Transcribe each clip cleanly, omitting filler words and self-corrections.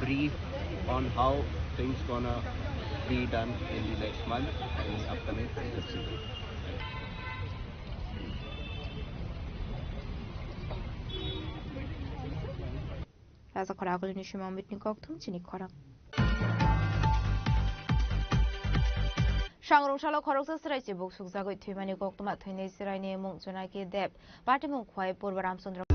brief on how things gonna be done in the next month and upcoming festival. Raza korágol is imam mit nikoktum chini korak. Sangrongshalo khoroksa sraisi buk sukjagoi thimani koktuma thainei siraini mung junaki deb party mung khwai Purba Ramchandra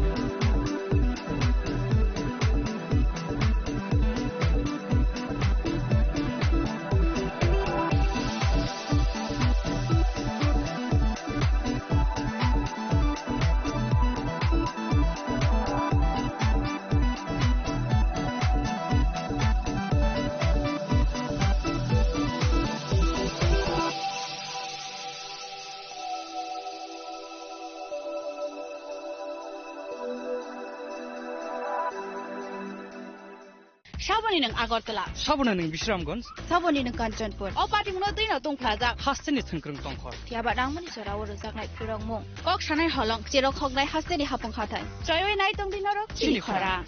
Saboni ng Agartala. Sabona ng Bisramganj. Saboni ng Kanchanpur. O pati mo din na tong plaza. Hasten is tungkrung tongkhor. Tiaba nang mani sora woro saknai phirong mo. Kok sanai holong chirok khognai haste ni hapong khatai. Joyoi nai tong dinarok chini khora.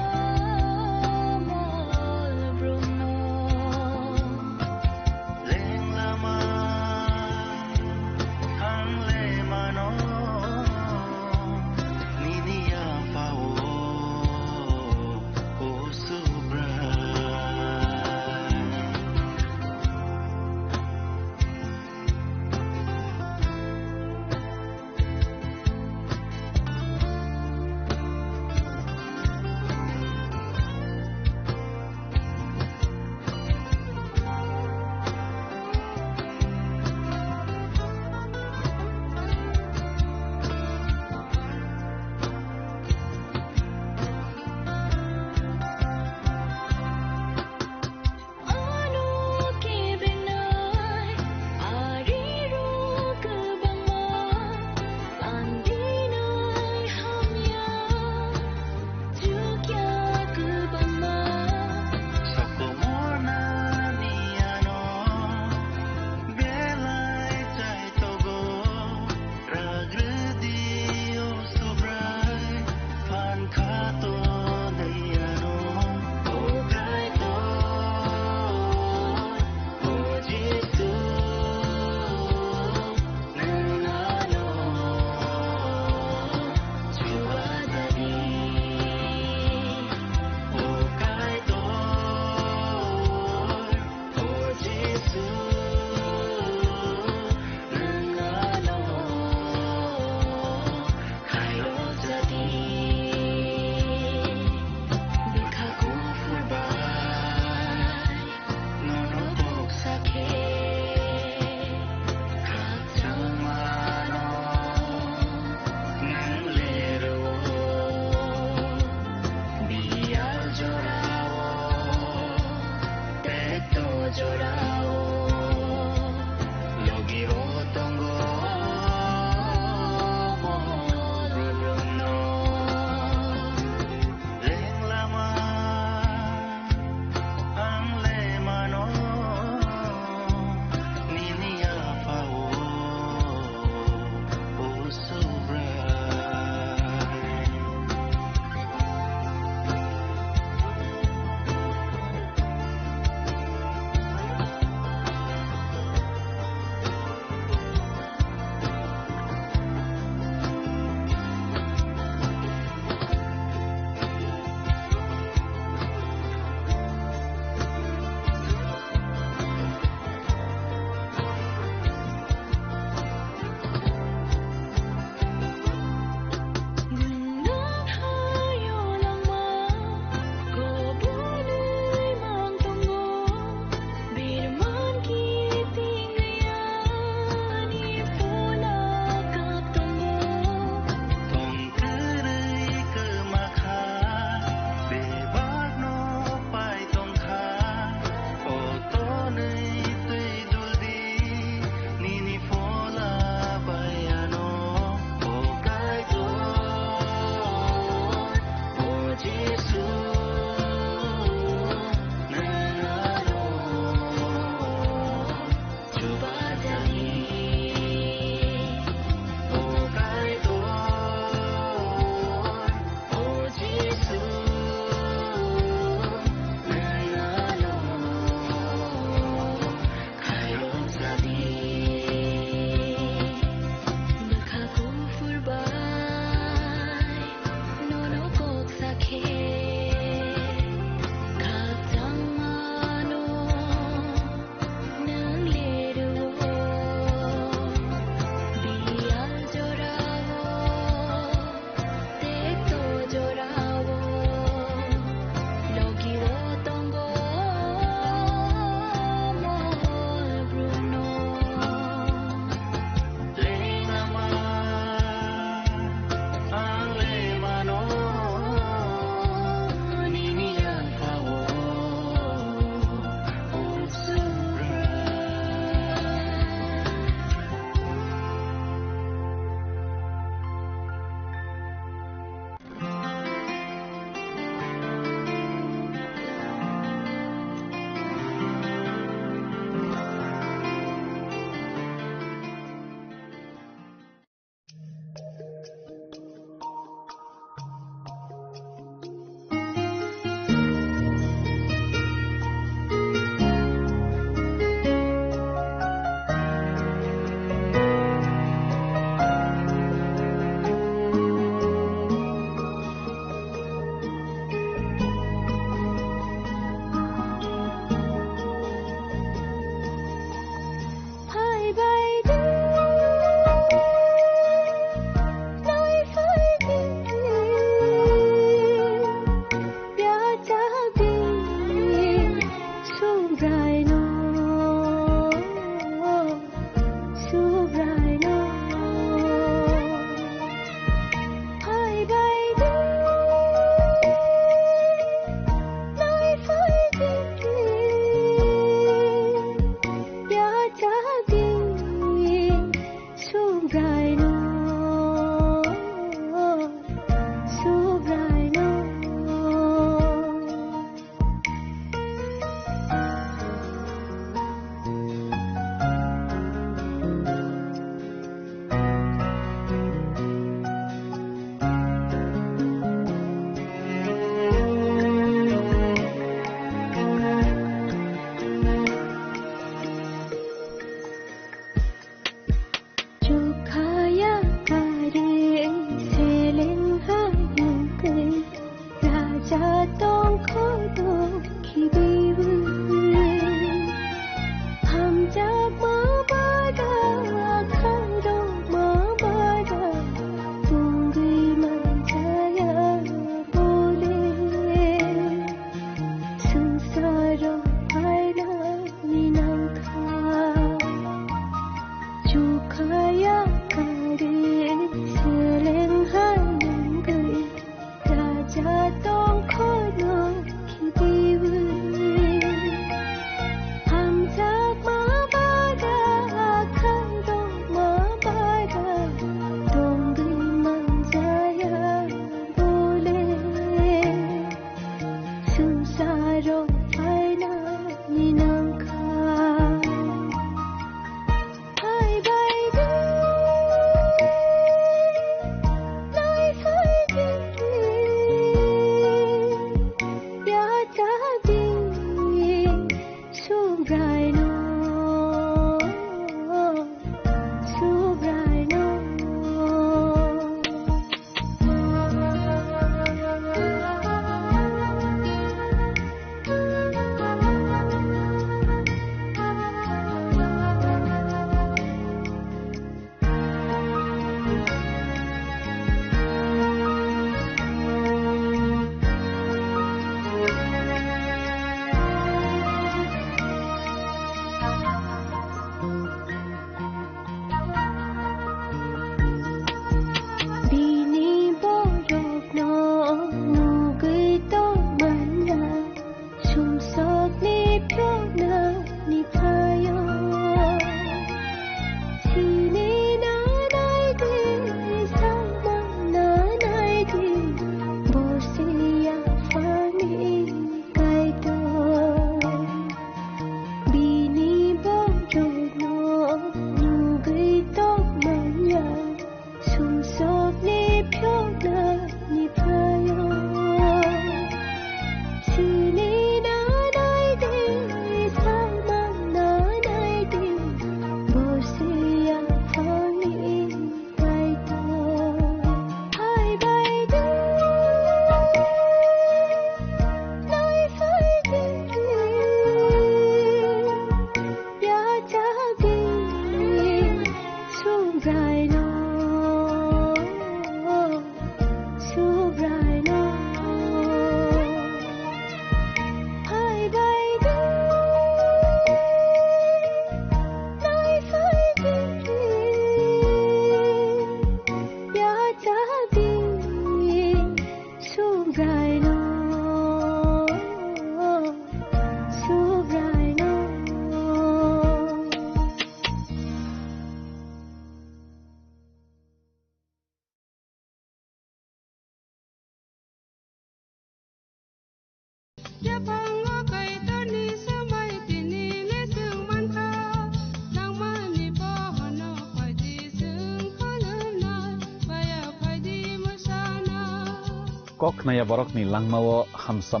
Kok naya borok ni langmawo hamsa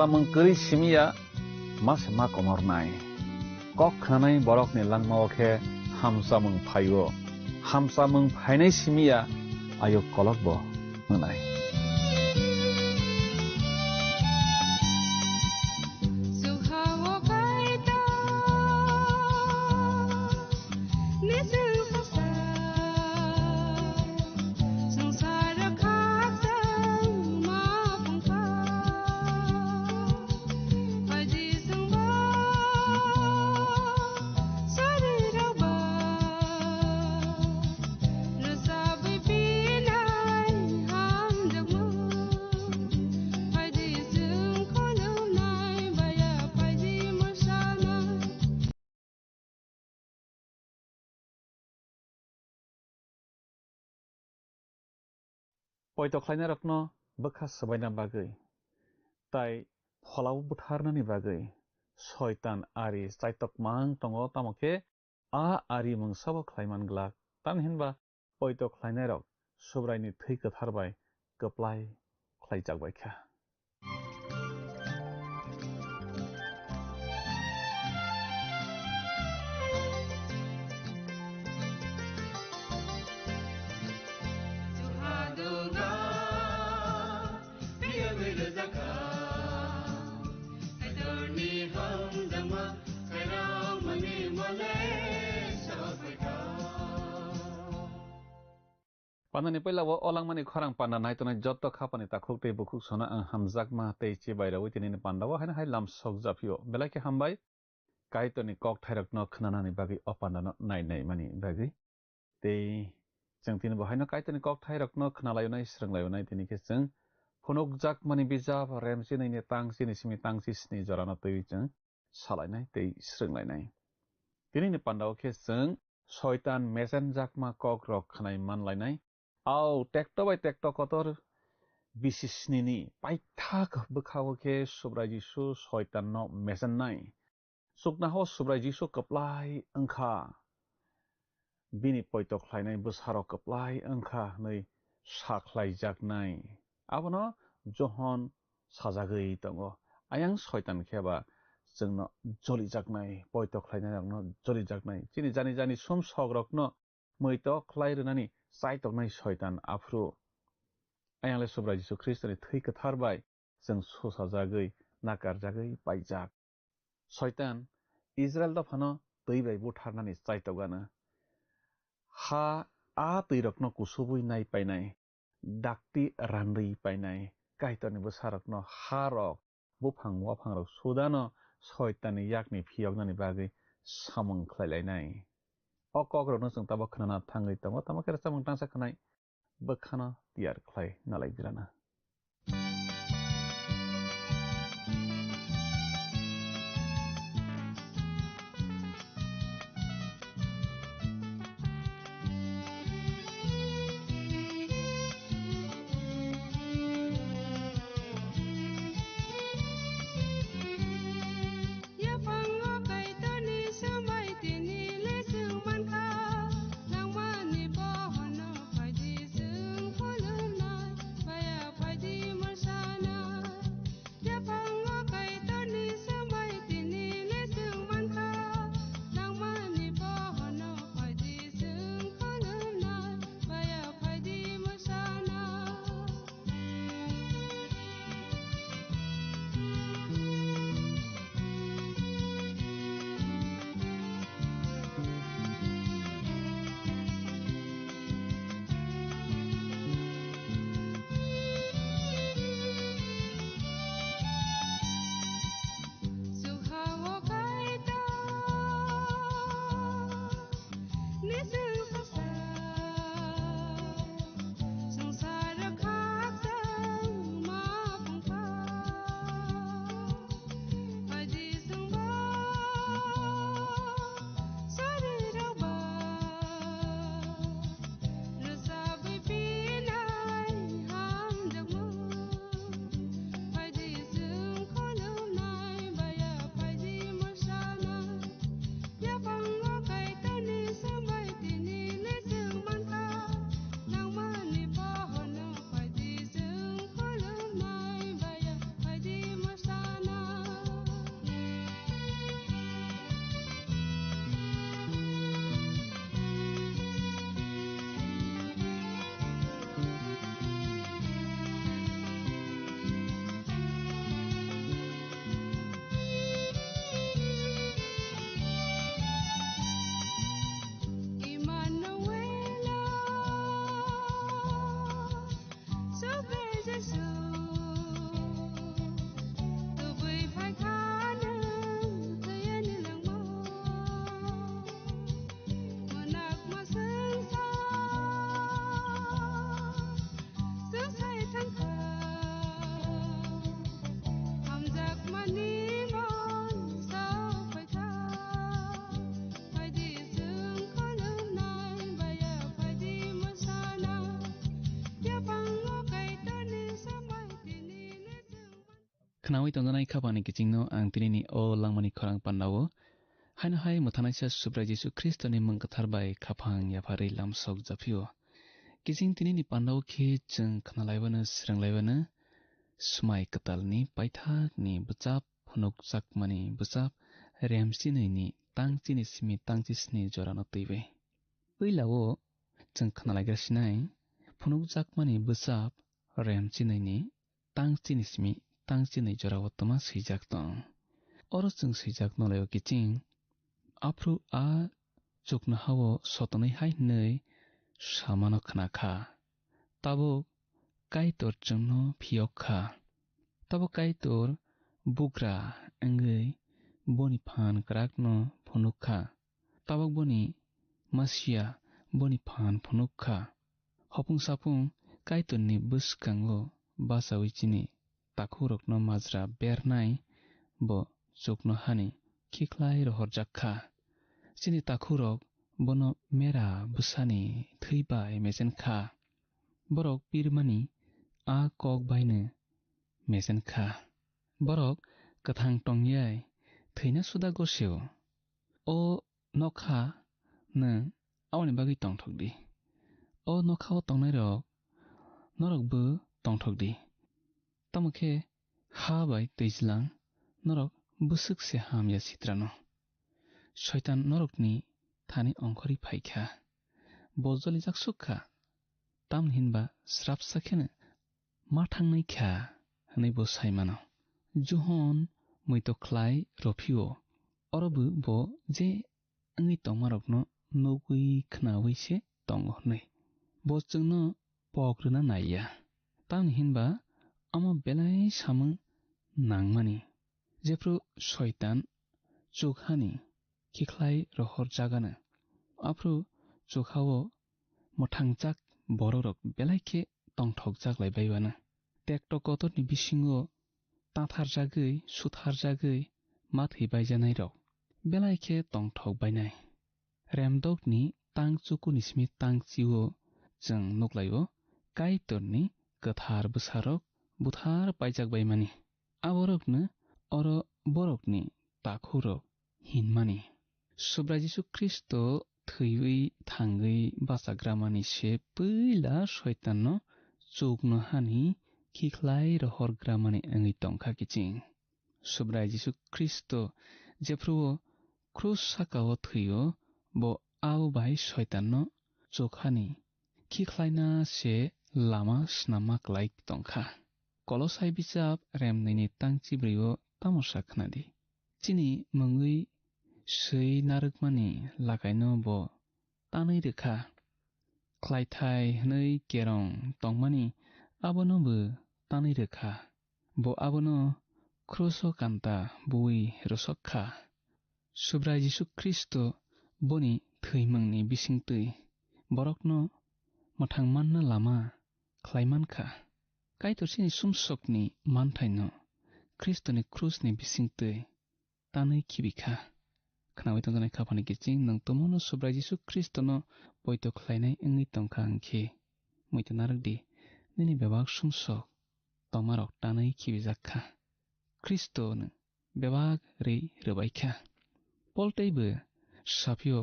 mengkeri simia mas mak omor nai. Kok nanai borok ni langmawo ke hamsa mengpainai simia ayo kolok bo menai. Poito klaina rokno bekas sebaina bagai. Tai folau butharnani bagai. Soitan ari saitok mang tongo tamoke a ari mung sabo klaiman glak. Tan hinba poito klaina rok subraini thei katharbai keplai klaijak baikha. Panani pailawo olangmani khorang panna naitona jotto khapani takhuk tei bukhuk sona ang hamjakma tei chebairawi tinini pandawo haina hai lamsok japio belai ke hambai kaitoni kok thairakno khwnanani bagi opandano nainai mani bagi tei जों तिनी बहायनो काइतनि कक थाइरकनो खनालायनाय स्रंलायनाय तिनी के जों फुनुकजाक मनि बिजाब रेमसि नैनि तांसि निसिमि तांसि स्नि जरानो तै जों सालायनाय तै स्रंलायनाय तिनी पान्दाव के जों शयतान मेसेनजाकमा कक रक खनाय मानलायनाय आव टेक्टो बाय टेक्टो कतर बिसिसनिनि पाइथाक बखाव के सुब्राय जिसु शयताननो मेसेननाय सुकनाहो सुब्राय जिसु कप्लाय अंखा Bini poitok lainai besarok keplai engkha nei saklai jaknai. Abono johon sajagei tongo. Ayang soitan kheba jengno joli jaknai poitok lainai rokno joli jaknai. Chini jani jani sum sogrokno moitok lai runani saitok nai soitan afru. Ayang le sobra Jisu Kristoni thai katharbai jeng susajagei nakarjagei paijak. Soitan Israel da phano teibai butharnani saitogana. Ha a teirakno kusubui nai painai dakti randui painai kaitoni besarokno harok buphang waphangrok sudano soitani yakni phiyognani bagi samung khlailai o kogrokno जों tabo khana thangai tongo tamo kera samung tangsa khanai bokhana tiyar khlai nalai birana Knawi tongdanai khabani kichingno ang tinini o langmani khorang pannawo haina hai muthanaisa subra Jisu Kristoni mungkatharbai khaphang yaphari lamsok japio kiching tinini pandawo khe jeng khnalaibana sranglaibaना smai katalni paithakni bachap phunuk chakmani bachap remsinini tangchini simi tangchisni jorano teibe puilao jeng khnalaigrasinai phunuk chakmani bachap remsinini tangchini simi tangchini jorawatma sijak tong oro jeng sijak nolayo kiching afru a chukna hawo sotonai hai nei samano khnakha tabuk kaitor jengno phiyokha tabuk kaitor bugra engei boni phan krakno phunukha tabuk boni masia boni phan phunukha hopung sapung kaitorni buskango basawichini takhurokno majra bernai bo chukno hani khiklai rohorjakha chini takhurok bono mera busani theibai mesenkha borok pirmani a kok baine mesenkha borok kathang tongyai theina suda goseo o nokha nang awani bagi tongthokdi o nokha o tongnai rok norokbo tongthokdi tamokhe ha bai twijlang norok busukse hamya sitrano shaitan norokni thani ongkhori phaikha bojoli jaksukha tamni hinba srap sakhene ma thangnai kha hanai bo saimano juhon muito khlai rofio orobu bo je angi tongmarokno nogui khnawi se tongo hnai bo chungno pogruna naiya tamni hinba amo belai samung nangmani jepro shaitan chukhani khikhlai rohor jagana apro chukhao mothangjak bororok belaikhe tongthokjak laibaiwana tekto kotorni bisingo tatharjagoi sutharjagoi mathei baijanai rok belaikhe tongthokbainai remdokni tangchukuni simi tangchiwo jeng nuklaio kaitorni kathar bwsarok buthar paijakbaimani aborokno oro borokni takhurok hinmani subra Jisu Kristo theiwi thangwi basagramani se puila shaitanno chukno hani khikhlai rohorgramani angi tongkha kiching subra Jisu Kristo jepro krus sakao theiyo bo au bai shaitanno chukhani khikhlaina se lama snama klai tongkha kolosai bichap remnaini tangchibrio tamosa khnadi chini mungwi sei narukmani lakaino bo tanai rekha khlaithai hnei kerong tongmani abono bo tanai rekha bo abono kruso kanta bui rosokha subra Jisu Kristo boni theimungni bisingtwi borokno mothangmanna lama khlaimankha kaitorchini sumsokni manthaino Kristoni krusni bisingtwi tanai khibikha khnawi tongjanai khaphani kiching nang tomono subra Jisu Kristono poito khlainai wngwi tongkha angkhe muito narokdi nini bebak sumsok tongmarok tanai khibijakha Kristono bebak rei rwbaikha polteibo sapio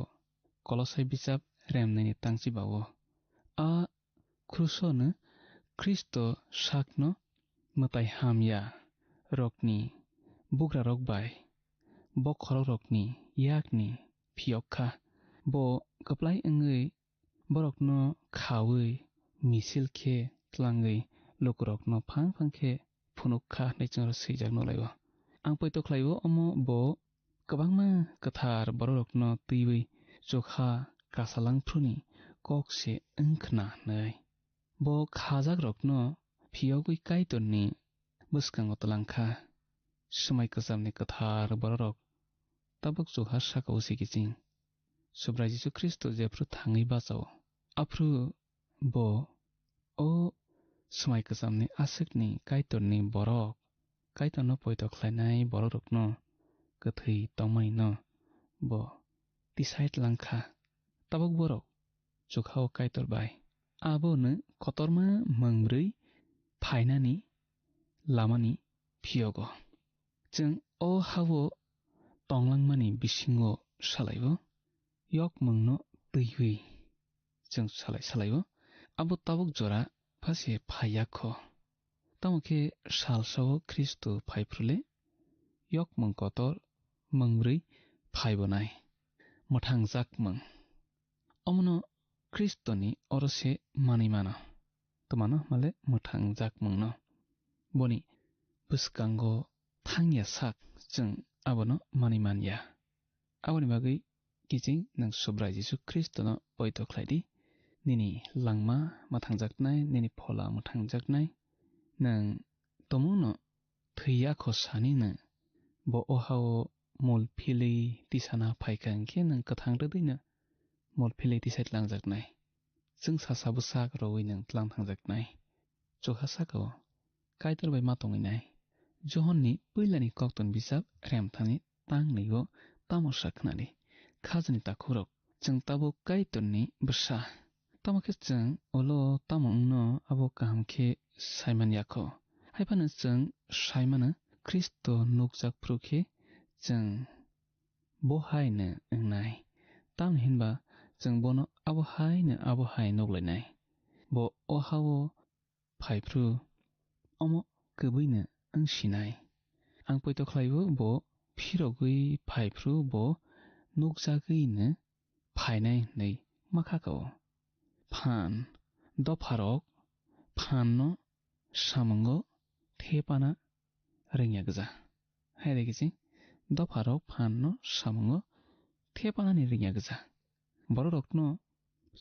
kolosai bichap remnaini tangchibao a krusono Kristo sakno mwtai hamya rokni bugra rok bai bokhorok rokni yakni phiyokha bo kaplai wngwi borokno khawi misilkhe tlangwi lukurokno phang phangkhe phunukha naichingro swijak nulaio ang poito khlaio omo bo kwbangma kathar borokno twiwi chokha kasalangphruni kokse wngkhna nei bo khajak rokno phiyogwi kaitorni bwskango tlangkha swmai kwchamni kathar borok tabuk chokha sakao sikiching subra Jisu Kristo jepro thangwi bachao afru bo o swmai kwchamni aswkni kaitorni borok kaitorno poito khlainai borokrokno kwthwi tongmani no bo tisai tlangkha tabuk borok chukhao kaitor bai abono kotorma mangbrui phainani lamani phiyogo जों o habo tonglangmani bisingo salaio yokmungno twiwi जों salaio abo tabuk jora phase phayakho tamokhe salsao Kristo phaiprule yokmung kotor mangbrui phaibonai mothangjak omono Kristoni orose manimano tomano male mothangjak boni bwskango thangya sak जों abono manimanya aboni bagwi kiching nang subra Jisu Kristono poito khlaidi nini langma mathangjaknai nini phola mathangjaknai nang tomuno thuya kho sani na bo ohao mol phili tisana phaikang ke nang kathang dina mol phili tisait langjaknai jung sasabu sak roi nang tlang thangjaknai chokhasa ko kaitor bai matonginai johonni puilani kokton bisap remthani tang nigo tamosa khnani khajani takhurok jung tabo kaitorni bsa tamake jung olo tamongno abo kaham khe saiman yakho haibana jung saimana Kristo nukjak prukhe jung bohaina engnai tam hinba jung bono abo hai noglainai bo ohao phaipru omo kubuina angsinai ang poito khlaibo bo phirogui phaipru bo nukjagui phainai nei makhako phan dopharok phan no samungo thepana ringya gja haire gichi dopharok phan no samungo thepana ni ringya gja bororokno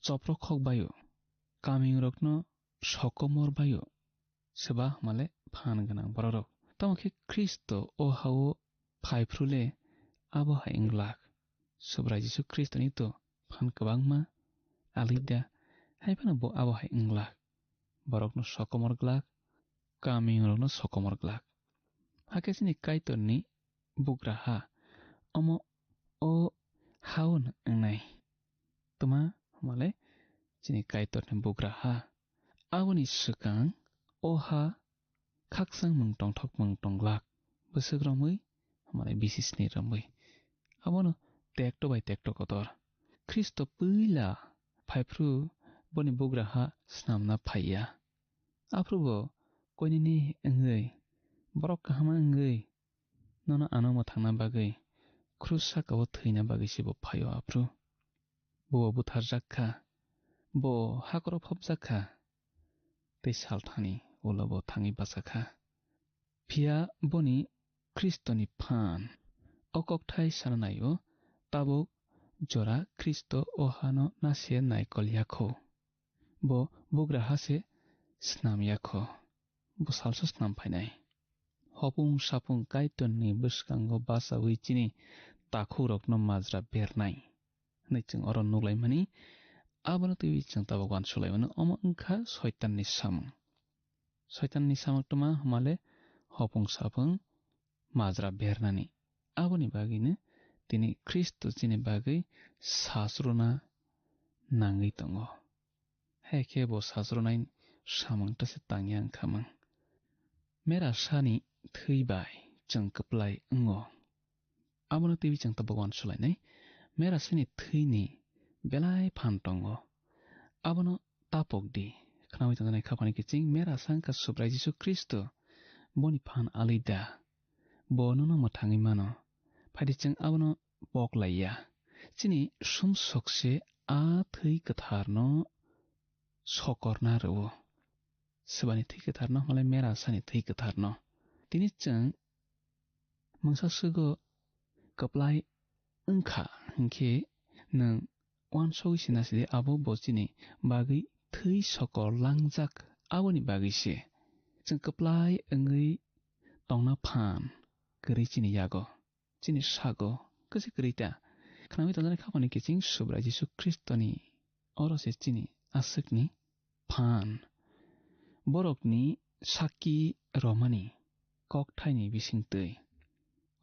choprok khok bayo kamingrokno sokomor bayo seba male phan ganang bororok tamokhe Kristo o hao phaiphrule abo hainglak sobrai Jesu Kristo ni to phan kabangma alida haibana bo abo hainglak borokno sokomor glak kamingrokno sokomor glak hakesini kaitorni bugraha omo o haun ngai tuma male chini kaitorni bugraha aboni swkang oha khaksang mungtong thok mungtong glak busukromui male bisisni ramui abono tekto bai tekto kotor Kristo puila phaipru boni bugraha snamna phaiya aprubo koinini engei borok kahama engei nono anomo thangna bagui krusa kawo thina bagui sibo phayo apru bo butharjakha bo hakoro phopjakha tei salthani ulabo thangi basakha phia boni Kristoni phan okokthai sananayo tabuk jora Kristo ohano nasie naikol yakho bo bugraha se snam yakho bo salso snam phainai hopung sapung kaitonni buskango basawi chini takhurokno majra bernai naichung oron nuglaimani abono tiwi chung tabagwan sulaimano omo wngkha shaitanni samung tuma male hopung sapung majra bernani aboni bagine tini Kristo chini bagui sasruna nangui tongo haike bo sasrunai samung tase tangyang khamang mera sani theibai chung kaplai ngo abono tiwi chung tabagwan sulainai mera sani theini belai phan tongo abono tapokdi khnawi tangjanai khapani kiching mera sangka subrai Jesu Kristo boni phan alida bonono mathangi mano phaidichung abono poklaiya chini sumsokse a thei katharno sokorna rewo sebani thei katharno male mera sani thei katharno tini chung mangsa sugo kaplai wngkha hingkhe nang wansogui sinasidi abo bochini bagui thei sokor langjak aboni bagui se chung kaplai wngui tongna phan kwrui chini yago chini sago kisi kwruita khnawi tangjanai khapani kiching subrai Jesu Kristoni orose chini aswkni phan borokni saki romani kokthaini bisingtwi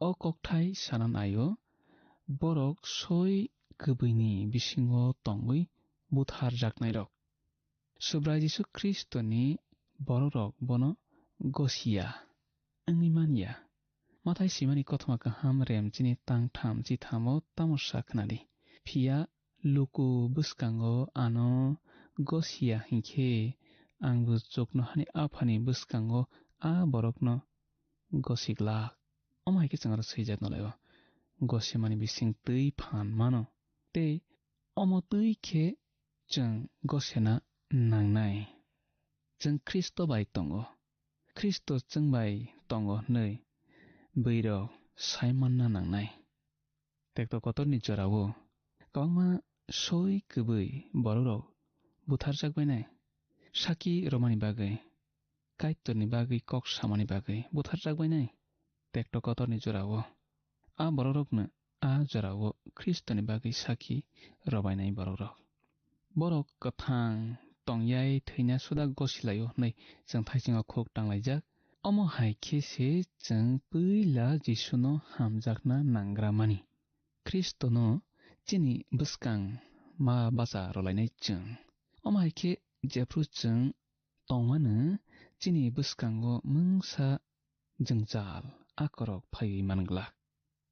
o kokthai sananayo borok soi kubuini bisingo tongui butharjaknai rok subrai Jesu Kristoni borok bono gosia wngui manya mathai simani kothoma kaham rem chini tangtham chithamo tamosa khnali phia luku buskango ano gosia hingkhe angbo chokno hani aphani buskango a borokno gosiglak omo haike changaro swijak nolayo gosimani bising twi phan mano tei omo twi khe chung gosena nangnai chung Kristo bai tongo Kristo chung bai tongo nei bwirok saimanna nangnai tekto kotorni jorao kwbangma soi kubui borok बुथारजागबायनाय साखि रमानि बागै काइटरनि बागै कक सामानि बागै बुथारजागबायनाय टेक्ट' कतरनि जरावो आ बररकनो आ जरावो ख्रिस्टनि बागै साखि रबायनाय बरक गोथां टंयाय थैना सुदा गसिलायो नै जों थाइसिङाव खुग टांलायजाक अमो हायखेसे जों पैला जिसुनो हामजाकना नांग्रामानि ख्रिस्टनो चिनि बुस्कां मा बासा रलायनाय जों अमो हायखे जेफ्रु जों टंमानो चिनि बुस्कांगो मोंसा जों जाल आकरक फायै मानग्ला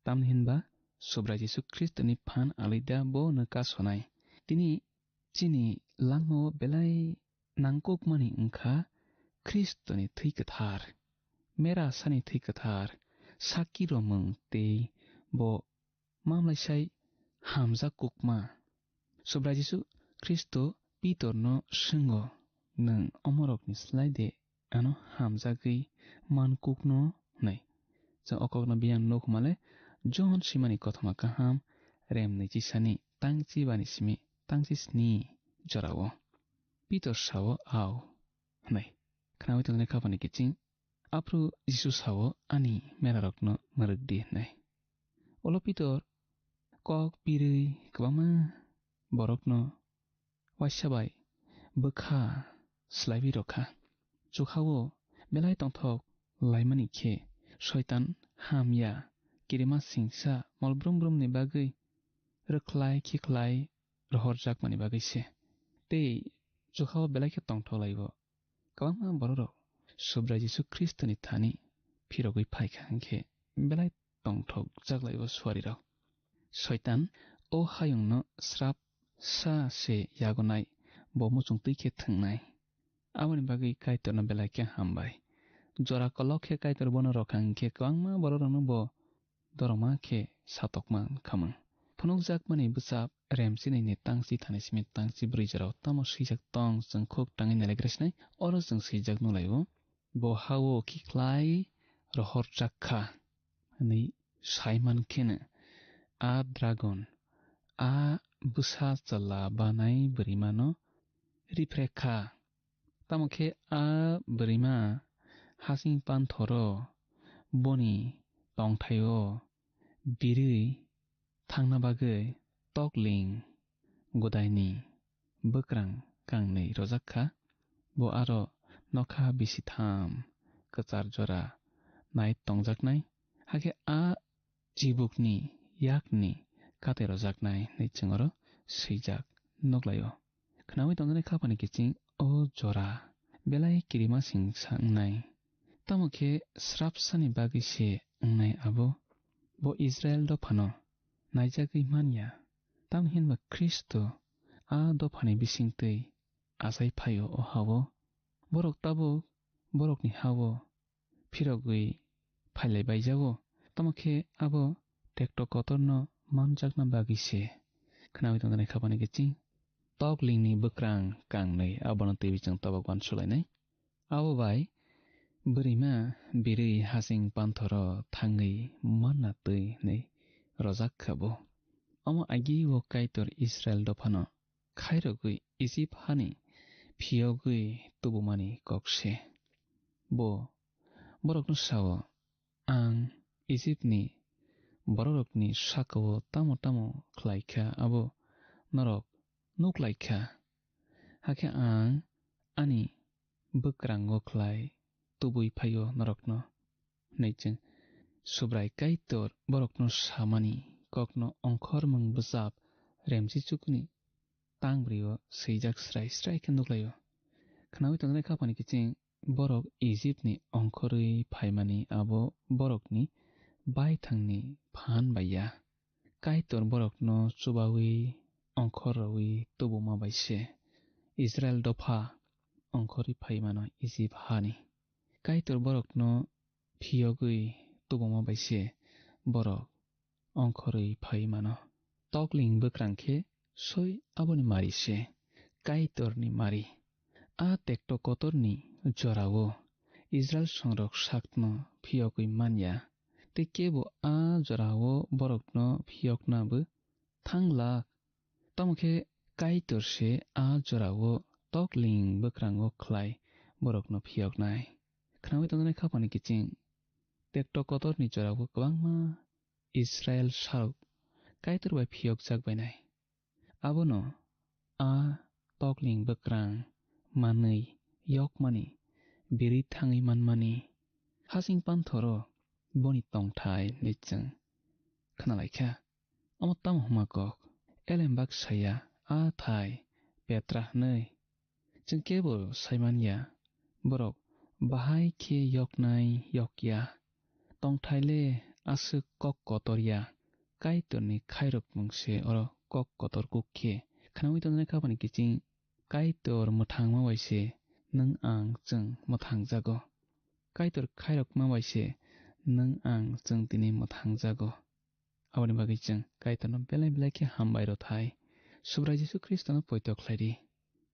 तामहिनबा सुब्रा जिसु ख्रिस्टनि फान आलैदा बो नका सनाय तिनि चिनि लांमो बेलाय नांकुकमानि ओंखा ख्रिस्टनि थै गोथार मेरा सानि थै गोथार साखि रमों ते बो मामलायसाय हामजा कुकमा सुब्रा जिसु ख्रिस्ट पितरनो सोंगो नों अमरकनि स्लाइदे आनो हामजागै मान कुकनो नै जों अकगना बियां नोखमाले जहन सिमानि कथमा काहाम रेम नैजिसानि तांची बानि सिमी तांची स्नि जरावो पितर सावो आव नै खनावै तंगने खापानि किचिं आप्रु जिसु सावो आनि मेरारकनो मरगदि नै ओलो पितर कक पिरै गोबामा बरकनो वाइसाबाय बोखा स्लाइबि रखा जुखावो बेलाय तंथक लाइमानि खे शयतान हामया किरिमा सिंसा मलब्रुमब्रुमनि बागै रोख्लाय खिख्लाय रहर जाकमानि बागैसे ते जुखावो बेलायखे तंथक लाइबो गोबामा बररक सुब्रा जिसु ख्रिस्टनि थानि फिरगै फायखांखे बेलाय तंथक जागलाइबो सुवारिराव शयतान ओ हायुंनो स्राप सा से यागनाय बमुचुं तैखे थंनाय आवानि बागै काइटरना बेलायखे हामबाय जरा कलखे काइटर बनो रखांखे गोबांमा बररनो बो दरमा खे सातकमा खामों फुनुक जाकमानि बुसाब रेमसिनैनि तांसी थानायसिमि तांसी ब्रैजराव तामो सैजाक तंग जों खुग टाङै नेलायग्रासिनाय अर जों सैजाक नुलायबो बो हावो खिख्लाय रहर जाखा नै साइमान खेनो आ ड्रागन आ बुसा चला बानाय बोरिमानो रिफ्रेखा तामोखे आ बोरिमा हासिं पान्थरो बनि टंथायो बिरै थांना बागै टकलिं गदायनि बोक्रां गांनै रजाखा बो आरो नखा बिसिथाम कचार जरा नाय टंजाकनाय हाके आ जिबुकनि याकनि काते रजाकनाय नैचंगर सैजाक नगलायो खनावै टंजानाय खापानि किचिं ओ जरा बेलाय किरिमा सिं सांनाय तामोखे स्रापसानि बागैसे अंनाय आबो बो इजराइल दफानो नायजागै मानिया तामहिनबा ख्रिस्ट आ दफानि बिसिंतै आजाय फायो ओ हावो बरक ताबो बरकनि हावो फिरगै फायलाय बायजावो तामोखे आबो टेक्ट कतरनो मानजाकना बागैसे खनावै तंजानाय खापानि किचिं टकलिंनि बोक्रां गांनै आबनो तेबिजों तबक बानसुलायनाय आबो बाय बोरैमा बिरै हासिं पान्थर थाङै मानना तै नै रजाक खाबो अमो आगि वो काइटर इजराइल दफानो खायरगै इजिप हानि फियगै तुबुमानि कक्से बो बरकनो सावो आं इजिप्टनि बररकनि साकवो तामो तामो ख्लायखा आबो नरक नुख्लायखा हाके आं आनि बोक्रांगो ख्लाय तुबुय फायो नरकनो नैचों सुब्राय काइटर बरकनो सामानि ककनो अंखर मों बजाब रेमसि चुकनि तांब्रियो सैजाक स्राय स्राय खेन्दुक्लायो खनावै तंजानाय खापानि किचिं बरक इजिप्टनि अंखरै फायमानि आबो बरकनि बायथांनि फान बाया काइटर बरकनो चुबावै अंखरवै तुबुमा बायसे इजराइल दफा अंखरै फायमानो इजिप्ट हानि काइटर बरकनो फियगै तुबुमा बायसे बरक अंखरै फायमानो टकलिं बोक्रांखे सय आबोनि मारिसे काइटरनि मारि आ टेक्ट कतरनि जरावो इजराइल संरक साकनो फियगै मानिया ते केबो आ जरावो बरकनो फियकनाबो थांला तामोखे काइटर से आ जरावो tokling bekrang o khlai borok no phiok nai khnawi tongnai khapani kiching tektok kotor ni chora ko kwangma Israel sarok kaitor bai phiok jak bai nai abono a tokling bekrang manei yok mani biri thangi manmani hasing panthoro boni tongthai nichang khnalaikha amatam humakok elembak saya a thai petra nei ching kebol saimania borok bahai khe yoknai yokya tongthaile asuk kok kotorya kaitorni khairok mungse oro kok kotor kukhe khnawi tongnai khapani kiching kaitor muthangma waise nang ang chung muthang jago kaitor khairokma waise nang ang chung tini muthang jago aboni bagui chung kaitorno belai belai khe hambai ro thai subrai Jesu Kristo no poito khlairi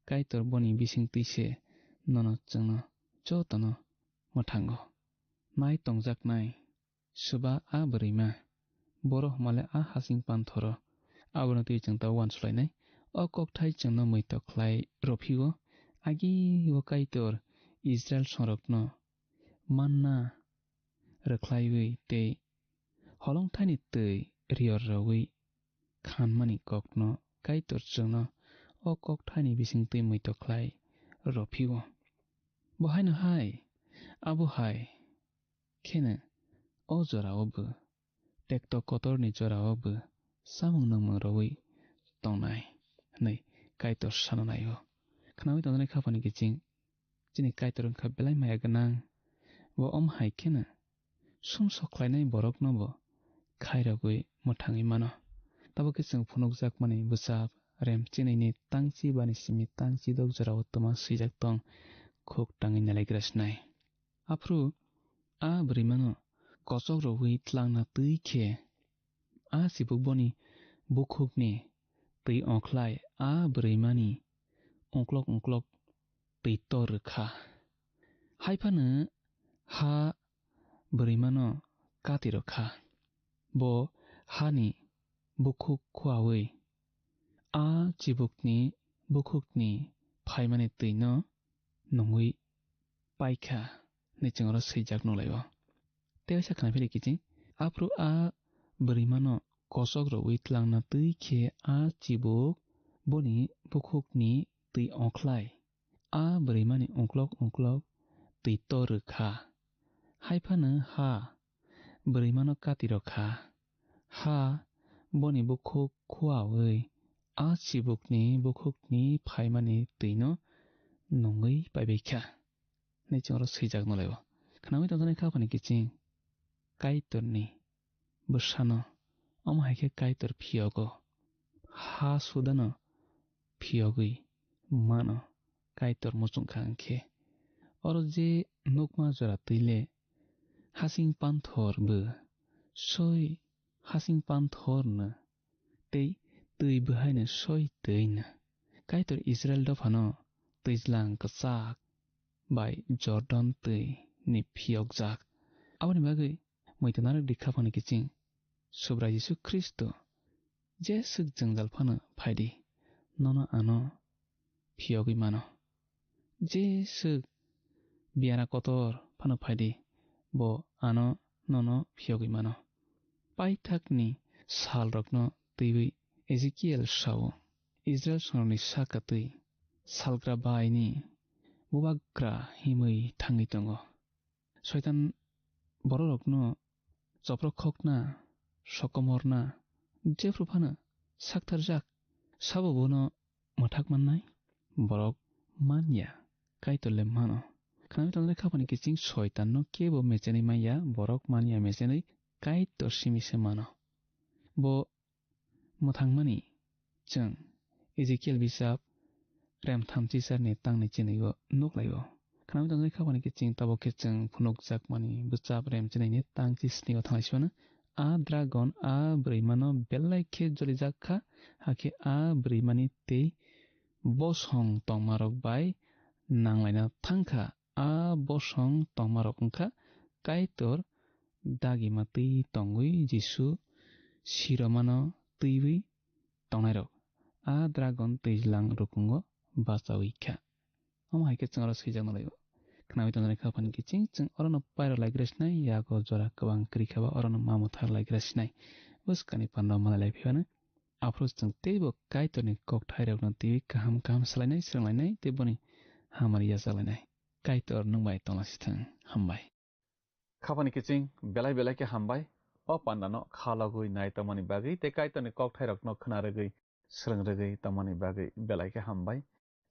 kaitor boni bising tuise nono chungno jotono muthango nai tongjak nai suba a bwrima boro male a hasing panthoro abono tui chung ta wan sulainai o kokthai chungno muito khlai rophio agi o kaitor Israel sorokno manna rokhlaiwi te holong thani tui rior rawi khanmani kokno kaitor chungno o kokthani bising tui muito khlai rophio bohaino hai abo hai khene o jora obo tektok kotorni jora obo samung nangmang rawi tongnai nei kaitor sananai o khnawi tongnai khapani kiching chini kaitor wngkha belai maya ganang bo om hai khene sumso khlainai borokno bo khairogui muthangui mano tabo ke chung phunukjak mani bwchap rem chinaini tangchi bani simi tangchi dok jora uttama sijak tong khuk tangi nalaigra snai afru a brimano kochok rowi tlangna tui khe a sibuk boni bukhukni tui onklai a brimani onklok tui tor kha haifano ha brimano kati rokha bo hani bukhuk khuawi a chibukni bukhukni phaimani tui no nongui paikha nichingro sijak nolayo teisa khanaphili kiching afru a brimano kochok rowi tlangna tui khe a chibuk boni bukhukni tui onklai a brimani onklok tui tor kha haifano ha brimano kati rokha ha boni bukhuk khuawi a chibukni bukhukni phaimani tui no nongui paibekha nichingro sijak nolayo khnawi tongnai khapani kiching kaitorni bwsano omo haikhe kaitor phiyogo ha sudano phiyogui mano kaitor muchungkha angkhe oro je nukma jora tuile hasing panthor bo soi hasing panthor no tei tui bwhaino soi tui no kaitor Israel dophano tuijlang kachak bai Jordan tui ni phiyogjak aboni bagui muitonarok dikhapani kiching subrai Jesu Kristo je suk jangjal phano phaidi nono ano phiyogui mano je suk biara kotor phano phaidi bo ano nono phiyogui mano paithakni salrokno tuiwi Ezekiel sao Israel sononi saka tui salgra baini bubagra himui thangui tongo soitan bororokno chopro khokna sokomorna jefru phano saktarjak sabo bono muthak mannai borok manya kaitorle mano khnawi tongnai khapani kiching soitan no kebo mechenai maya borok manya mechenai kaitor simise mano bo muthangmani chung Ezekiel bisap rem thamchi sarni tangni chinaigo nuklaio khnawi tongnai khapani kiching tabo khe chung phunukjak mani bwchap rem chinaini tangchi snigo thanglaisibano a dragon a brimano belai khe jolijak kha hakhe a brimani tei bosong tongmarok bai nanglaina thangkha a bosong tongmarok wngkha kaitor dagima tui tongui Jesu siromano tuiwi tongnai rok a dragon twijlang rukungo bachawi kha haike chung aro sijak nalai khnawi tonjani khapan kiching chung orono pairo laigresnai yago jora kabang kri khaba orono mamu thar laigresnai buskani panda malai phiana approach chung tebo kaitoni kok thairok na tiwi kaham kaham salainai sranglai teboni hamari yasalai kaitor nungbai tonglasithang hambai khabani kiching belai ke hambai o pandano khalagui nai tamani bagi te kaitoni kok thairok no khnaregui srangregui tamani bagi belai ke hambai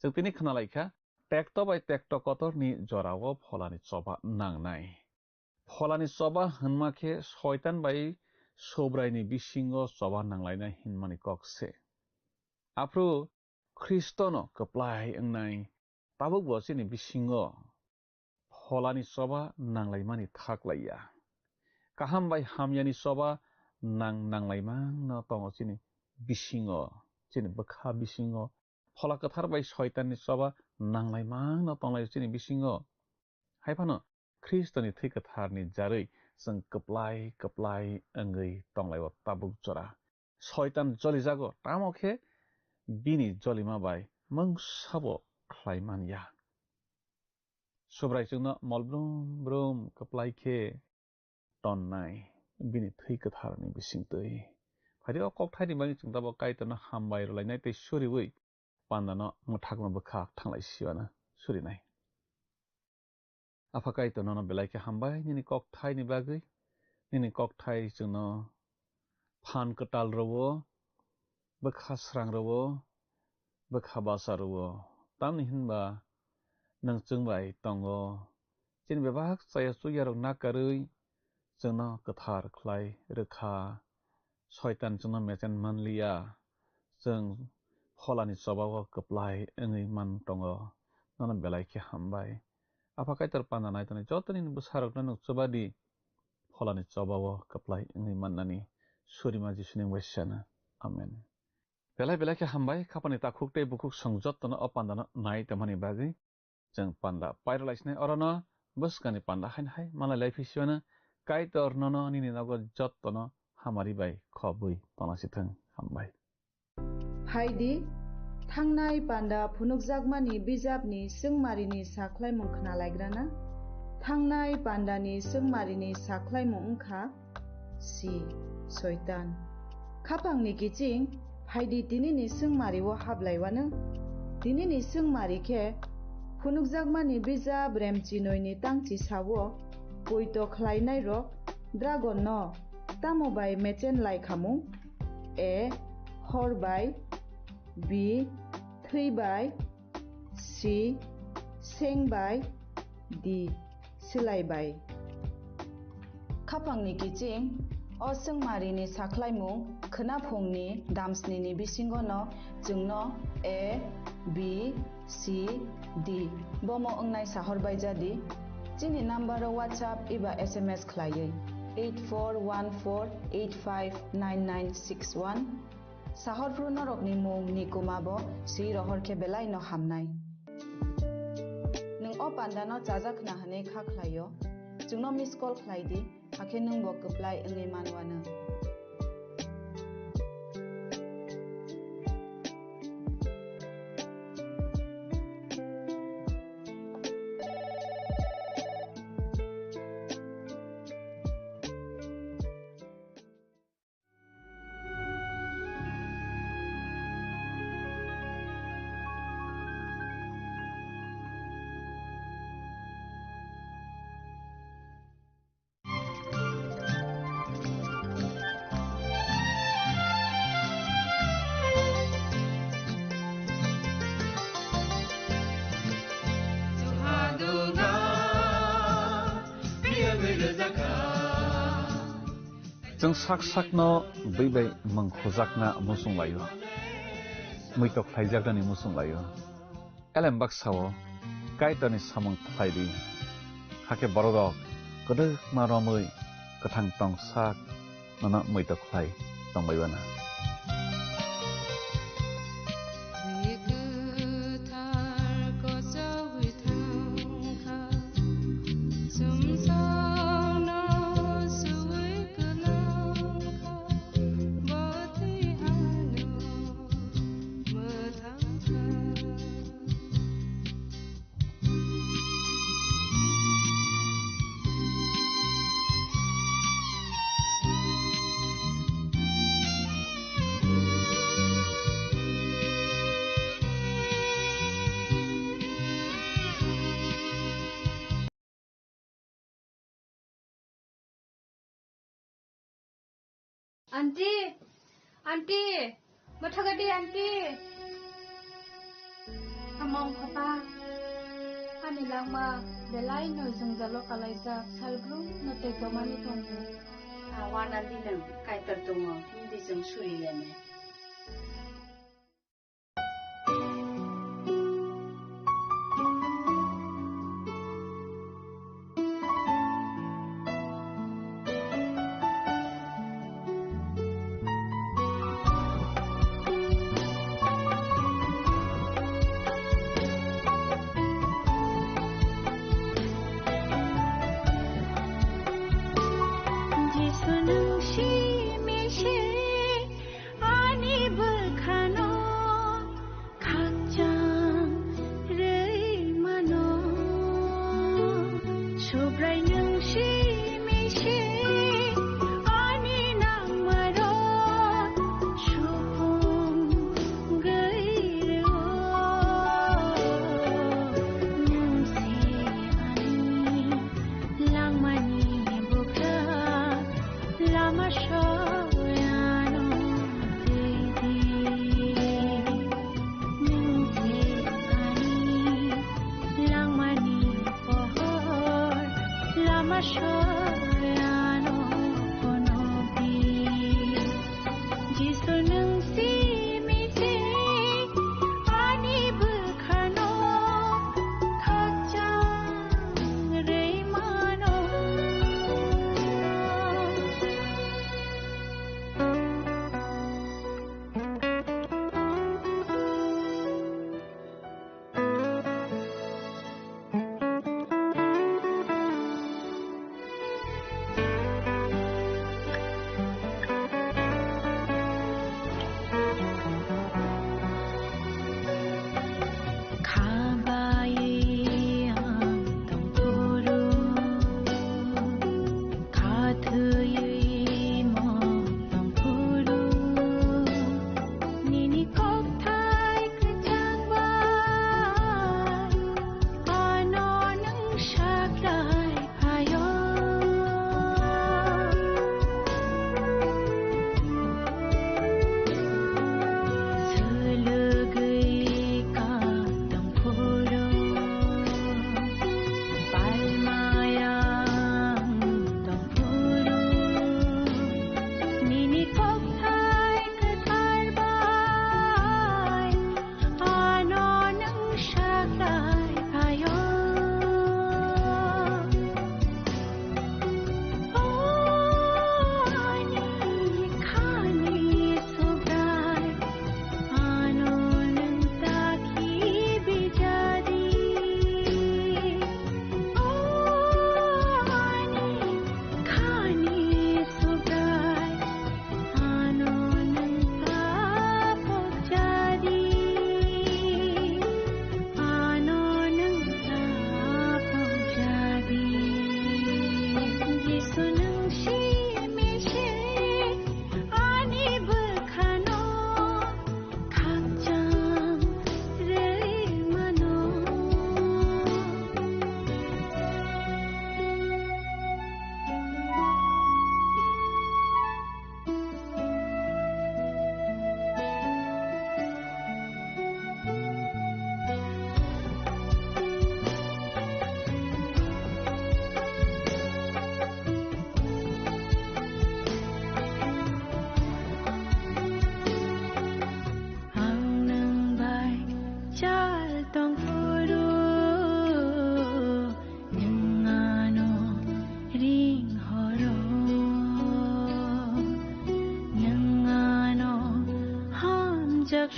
jotini khnalaikha tekto bai tekto kotorni jorao pholani choba nangnai pholani choba hanmakhe shaitan bai sobraini bisingo choba nanglainai hinmani kokse apro kristono kaplai angnai tabuk bosini bisingo pholani choba nanglaimani thaklaiya kaham bai hamyani choba nanglaimang no tongo chini bisingo chini bakha bisingo phola kathar bai shaitanni choba nanglaimang no tonglai chini bisingo haifano kristoni thikatharni jarui जों kaplai angui tonglaibo tabuk jora shaitan joli jago tamokhe bini jolima bai mongsabo khlaimania subrai jungno molbrum kaplai khe tonnai bini thikatharni bisingtui phari o kok thaini bangi chungtabo kaitona hambai rolainai te suriwi pandano muthakma bukha thanglai siwana surinai afakai to nono belai ke hambai nini kok thai ni bagui nini kok thai jungno phan katal rowo bakha srang rowo bakha basa rowo tamni hinba nang chungbai tongo chin bebak saya suyarok nakarui jungno kathar khlai rekha shaitan jungno mechen manliya jung pholani chobago kaplai angui man tongo nono belai ke hambai apakai terpana nai tani jotoni busarok na nuksobadi pholani chobawo kaplai ngi mannani surima jisuni waisana amen belai ke hambai khapani takhukte bukuk songjot tono opandana nai tamani bagi jeng panda pairolaisne orona buskani panda hain hai malai laifisiwana kaitor nono nini nago jot tono hamari bai khobui tonasithang hambai haidi थांनाय panda फुनुकजागमानि बिजाबनि सोंमारिनि साख्लायमुं खोनालायग्राना थांनाय पान्डानि सोंमारिनि साख्लायमुं ओंखा सि शयतान खापांनि किचिं हायदि दिनैनि सोंमारिव हाबलायवानो दिनैनि सोंमारिखे फुनुकजागमानि बिजाब रेमचिनयनि तांचि सावो पयत ख्लायनाय र dragon न तामोबाय मेचेन लायखामुं ए हरबाय B थैबाय C सेंबाय D सोलायबाय खापांनि किचिं असोंमारिनि साख्लायमुं खोनाफुंनि दामस्निनि बिसिंगनो जोंनो A B C D बमो ओंनाय साहरबाय जादि जोंनि नाम्बाराव WhatsApp एबा SMS ख्लायै 8414859961 Sahorpru norokni mung nikumabo si rohorke belai no hamnai. Nung o pandano jajakna hane khaklayo. Jungno miss call khlaidi hake nung bo keplai engi manwana. जों sak-sakno बै mangkhojakna musunglayo muitok khlaijaknani musunglayo elembak sawo kaitani samung khlaidi hake borok kodok maromui kathang tongsak nana muitok khlai tongbaibana Aunty, matagadi aunty. Among papa. Ani langma belai no jungjalo kalaija salbru no te domani tongu. Awan aunty nang kaitar tongo hindi jung suriyane.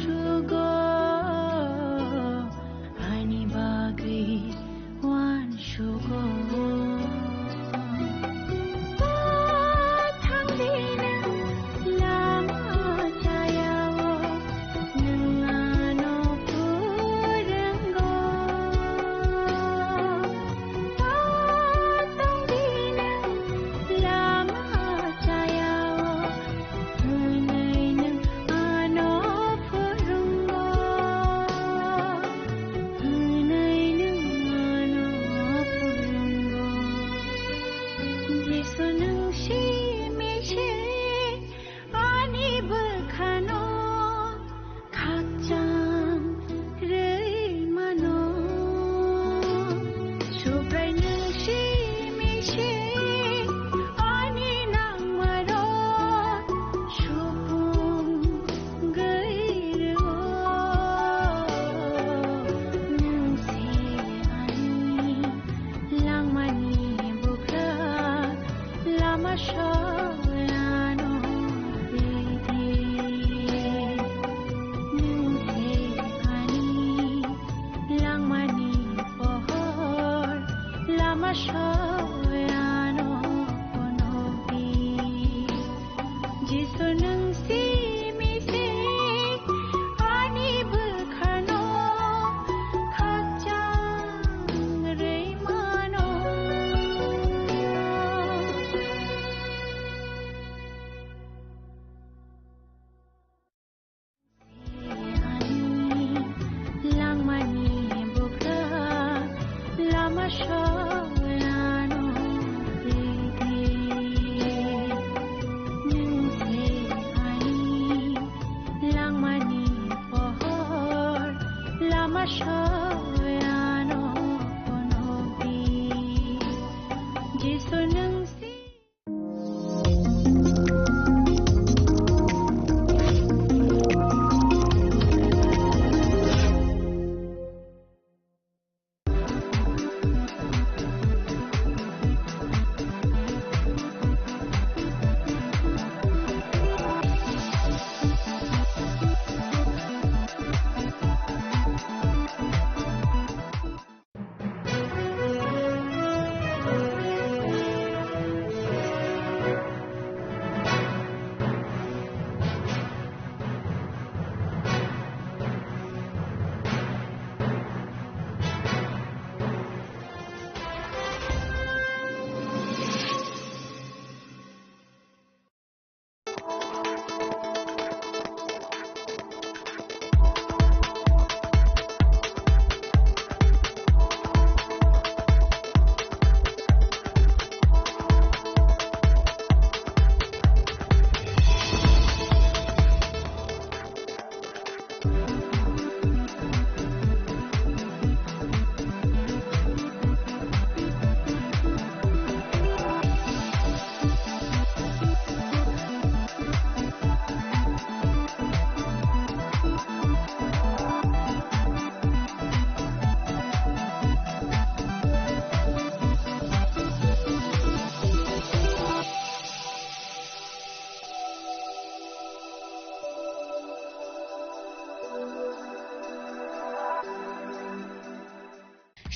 Rungo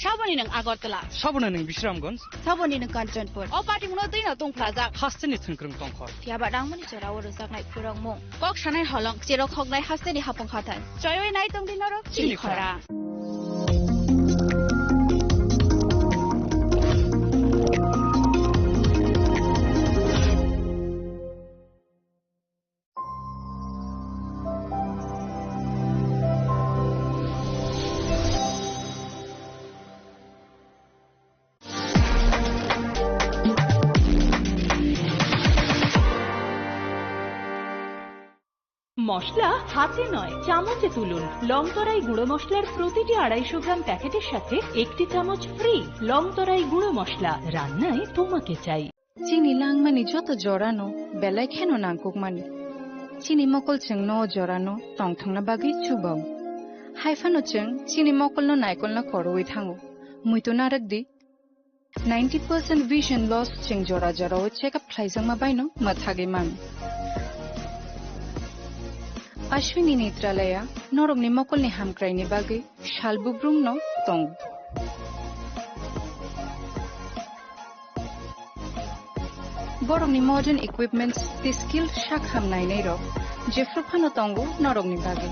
Saboni nang Agartala. Sabona nang Bishramganj. Saboni nang Kanchanpur. O party muno dina tong plaza. Hasteni thungkrung tongkhor. Tiaba dangmani charawo rusak nai purang mong. Kok shanai halong chero khok nai hasteni hapong khatan. Choyoi nai tong dinaro chini khora. মশলা হাতে নয় চামচে তুলুন লংতরাই গুঁড়ো মশলার প্রতিটি 250 গ্রাম প্যাকেটের সাথে একটি চামচ ফ্রি লংতরাই গুঁড়ো মশলা রান্নায় তোমাকে চাই চিনি লাংমানি যত জরানো বেলায় খেনো নাংকুকমানি চিনি মকল চেং ন জরানো টংথংনা বাগै চুবাও হাইফানো চেং চিনি মকল ন নাইকল না খরওই থাঙ্গো মুইতো নারকদি 90% vision loss চেং জরা জরাও চেকআপ খাইজং मा बायनो माथागे मान अश्विनी नेत्रालया नरकनि मकलनि हामक्रायनि बागै शालबुब्रुमनो दं बरकनि मॉडर्न इक्विपमेंट्स दि स्किल शाक हामनायनै र जेफ्रुफानो दंगो नरकनि बागै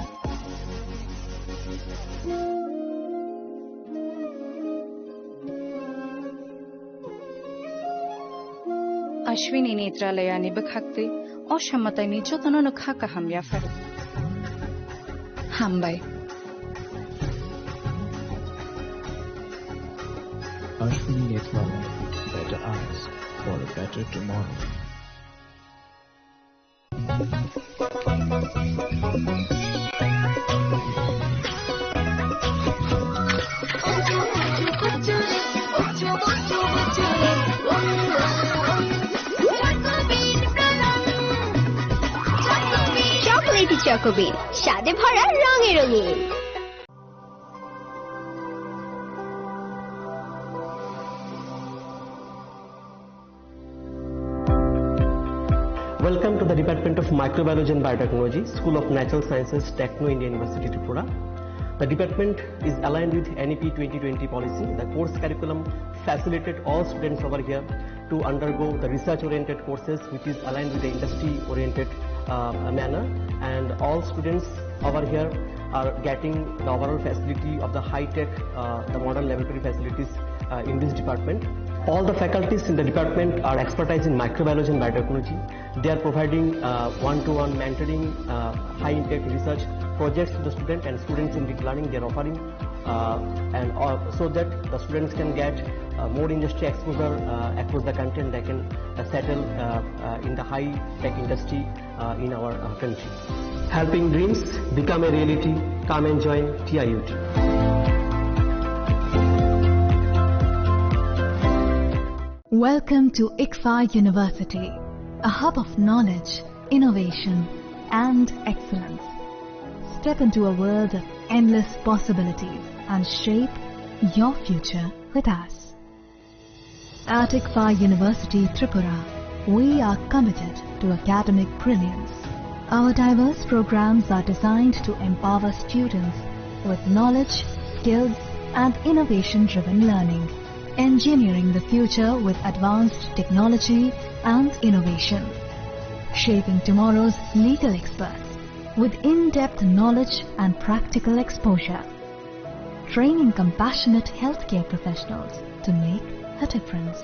अश्विनी नेत्रालयानि बखाक्ते असामतायनि जतननो खाका हामयाफार Hambai. Ashwini Netlala, better eyes for a better tomorrow. চকোবিন স্বাদে ভরা রঙে রঙিন Welcome to the Department of Microbiology and Biotechnology, School of Natural Sciences, Techno India University, Tripura. The department is aligned with NEP 2020 policy. The course curriculum facilitated all students over here to undergo the research-oriented courses, which is aligned with the industry-oriented manner. And all students over here are getting the overall facility of the high-tech, the modern laboratory facilities in this department. All the faculties in the department are expertise in microbiology and biotechnology. They are providing one-to-one mentoring, high-impact research projects to the student, and students in deep learning they are offering, so that the students can get more industry exposure across the country, and they can settle in the high-tech industry in our country. Helping dreams become a reality. Come and join TIUT. Welcome to ICFA University, a hub of knowledge, innovation, and excellence. Step into a world of endless possibilities and shape your future with us. At ICFA University, Tripura, we are committed to academic brilliance. Our diverse programs are designed to empower students with knowledge, skills, and innovation-driven learning, engineering the future with advanced technology and innovation, shaping tomorrow's legal experts with in-depth knowledge and practical exposure, training compassionate healthcare professionals to make a difference,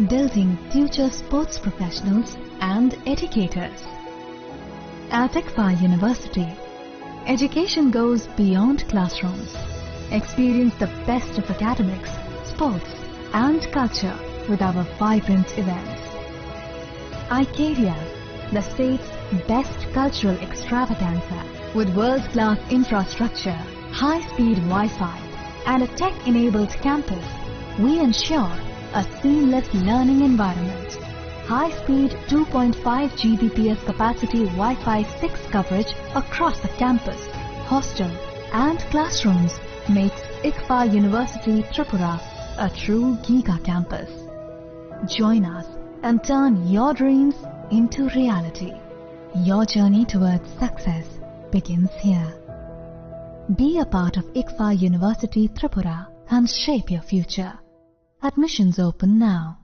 building future sports professionals and educators. At ICFA University, education goes beyond classrooms. Experience the best of academics, sports and culture with our vibrant events. ICARIA, the state's best cultural extravaganza, with world-class infrastructure, high-speed Wi-Fi and a tech-enabled campus, we ensure a seamless learning environment. High-speed 2.5 Gbps capacity Wi-Fi 6 coverage across the campus, hostel and classrooms makes ICFA University Tripura a true Giga campus. Join us and turn your dreams into reality. Your journey towards success begins here. Be a part of ICFA University Tripura and shape your future. Admissions open now.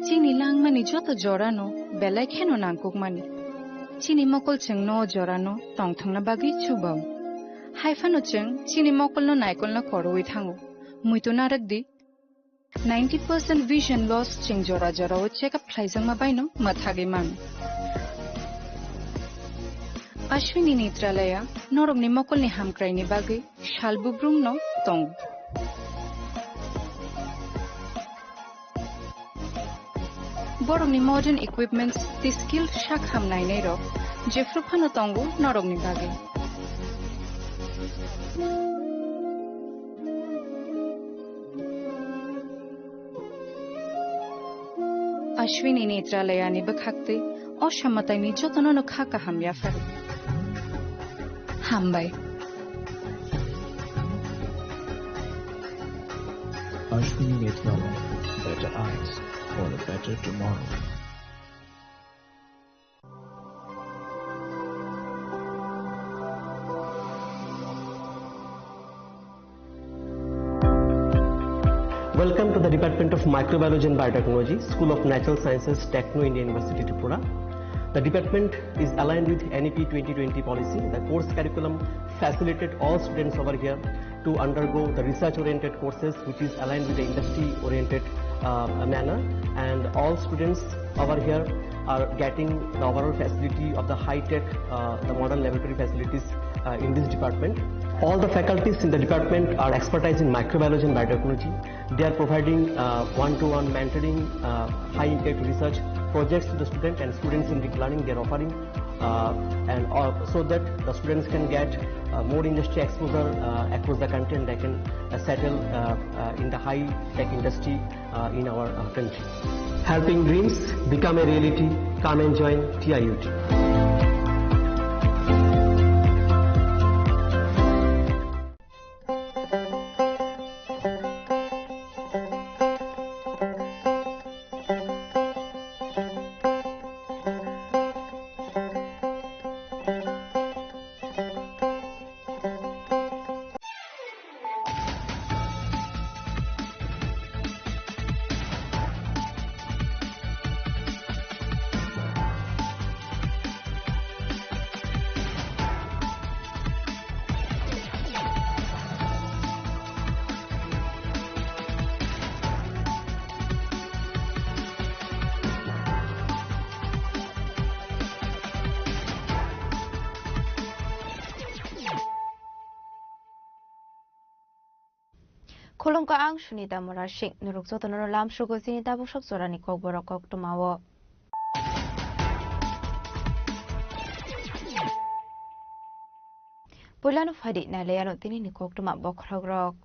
Chini langmani joto jorano belai kheno nangkukmani. Chini mokol cheng no jorano tongthangna bagi chubau. Haifano cheng chini mokol no naikol na koroi thango. Muito naragdi 90% vision loss cheng jora jora o check-up khlaijang ma baino mathagi mang. Ashwini Netralaya norok ni mokol ni hamkrai ni bagi shalbubrum no tong. borokni modern equipments the skill shakham nainai rok jefru phano tongu norokni bage Ashwini Netralayani bakhakte oshamatani jotonono khaka hamya faru hambai Ashwini Netralaya, better eyes for a better tomorrow. Welcome to the Department of Microbiology and Biotechnology, School of Natural Sciences, Techno India University, Tripura. The department is aligned with NEP 2020 policy. The course curriculum facilitated all students over here to undergo the research-oriented courses, which is aligned with the industry-oriented manner. And all students over here are getting the overall facility of the high-tech, the modern laboratory facilities in this department. All the faculties in the department are expertise in microbiology and biotechnology. They are providing one-to-one mentoring, high-impact research projects to the student and students in deep learning. They are offering so that the students can get more industry exposure across the country and they can settle in the high-tech industry in our country. Helping dreams become a reality. Come and join TIUT. Kolongka ang sunita morashik nurukso tonono lam shugo sinita bushok zorani kok borokok tumawo. Pulano fadi na leyano tini ni kok tuma bokragrok.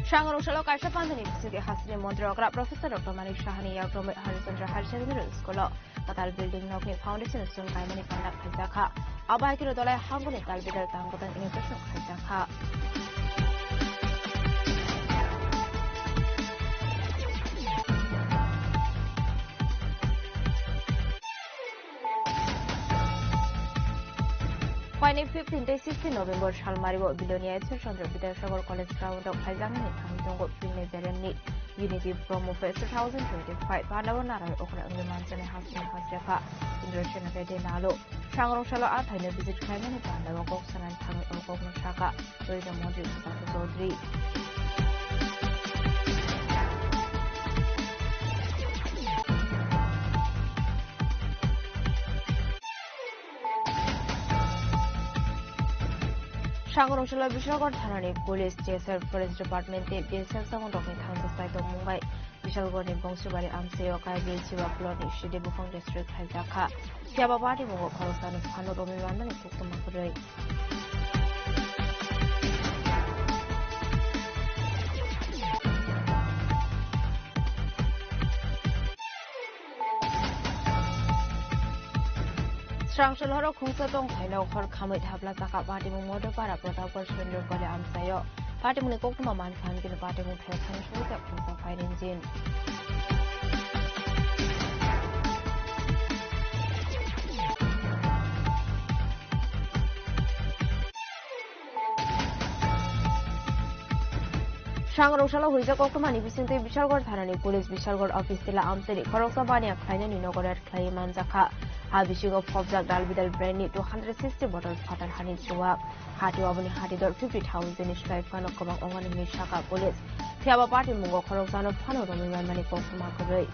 Shangro shalo kaisa pandani bisige hasne montrokra Professor Dr. Manik Shahani Yagrome Harisandra Harisandra Skolo Patal Building Nokni Foundation Sun Kaimani Pandak Khajaka Abai kiro dolai hangune talbidal tanggotan ini kusuk Khajaka Pani 15-16 November Shalmaribo Bilonia Chandra Vidyasagar College Ground of Khajangani Tangtongo Pine Beremni Unity Promo Fest 2025 Panavanara Okra Manzane Hassan Hasjaka Indration Vede Nalo Shangro Shalo Athana visit Kaimani Panda Oksan and Tang Okon Shaka where the module Sodri Shangro Shalo Bishalgor Thanani Police Chaser Forest Department BSF Samon Dokni Thangsa Site of Mumbai Bishalgor ni Bongsubari Amseo Kai Chiwa Ploni Shide Bufong District Khajaka Siaba Party Mungo Khorostan Phano Romi Mandan Puktumakurei Strangshal horo khungsa tong thailo khor khamai thapla chaka party mu modo para protapor surrender kole amsayo party mu lekok ma man khan kin party mu thai khan shuru ta khungsa fire engine Shangro Shalo Huja Kokumani Vicente Bishalgor Thanani Police Bishalgor Office Tila Amseri Koroksa Bani Aklaina Ninogorat Clay Manzaka Habishing of Hobzak Dalbidal Brandy 260 bottles Patar Hani Chuak Hati Wabani Hati Dor 50,000 Ishkai Fano Komang Ongan Mishaka Police Tiaba Party Mungo Koroksan of Pano Roman Mani Kokumakure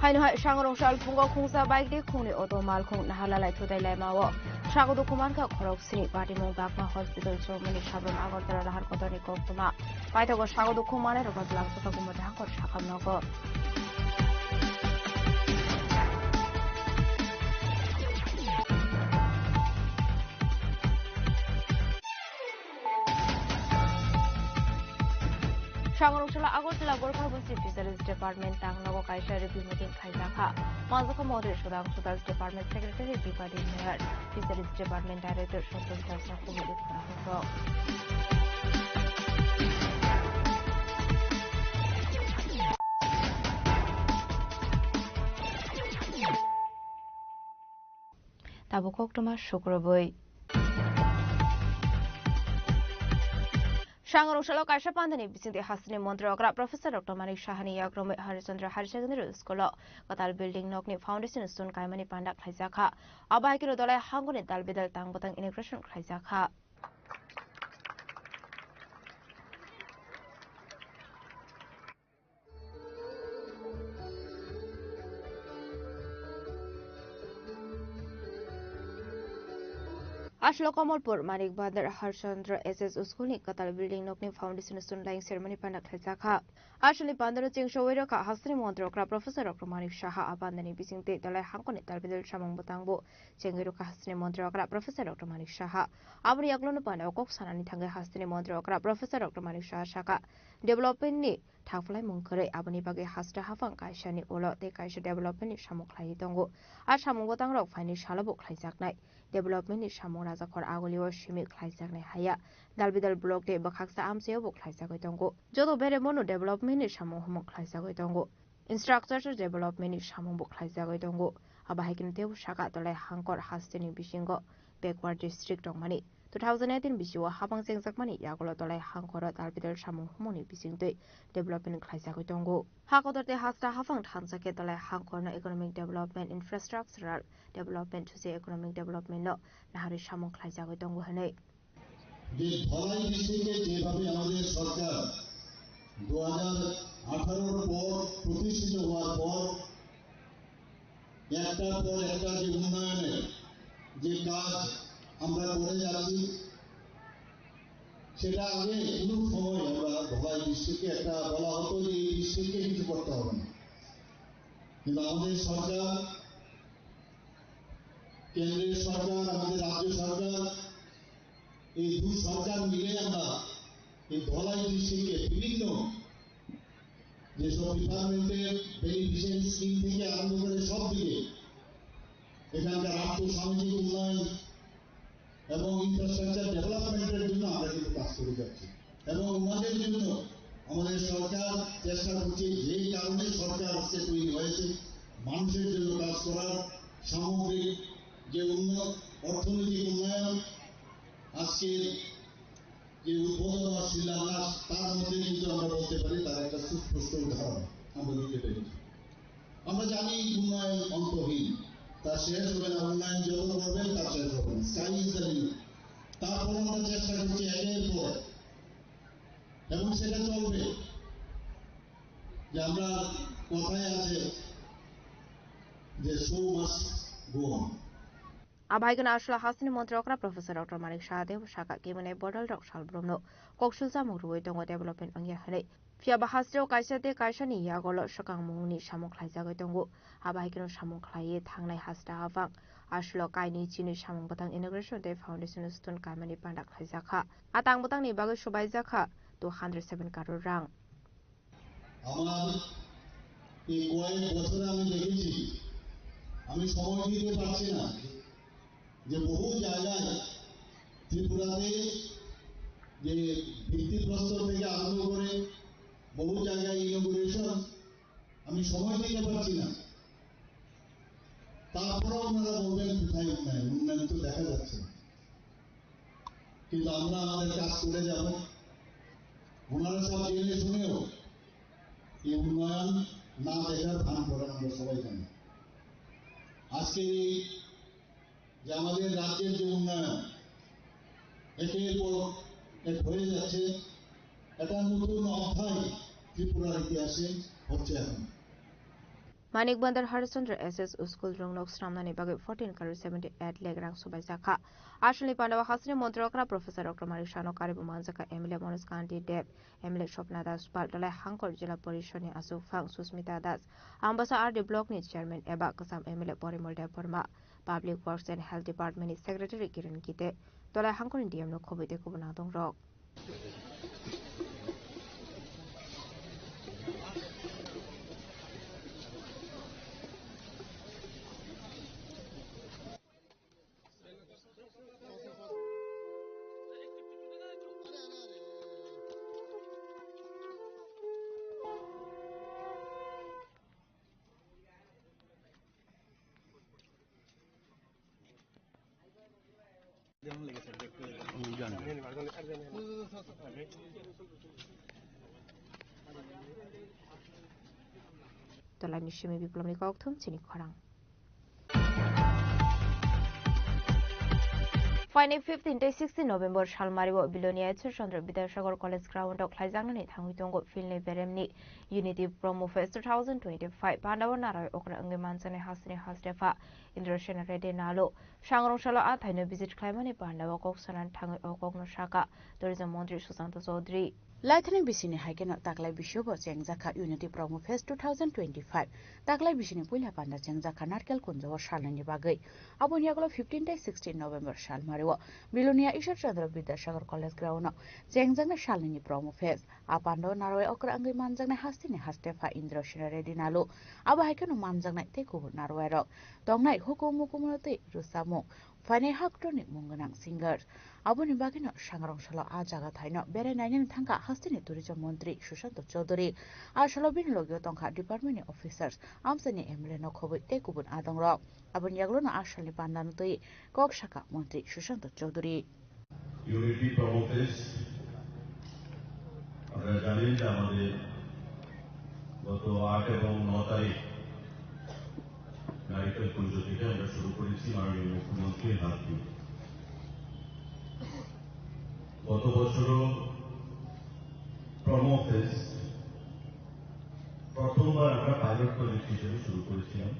Haino hai sangrong shal pungo khungsa bike de khungni auto mal khung nahalalai thudai lai mawo sagodo kuman ka khorok sini party mong bakma hospital chomani sabron agartala lahar kodani koktuma paithago sagodo kumane rogot langsa kumo dhangkor sakam nogo Sangrongchala Agartala Gorkhabunsi Fisheries Department Tangnago Kaisha Review Meeting Khaijaka Mazaka Model Sudang Sudas Department Secretary Dipadi Mayor Fisheries Department Director Shantun Jasa Komite Khurahuko Tabukok Toma Shukraboi Sangrongchala Kaisha Pandani Bisindi Hasini Montrokra Professor Dr. Manik Shahani Yagrome Harichandra Harichandra School Katal Building Nokni Foundation Sun Kaimani Pandak Khaijaka Abaikiro Dolai Hanguni Dalbidal Tangbotang Integration Khaijaka Ashlo Kamalpur Manik Badar Harchandra SS Uskuni Katal Building Nokni Foundation Sun Lying Ceremony Pandak Khaijaka Ashli Pandara Ching Showeroka Hasni Montrokra Professor Dr. Manik Shaha Abandani Bisinte Dalai Hanguni Dalbidal Shamong Botangbo Chengiroka Hasni Montrokra Professor Dr. Manik Shaha Abri Yaglonu Panda Okok Sanani Tanga Hasni Montrokra Professor Dr. Manik Shaha Shaka Development ni Thaflai Munkare Abani Bagi Hasta Hafang Kaishani Olo de Kaisha Development ni Shamok Klai Tongo Ashamong Botang Rok Fini Shalabok Klaijaknai Development ni Shamong Rajakor Agolio Shimi Klaijaknai Haya Dalbidal Block de Bakaksa Amseo Bok Klaijakoi Tongo Jodo Bere Mono Development ni Shamong Homok Klaijakoi Tongo Infrastructure Development ni Shamong Bok Klaijakoi Tongo Abahikin Teu Shaka Tolai Hangkor Hasteni Bishingo Backward District Tongmani 2018 bisiwa habang sengjakmani yagolo tolai hangkora dalbidal samung humoni bisingtei development khlaijagoi tongo hakodorte hasta hafang thansake tolai hangkorna economic development infrastructural development to economic development no nahari samung khlaijagoi tongo hanei যে ধলাই ডিস্ট্রিক্টে যেভাবে আমাদের সরকার 2018 পর প্রতিষ্ঠিত হওয়ার পর একটার পর একটা যে উন্নয়নের যে কাজ আমরা করে যাচ্ছি সেটা আগে কোনো সময় আমরা ধলাই ডিস্ট্রিক্টে একটা বলা হতো যে এই ডিস্ট্রিক্টে কিছু করতে হবে না কিন্তু আমাদের সরকার কেন্দ্রের সরকার আমাদের রাজ্য সরকার এই দুই সরকার মিলে আমরা এই ধলাই ডিস্ট্রিক্টে বিভিন্ন যেসব ডিপার্টমেন্টের বেনিফিশিয়ারি স্কিম থেকে আরম্ভ করে সব দিকে এখানকার আর্থসামাজিক উন্নয়ন এবং ইনফ্রাস্ট্রাকচার ডেভেলপমেন্টের জন্য আমরা কিন্তু কাজ করে যাচ্ছি এবং ওনাদের জন্য আমাদের সরকার চেষ্টা করছে যেই কারণে সরকার আজকে তৈরি হয়েছে মানুষের জন্য কাজ করার সামগ্রিক যে অর্থনৈতিক উন্নয়ন আজকে যে উদ্বোধন বা শিলান্যাস তার মধ্যে কিন্তু আমরা বলতে পারি তার একটা সুস্পষ্ট উদাহরণ আমরা দিতে পেরেছি আমরা জানি উন্নয়ন অন্তহীন তার শেষ হবে না উন্নয়ন যত করবেন তার শেষ হবে না স্কাই ইজ দ্য লিমিট তারপর আমরা চেষ্টা করছি একের পর এবং সেটা চলবে যে আমরা কথায় আছে যে show must go on Abhaigan Ashla Hasni Montrokra Professor Dr. Manik Shahadev Shaka Kimane Bodal Dok Shal Bromno Kokshulsa Murui Tongo Development Angya Hane Fia Bahastro Kaisate Kaishani Yagolo Shakang Muni Shamok Klaijago Tongo Abhaigan Shamok Klai Tangnai Hasta Havang Ashlo Kaini Chini Shamong Batang Integration Day Foundation Stone Kamani Pandak Klaijaka Atang Batang Ni Bagai Shobaijaka 207 Karo Rang আমার এই কয়েক বছরে আমি দেখেছি আমি সময় দিতে পারছি না যে বহু জায়গায় ত্রিপুরাতে যে ভিত্তিপ্রস্তর থেকে আরম্ভ করে বহু জায়গায় ইনোগ্রেশন আমি সময় দিতে পারছি না তারপরেও আপনারা বলবেন কোথায় উন্নয়ন তো দেখা যাচ্ছে কিন্তু আমরা আমাদের কাজ করে যাব ওনারা সব জেনে শুনেও এই উন্নয়ন না দেখার ভান করেন আমরা সবাই জানি আজকে যে আমাদের রাজ্যের যে উন্নয়ন একের পর এক হয়ে যাচ্ছে এটা নতুন অধ্যায় ত্রিপুরার ইতিহাসে হচ্ছে এখন Manik Bandar Harishchandra SS School Rungnok Sramnani Bagai 14.78 lakh rang Subai Jaka. Ashli Pandawa Hasni Montrokra Professor Dr. Marishano Karibu Manjaka Emile Monis Kanti Deb Emile Shopna Das Paltala Hankor Jila Porishoni Asu Fang Susmita Das Ambasa RD Block ni Chairman Eba Kasam Emile Porimol Deporma Public Works and Health Department Secretary Kiran Kite Tola Hankor Indiam no Kobite Kubunadong Rock. Tola Nishimi Biplomni Koktum Chini Korang. Final 15-16 November Shalmaribo Bilonia Chandra Bidashagar College Ground of Klazangani Tangutongo Filne Beremni Unity Promo Fest 2025 Pandavanara Okra Angemansane Hasni Hasdefa Indrashana Rede Nalo Shangrong Shala Athino visit Climani Pandawa Koksanan Tang Okogno Shaka Tourism Montri Susanta Sodri. Lightning Bisini Hagen Taklai Bishobo Zaka Unity Promo Fest 2025 Taklai Bisini Pula Panda Zaka Narkel Kunzo Shalani Bagai Abonyaglo 15-16 November Shalmariwo Bilonia Isha Chandra Bidashagar College Ground Zengzanga Shalani Promo Fest Apando Narwe Okra Angri Manzana Hastini Hastefa Indrashina Redinalo Abahakano Manzana Teku Narwero Dongnai Hukumukumati Rusamo Fane Haktonic Munganang singers Abuni Bagino Shangrong Shalo Ajaga Taino Bere Nayan Tanka Hastini Tourism Montri Shushanto Chodori Ashalobin Logio Tonka Department Officers Amsani Emleno Kobi Tekubun Adongro Abun Yaglona Ashali Pandanutui Kok Shaka Montri Shushanto Chodori Unity Promo Fest আমরা জানেন যে আমাদের গত 8 এবং 9 তারিখ নারিকেল কুঞ্জ থেকে আমরা শুরু করেছি মাননীয় মুখ্যমন্ত্রীর হাত দিয়ে গত বছরও প্রমো ফেস্ট প্রথমবার আমরা পাইলট প্রজেক্ট হিসেবে শুরু করেছিলাম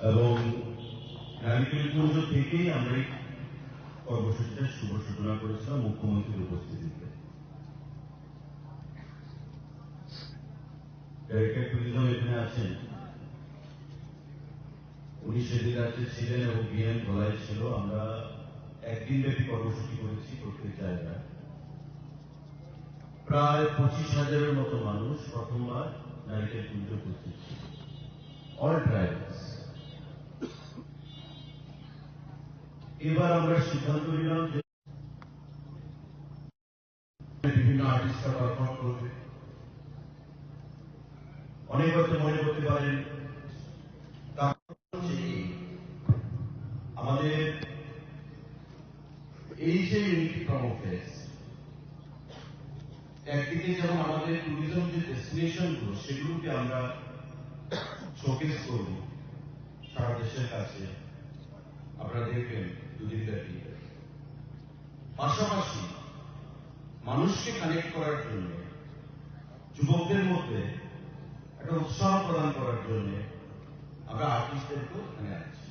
এবং নারিকেল কুঞ্জ থেকেই আমরা এই কর্মসূচিটা শুভ সূচনা করেছিলাম মুখ্যমন্ত্রীর উপস্থিতিতে ডাইরেক্টর ট্যুরিজম এখানে আছেন উনি সেদিন রাত্রে ছিলেন এবং বিএম ধলাই ছিল আমরা একদিন ব্যাপী কর্মসূচি করেছি প্রত্যেক জায়গায় প্রায় 25,000-এর মতো মানুষ প্রথমবার নারিকেল কুঞ্জে উপস্থিত ছিল অল ট্রাইবস এবার আমরা সিদ্ধান্ত নিলাম যে বিভিন্ন আর্টিস্টরা পারফর্ম করবে অনেক হয়তো মনে করতে পারেন আমাদের এই যে ইউনিটি প্রমো ফেস্ট একদিকে যেমন আমাদের ট্যুরিজম যে ডেস্টিনেশন গুলো সেগুলোকে আমরা শোকেস করব সারা দেশের কাছে আপনারা দেখবেন দুদিন ব্যাপী পাশাপাশি মানুষকে কানেক্ট করার জন্য যুবকদের মধ্যে একটা উৎসাহ প্রদান করার জন্য আমরা আর্টিস্টদেরকেও এখানে আনছি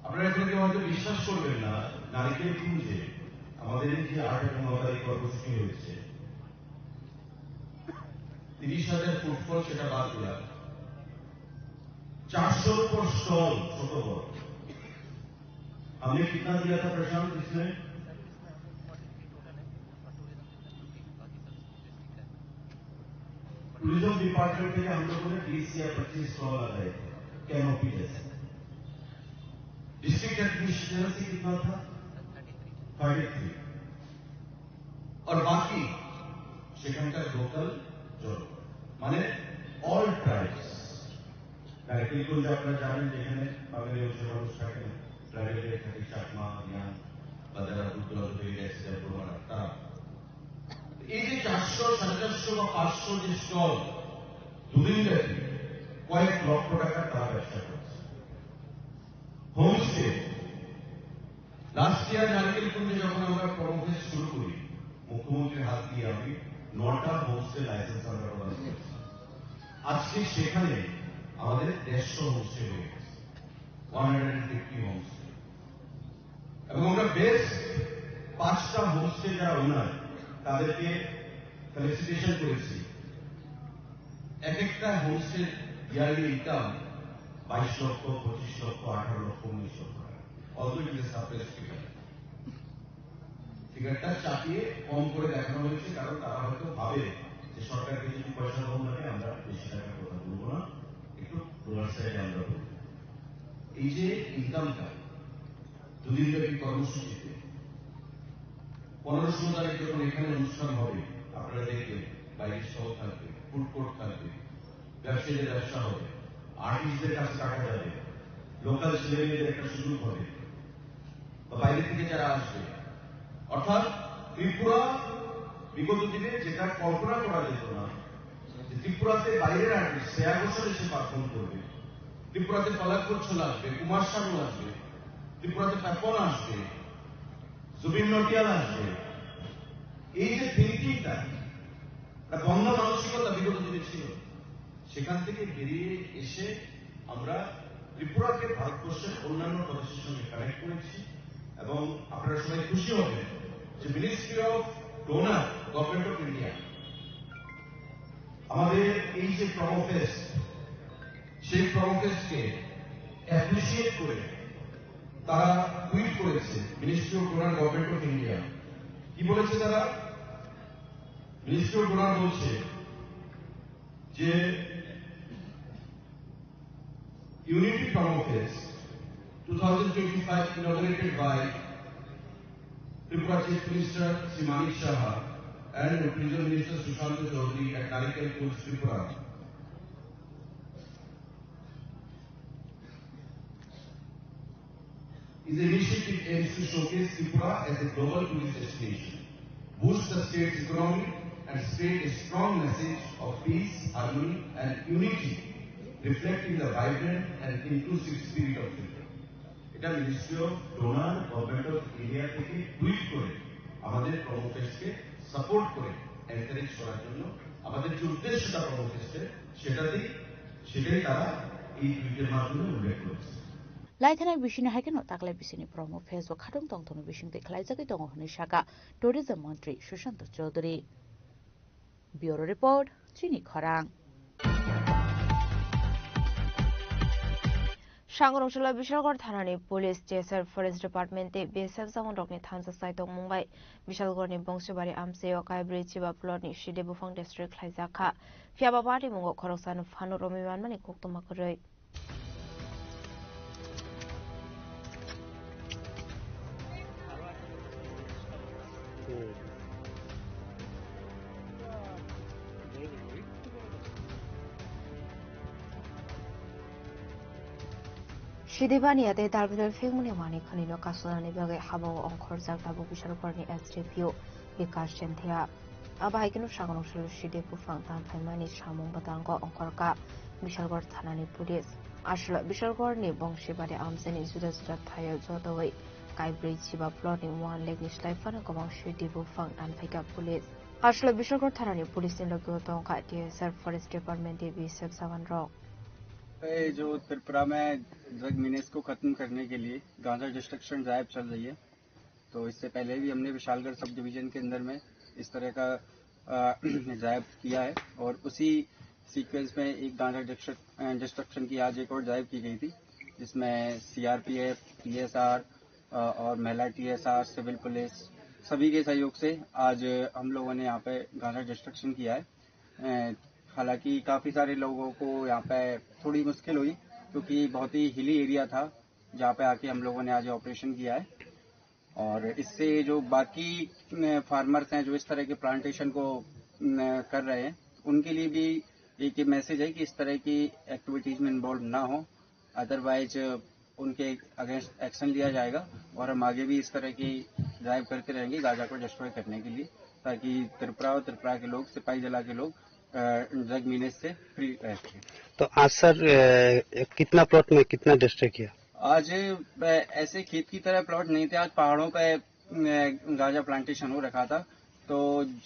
আপনারা এখানে কেউ হয়তো বিশ্বাস করবেন না নারিকেল কুঞ্জে আমাদের এই যে 8 এবং 9 তারিখ কর্মসূচি হয়েছে 30,000 ফুটফল সেটা বাদ দিলাম 400 উপর स्टॉल ছোট বড় हमने कितना दिया था प्रशांत इसमें टूरिज्म डिपार्टमेंट के हम लोगों ने 20 या 25 स्टॉल लगाए थे कैनोपी जैसे डिस्ट्रिक्ट एडमिनिस्ट्रेशन से कितना था 33 और बाकी সেখানকার লোকাল জন মানে অল ট্রাইবস নারিকেল কুঞ্জ আপনারা জানেন যেখানে বাঙালি মানুষ থাকেন ট্রাইবেল থাকে চাকমা ইয়ান বা যারা দূর থেকে গেছে যারা প্রমাণ তারা এই যে 400 450 বা 500 যে স্টল দুদিন ব্যাপী কয়েক লক্ষ টাকা তারা ব্যবসা করছে হোমস্টে লাস্ট ইয়ার নারিকেল কুঞ্জে যখন আমরা প্রমোফেস্ট শুরু করি মুখ্যমন্ত্রীর হাত দিয়ে আমি 9টা হোমস্টে লাইসেন্স আমরা প্রদান করেছি আজকে সেখানে আমাদের 150 হোমস্টে হয়ে গেছে, 150 হোমস্টে, এবং আমরা বেশ 5টা হোমস্টে যারা ওনার তাদেরকে ফেলিসিটেশন করেছি। এক একটা হোমস্টে ইয়ারলি ইনকাম 22 লক্ষ, 25 লক্ষ, 18 লক্ষ, 19 লক্ষ টাকা। Already it is suppress figure. ফিগারটা চাপিয়ে কম করে দেখানো হয়েছে, কারণ তারা হয়তো ভাবে যে সরকারকে যদি পয়সা কম লাগে আমরা বেশি টাকার কথা বলবো না, একটু ডলার সাইডে আমরা বলবো। এই যে ইনকামটা 2 দিনব্যাপী কর্মসূচিতে 15-16 তারিখ যখন এখানে অনুষ্ঠান হবে, আপনারা দেখবেন বাইরের স্টল থাকবে, ফুড কোর্ট থাকবে, ব্যবসায়ীদের ব্যবসা হবে, আর্টিস্টদের কাছে টাকা যাবে, লোকাল ছেলেমেয়েদের একটা সুযোগ হবে, বা বাইরে থেকে যারা আসবে। অর্থাৎ ত্রিপুরা বিগত দিনে যেটা কল্পনা করা যেত না, যে ত্রিপুরাতে বাইরের আর্টিস্ট শ্রেয়া ঘোষাল এসে পারফর্ম করবে, ত্রিপুরাতে পলাশ বচ্চন আসবে, কুমার শানু আসবে, ত্রিপুরাতে প্যাপন আসবে, জুবিন নটিয়াল আসবে। এই যে থিঙ্কিংটা, গঙ্গা মানসিকতা বিগত দিনে ছিল, সেখান থেকে বেরিয়ে এসে আমরা ত্রিপুরাকে ভারতবর্ষের অন্যান্য প্রদেশের সঙ্গে কানেক্ট করেছি। এবং আপনারা সবাই খুশি হবেন যে ministry of DoNER, government of India আমাদের এই যে প্রমোফেস্ট, সেই প্রমোফেস্টকে অ্যাপ্রিসিয়েট করে তারা টুইট করেছে। Ministry of DoNER, government of India কি বলেছে তারা? মিনিস্ট্রি অফ ডোনার বলছে যে unity Promofest 2025 inaugurated by Tripura Chief Minister Sri Manik Saha and Tourism Minister Sushant Chaudhary at Narikal Pools, Tripura is an initiative aims to showcase Tripura as a global tourist destination, boost the state's economy and spread a strong message of peace, harmony and unity, reflecting the vibrant and inclusive spirit of Tripura. এটা ministry of DoNER, government of India থেকে tweet করে আমাদের প্রমোফেস্টকে support করে encourage করার জন্য আমাদের যে উদ্দেশ্যটা প্রমোফেস্টের, সেটাই তারা এই টুইটের মাধ্যমে উল্লেখ করেছে। লাইথানাই বিশিনি হাইকেন তাকলাই বিশিনি প্রমোফেস্ট ও খাটং তংথনো বিশিংতে খালাইজাগै दङ हनै शाखा टुरिज्म मन्त्री सुशांत चौधरी। ब्यूरो रिपोर्ट चिनी खरां। सांगरंसला विशालगढ़ थानानि पुलिस जेसर फरेस्ट डिपार्टमेंटे बीएसएफ जवानरकनि थांजा साइटं मुंबाइ विशालगढ़नि बंशीबारि आमसेयाव काइब्रै चिबा प्लटनि सिदे बुफां डिस्ट्रिक्ट खाइजाखा फियाबा पार्टी मुंगाव खरकसानो फानु रमिमानमानि कक्तमाखरै। Shidibaniate Dalville Fimuni Mani Kanino Casolani Baga Habo on Korzak Dabu Bishalkorni SGPU Vikas Gentia Abaikino Shagano Shide Bufang Tan Famani Shamung Batango on Korka Bishalgor Tanani Police Ashla Bishalgorni Bongshibadi Amseni Suda Tayo Zodaway Kaibri Chiba Plotting one leg Nishlifan Gomang Shidi Bufang and Pika Police Ashla Bishalgor Tanani Police in Logoton DSR Forest Department DB7 Rock. जो त्रिपुरा में drug menace को खत्म करने के लिए गांजा destruction drive चल रही है, तो इससे पहले भी हमने विशालगढ़ सब डिवीजन के अंदर में इस तरह का ड्राइव किया है और उसी सीक्वेंस में एक गांजा डिस्ट्रक्शन की आज एक और ड्राइव की गई थी, जिसमें सीआरपीएफ, टीएसआर और महिला टीएसआर, सिविल पुलिस सभी के सहयोग से आज हम लोगों ने यहाँ पे गांजा डिस्ट्रक्शन किया है। हालांकि काफ़ी सारे लोगों को यहाँ पे थोड़ी मुश्किल हुई क्योंकि बहुत ही हिली एरिया था जहाँ पे आके हम लोगों ने आज ऑपरेशन किया है। और इससे जो बाकी फार्मर्स हैं जो इस तरह के प्लांटेशन को कर रहे हैं, उनके लिए भी एक मैसेज है कि इस तरह की एक्टिविटीज़ में इन्वॉल्व ना हो, अदरवाइज उनके अगेंस्ट एक्शन लिया जाएगा। और हम आगे भी इस तरह की ड्राइव करते रहेंगे गांजा को डिस्ट्रॉय करने के लिए, ताकि त्रिपुरा और त्रिपुरा के लोग, सिपाही जिला के लोग ड्रग मीनेस से फ्री रह सके। तो आज सर कितना प्लॉट में कितना डिस्ट्रॉय किया? आज ऐसे खेत की तरह प्लॉट नहीं थे, आज पहाड़ों पे गांजा प्लांटेशन हो रखा था, तो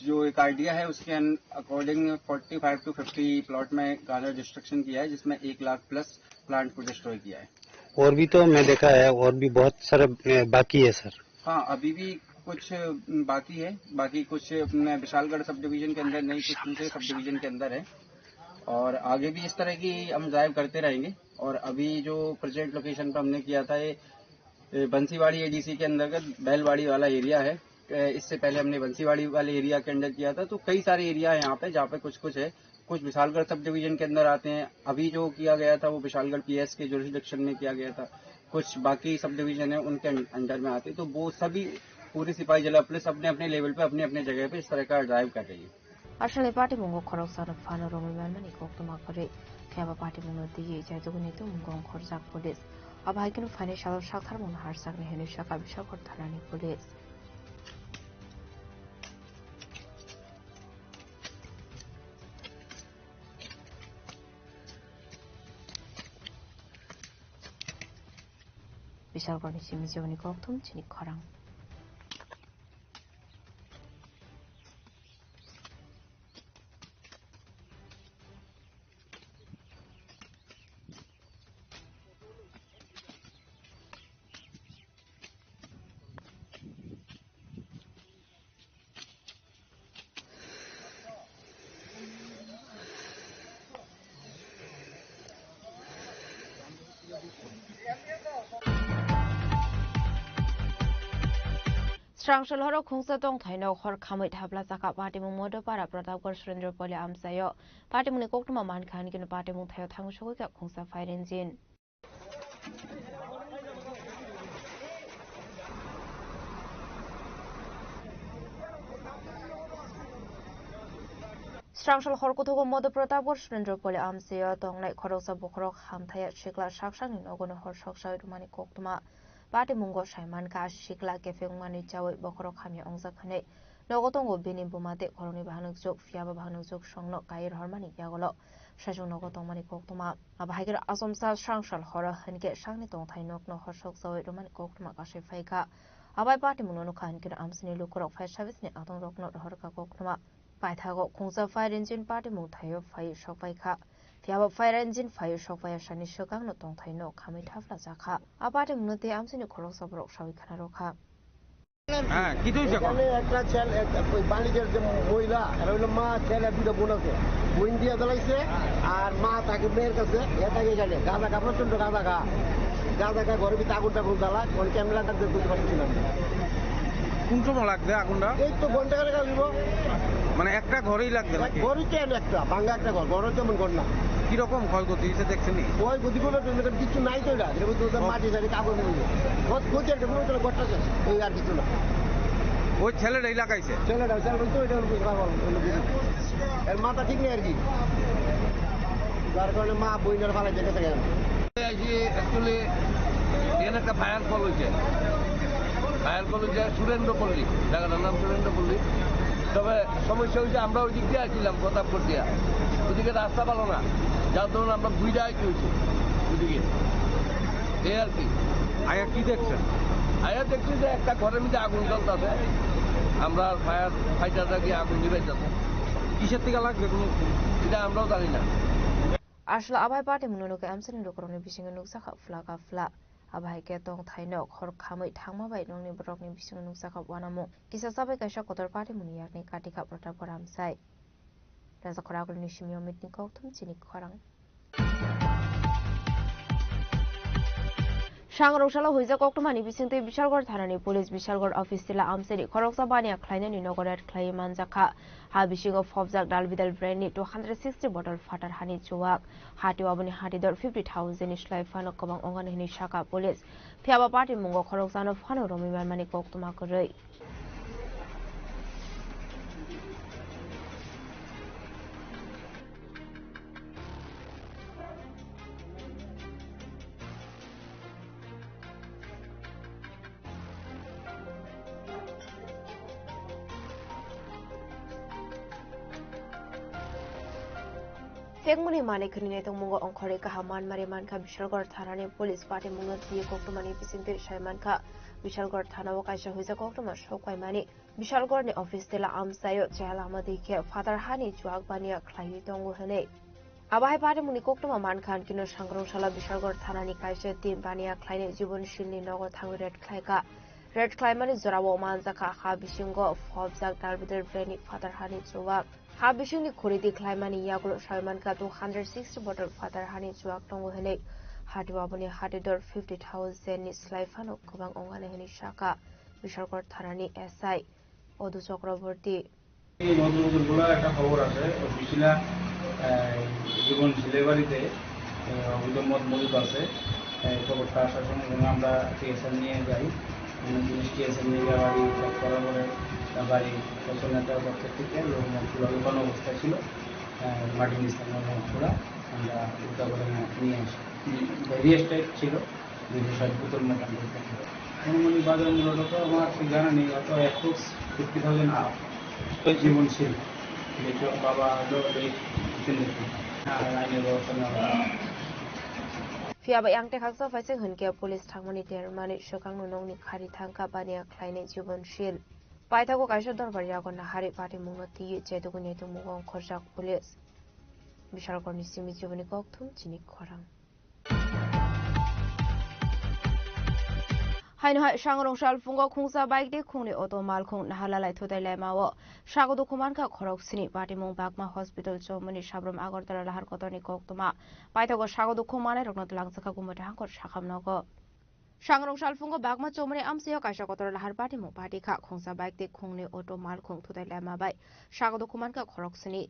जो एक आइडिया है उसके अकॉर्डिंग 45 to 50 प्लॉट में गांजा डिस्ट्रक्शन किया है, जिसमें 1 लाख प्लस प्लांट को डिस्ट्रॉय किया है। और भी तो मैं देखा है, और भी बहुत सारा बाकी है सर। हाँ, अभी भी कुछ बाकी है, बाकी कुछ विशालगढ़ सब डिवीजन के अंदर नहीं, कुछ दूसरे सब डिवीजन के अंदर है, और आगे भी इस तरह की हम ड्राइव करते रहेंगे। और अभी जो प्रेजेंट लोकेशन पर हमने किया था ये बंसीवाड़ी एडीसी के अंतर्गत बैलवाड़ी वाला एरिया है। इससे पहले हमने बंसीवाड़ी वाले एरिया के अंदर किया था। तो कई सारे एरिया है यहाँ पे जहाँ पे कुछ है, कुछ विशालगढ़ सब डिवीजन के अंदर आते हैं। अभी जो किया गया था वो विशालगढ़ पीएस के जुरिसडिक्शन में किया गया था, कुछ बाकी सब डिवीजन है उनके अंडर में आते। तो वो सभी पूरी सिपाही जिला पुलिस अपने अपने लेवल पे अपने अपने जगह पे इस तरह का ड्राइव कर रही है। Asal parti mungo korok sana fana romi man ikok tuma kore kaya parti mungo diye jai to gune to mungo korjak police ab hai kinu financial shakhar mun har sak ne henu shaka bisha kor thalani police bisha kor ni simi joni kok tum chini khorang Strangshal horo khungsa tong thaino khor khamai thabla jaka party mung modo para Pratapgarh Surendra Poli amsayo party mung ni koktuma man khan kin party mung thayo thang shogoi ka khungsa fire engine Strangshal hor kothogo modo Pratapgarh Surendra Poli amsayo tongnai khoroksa bokhorok hamthaya shikla shaksang ni nogono hor shoksai rumani koktuma Party mungo shaiman ka shikla kefeng mani chawai bokoro khamya ongza khane nogotongo bini bumate koroni bahanuk jok fiaba bahanuk jok songno kair harmani yagolo shajung nogotong mani koktuma abhaiger asomsa strangshal hora hanke shangni tongthai nokno horsok zawai romani koktuma ka shefaika abai party mungo no khan kir amsini lukorok fire service ni atong rokno horka koktuma paithago khungsa fire engine party mung thayo fire shokpaika Fiaba fire engine fire shock fire shani shogang no tong thai no khamai thafla jakha apate munate amsini khorok sabrok shawi khana rokha কি হইছে এখানে একটা ছেল ওই বালিদের যে মহিলা আর হলো মা ছেলে দুটো বোন আছে বোন দিয়ে জ্বালাইছে আর মা তাকে মেয়ের কাছে এটাকে গেলে গাঁজা খা প্রচন্ড গাঁজা খা ঘরে ভিতরে আগুনটা খুব জ্বালা ওই ক্যামেরাটা বুঝতে পারছিলাম কোন সময় লাগবে আগুনটা এই তো ঘন্টা খানেক লাগব মানে একটা ঘরেই লাগবে নাকি ঘরই কেন একটা ভাঙা একটা ঘর যেমন ঘর না কিরকম ক্ষয়ক্ষতি হয়েছে দেখছেন ক্ষয়ক্ষতি কোনো কিছু নাই তো এটা তো মাটি সারি কাপড় নিয়ে ক্ষতি একটা কোনো ঘরটা ওই আর কিছু না ওই ছেলেটাই লাগাইছে ছেলেটা তো এটা এর মাথা ঠিক নেই আর কি যার কারণে মা বইনের ফালাই দেখে থাকে অ্যাকচুয়ালি এখানে একটা ফায়ার কল হয়েছে ফায়ার কল হয়েছে সুরেন্দ্রপল্লী জায়গাটার নাম সুরেন্দ্রপল্লী তবে সমস্যা হয়েছে আমরা ওই দিক দিয়ে আসছিলাম প্রতাপগড় দিয়া ওদিকে রাস্তা ভালো না যার ধরুন আমরা বুঝে আইতে হয়েছি ওদিকে এই আর কি আয়া কি দেখছেন আয়া দেখছি যে একটা ঘরের মধ্যে আগুন জ্বলতেছে আমরা ফায়ার ফাইটাররা গিয়ে আগুন নিভাইতেছে কিসের থেকে লাগবে কোনো এটা আমরাও জানি না আসলে আবাই পার্টি মুনুকে আমসনি রকরনি বিসিং নুকসা খাফলা কাফলা আবাই কে তং থাইনো খর খাमै थांमाबाय नंनि ब्रकनि बिसिं नुकसा खाब वानामु किसा साबाय कायसा कतर पार्टी मुनि याकनि काटि खा प्रतापगढ़ आमसाय राजा खरागलनि सिमियो मिटनि कौथुम चिनि खरां Shangroshala huiza koktumani bisingte Bishalgor thanani police Bishalgor office tila amseri khoroksa bania khlainani nogorat khlai manjaka ha bishingo fobjak dalbidal brandni 260 bottle fatar hani chuak hati wabani hati dor 50,000 islai fano kobang ongani hini shaka police phiaba party mungo khoroksa no fano romi mani koktuma korei চেংমনি মানিকনি নেতংমুঙ্গ অংখরে কাহামান মারে মানখা Bishalgarh থানানি police party মুঙ্গ দিয়ে কোকটমানি বিসিংতে সাইমানখা Bishalgarh থানাও কাইসা হইজা কোকটমা সকাইমানি বিশালগড়নি office তেলা আমসাयो চেহালাमा দিকে father হানি জুয়াক বানিয়া খ্লাইনি দঙ্গ হনে আবাহাই party মুনি কোকটমা মানখান কিনো সাংগ্রংশালা Bishalgarh থানানি কাইসা team বানিয়া খ্লাইনি জীবনশীলনি নগর থাঙ্গি red খ্লাইকা red খ্লাইমানি জরাবো মানজাখা হা বিশিঙ্গ ফবজাক ডালবিদের brainy father হানি জুয়াক ha bishingni khuridi khlaimani yagulo saimanka 260 bottle father hani chuak tongo hene hadiwaboni hadidor 50,000 ni slaifano kobang ongane heni shaka bishalgor thanani SI odu Chakraborty এই নতুনগুলো একটা খবর আছে official জীবন ছেলেবাড়িতে অবৈধ মদ মজুদ আছে খবরটা আসার সময় আমরা টিএসএল নিয়ে যাই টিএসএল নিয়ে বাড়ি চেক করার পরে বাড়ি ফসল নেতার পক্ষ থেকে মদগুলো লুকানো অবস্থায় ছিল মাটির নিস্তার মদগুলো আমরা উদ্ধার করে নিয়ে আসি ভেরিয়াস টাইপ ছিল 260 বোতল মোটামুটি ছিল অনুমানিক বাজার মূল্যটা তো আমার ঠিক জানা নেই অত অ্যাপ্রক্স 50,000 আপ জীবনশীল বাবা আইনের ব্যবস্থা নেওয়া Fiaba yang tekaksa faising hunkia police thangmani termani shokang nunongni khari thangka bania khlaine জীবনশীল paithago kaisa dorbar yagon nahari party mungati chedugu netu mugong khorjak police bishalgorni simi jiboni kokthum chini khorang haino hai sangrongshal fungo khungsa bike de khungni auto malkhung nahalalai thodai laimawo sagodo kumanka khoroksini party mung bakma hospital chomani sabram agartala lahar kotoni koktoma paithago sagodo kumanai rokno langchaka gumata hangkor sakhamnogo sangrongshal fungo bakma chomani amsiyo kaisa kotor lahar party mung party kha khungsa bike de khungni auto malkhung thodai laima bai sagodo kumanka khoroksini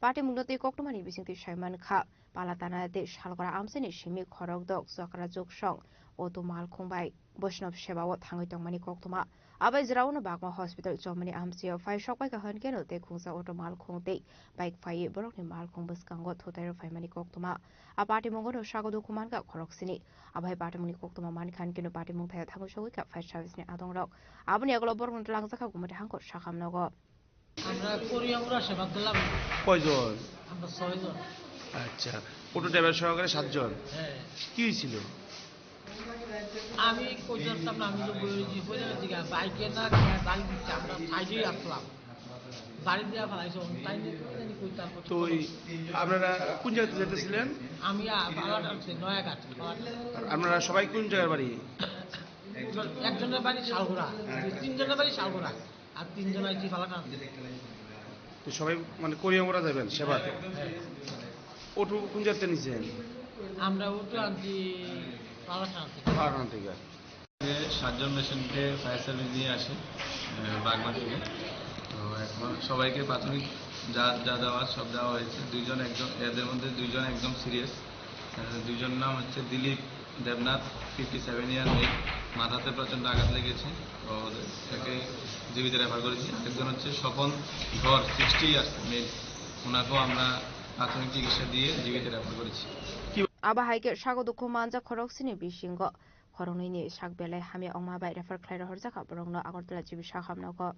party mungnote koktomani bisingti saiman kha palatana de salgora amsini simi khorok dok sakra joksong auto malkhung bai বৈষ্ণব সেবাও থাঙ্গি টংমানি কোকতমা আবাই জরাউনো Bagma hospital চমনি আমসিও phi সকাই কা হনকেনো তে খুংসা auto মাল খুংতে bike phi বরকনি মাল খুং বসকাঙ্গো থোতাইর ফাইমানি কোকতমা আ party মঙ্গনো সাগদু কুমানকা খরকসিনি আবাই party মুনি কোকতমা মান খান কেনো party মুং থায়া থাঙ্গো সগই কা fire সার্ভিসনি আদং rock আবনি আগলো বরকন লাংজাকা গুমতে হাঙ্কো সাখামনগো আমরা কোরিয়ামুরা সেবা দিলাম কয়জন আমরা 6 জন আচ্ছা অটো ড্রাইভার সহকারে 7 জন হ্যাঁ কি হইছিল আমি কই জানতাম না আমি তো বইছি বইলা দিগা বাইকে না গাড়ি দিতে আমরা সাইডেই আসলাম গাড়ি দিয়া ফলাইছো তাই জানি কই তারপর তো আপনারা কোন জায়গাতে যেতেছিলেন আমি পালাটা আছে নয়াঘাট আপনারা সবাই কোন জায়গার বাড়ি একজনের বাড়ি শালগোড়া তিনজনের বাড়ি শালগোড়া আর তিনজন আইছি পালাটা তো সবাই মানে কোরিয়ামুরা যাবেন সেবাতে অটো কোন জায়গাতে নিছেন আমরা অটো আনছি পালাটা থেকে 7 জন পেশেন্টকে ফায়ার সার্ভিস নিয়ে আসে বাগমা থেকে তো এখন সবাইকে প্রাথমিক যা দেওয়া সব দেওয়া হয়েছে এদের মধ্যে দুইজন একদম সিরিয়াস দুইজন নাম হচ্ছে দিলীপ দেবনাথ 57 ইয়ার মেয়ে মাথাতে প্রচণ্ড আঘাত লেগেছে তো তাকে জীবিত রেফার করেছি একজন হচ্ছে স্বপন ধর 60 ইয়ার্স মেয়ে ওনাকেও আমরা প্রাথমিক চিকিৎসা দিয়ে জীবিত রেফার করেছি আবাহাইকে সাগদু কুমানজা খরকসিনি বিশিঙ্গ খরংনি সাকবেলাই হামি অংমা বাই রেফার খ্লাইরা হরজাকা বরংনো আগরতলা জিবি সাখামনগো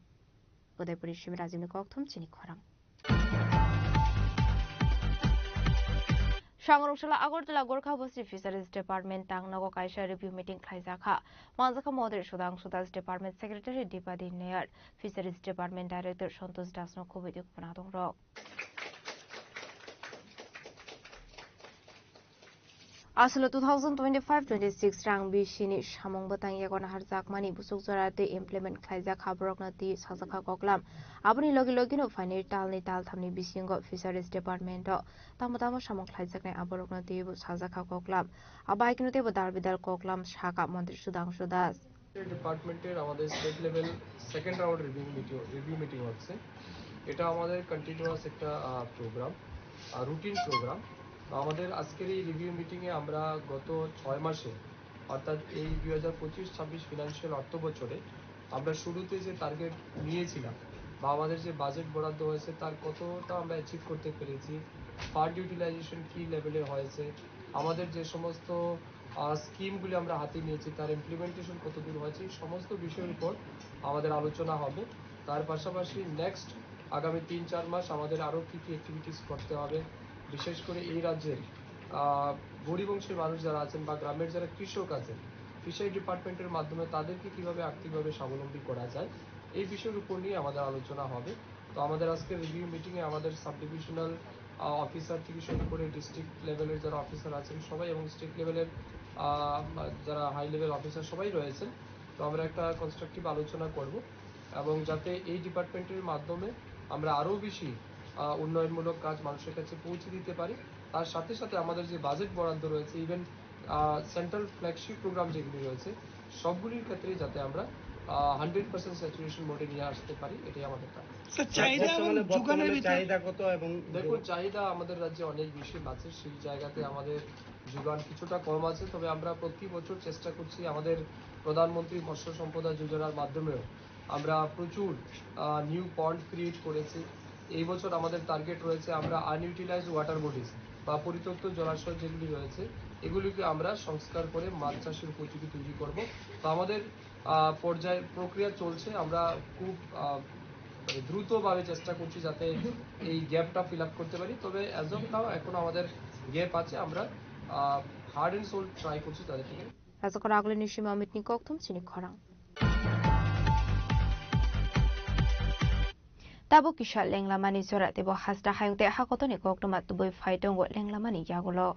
উদয়পুরি সিমি রাজিমনি kokthum chini khorang Sangrongshal Agartala Gorkha Basti Fisheries Department Tangnago Kaisa Review Meeting Khaizakha Manjaka Moder Sudang Sudas Department Secretary Dipadi Nair Fisheries Department Director Santosh Dasno Kobiduk Panadong Rok Aslo 2025-26 rang bishini samong batang yagon harjakmani busuk jorate implement khaijak khabrokna ti sajaka koklam abuni logi logino fainir talni tal thamni bisingo fisheries department tamotamo samong khaijaknai aborokna ti bu sajaka koklam abaikinote bu darbidal koklam shaka mantri sudang sudas ডিপার্টমেন্টের আমাদের state level second round review meeting হচ্ছে এটা আমাদের continuous একটা programme routine programme আমাদের আজকের এই review মিটিংয়ে আমরা গত 6 মাসে অর্থাৎ এই 2025-26 ফিনান্সিয়াল অর্থ বছরে আমরা শুরুতে যে টার্গেট নিয়েছিলাম বা আমাদের যে বাজেট বরাদ্দ হয়েছে তার কতটা আমরা অ্যাচিভ করতে পেরেছি ফান্ড ইউটিলাইজেশন কী লেভেলে হয়েছে আমাদের যে সমস্ত স্কিমগুলি আমরা হাতে নিয়েছি তার ইমপ্লিমেন্টেশন কতদূর হয়েছে এই সমস্ত বিষয়ের উপর আমাদের আলোচনা হবে তার পাশাপাশি নেক্সট আগামী 3-4 মাস আমাদের আরও কী কী অ্যাক্টিভিটিস করতে হবে বিশেষ করে এই রাজ্যের গরিব অংশের মানুষ যারা আছেন বা গ্রামের যারা কৃষক আছেন, ফিশারি ডিপার্টমেন্টের মাধ্যমে তাদেরকে কিভাবে আর্থিকভাবে স্বাবলম্বী করা যায় এই বিষয়ের উপর নিয়ে আমাদের আলোচনা হবে। তো আমাদের আজকের রিভিউ মিটিংয়ে আমাদের সাব ডিভিশনাল অফিসার থেকে শুরু করে ডিস্ট্রিক্ট লেভেলের যারা অফিসার আছেন সবাই এবং স্টেট লেভেলের যারা হাই লেভেল অফিসার সবাই রয়েছেন। তো আমরা একটা কনস্ট্রাকটিভ আলোচনা করব এবং যাতে এই ডিপার্টমেন্টের মাধ্যমে আমরা আরও বেশি উন্নয়নমূলক কাজ মানুষের কাছে পৌঁছে দিতে পারি। তার সাথে সাথে আমাদের যে বাজেট বরাদ্দ রয়েছে, ইভেন সেন্ট্রাল ফ্ল্যাগশিপ প্রোগ্রাম যেগুলি রয়েছে সবগুলির ক্ষেত্রে যাতে আমরা 100% স্যাচুরেশন মোডে নিয়ে আসতে পারি, এটাই আমাদের টার্গেট। চাহিদা কত? এবং দেখুন, চাহিদা আমাদের রাজ্যে অনেক বেশি আছে, সেই জায়গাতে আমাদের যোগান কিছুটা কম আছে। তবে আমরা প্রতি বছর চেষ্টা করছি, আমাদের প্রধানমন্ত্রী মৎস্য সম্পদা যোজনার মাধ্যমেও আমরা প্রচুর নিউ পন্ড ক্রিয়েট করেছি। এই বছর আমাদের টার্গেট রয়েছে আমরা আনইউটিলাইজড ওয়াটার বডিজ বা পরিত্যক্ত জলাশয় যেগুলি রয়েছে এগুলিকে আমরা সংস্কার করে মাছ চাষের উপযোগী তৈরি করব। তো আমাদের পর্যায়ে প্রক্রিয়া চলছে, আমরা খুব দ্রুতভাবে চেষ্টা করছি যাতে এই গ্যাপটা ফিল আপ করতে পারি। তবে অ্যাজ অফ নাও এখন আমাদের গ্যাপ আছে, আমরা হার্ড অ্যান্ড সোল ট্রাই করছি তাদের থেকে। রাজকর আগলে নিশিম অমিত নিকথম চিনি খরাং Tabo kisha lenglamani zora tebo hasda hayungte hakotoni koktomat tuboi faidongo lenglamani yagulo.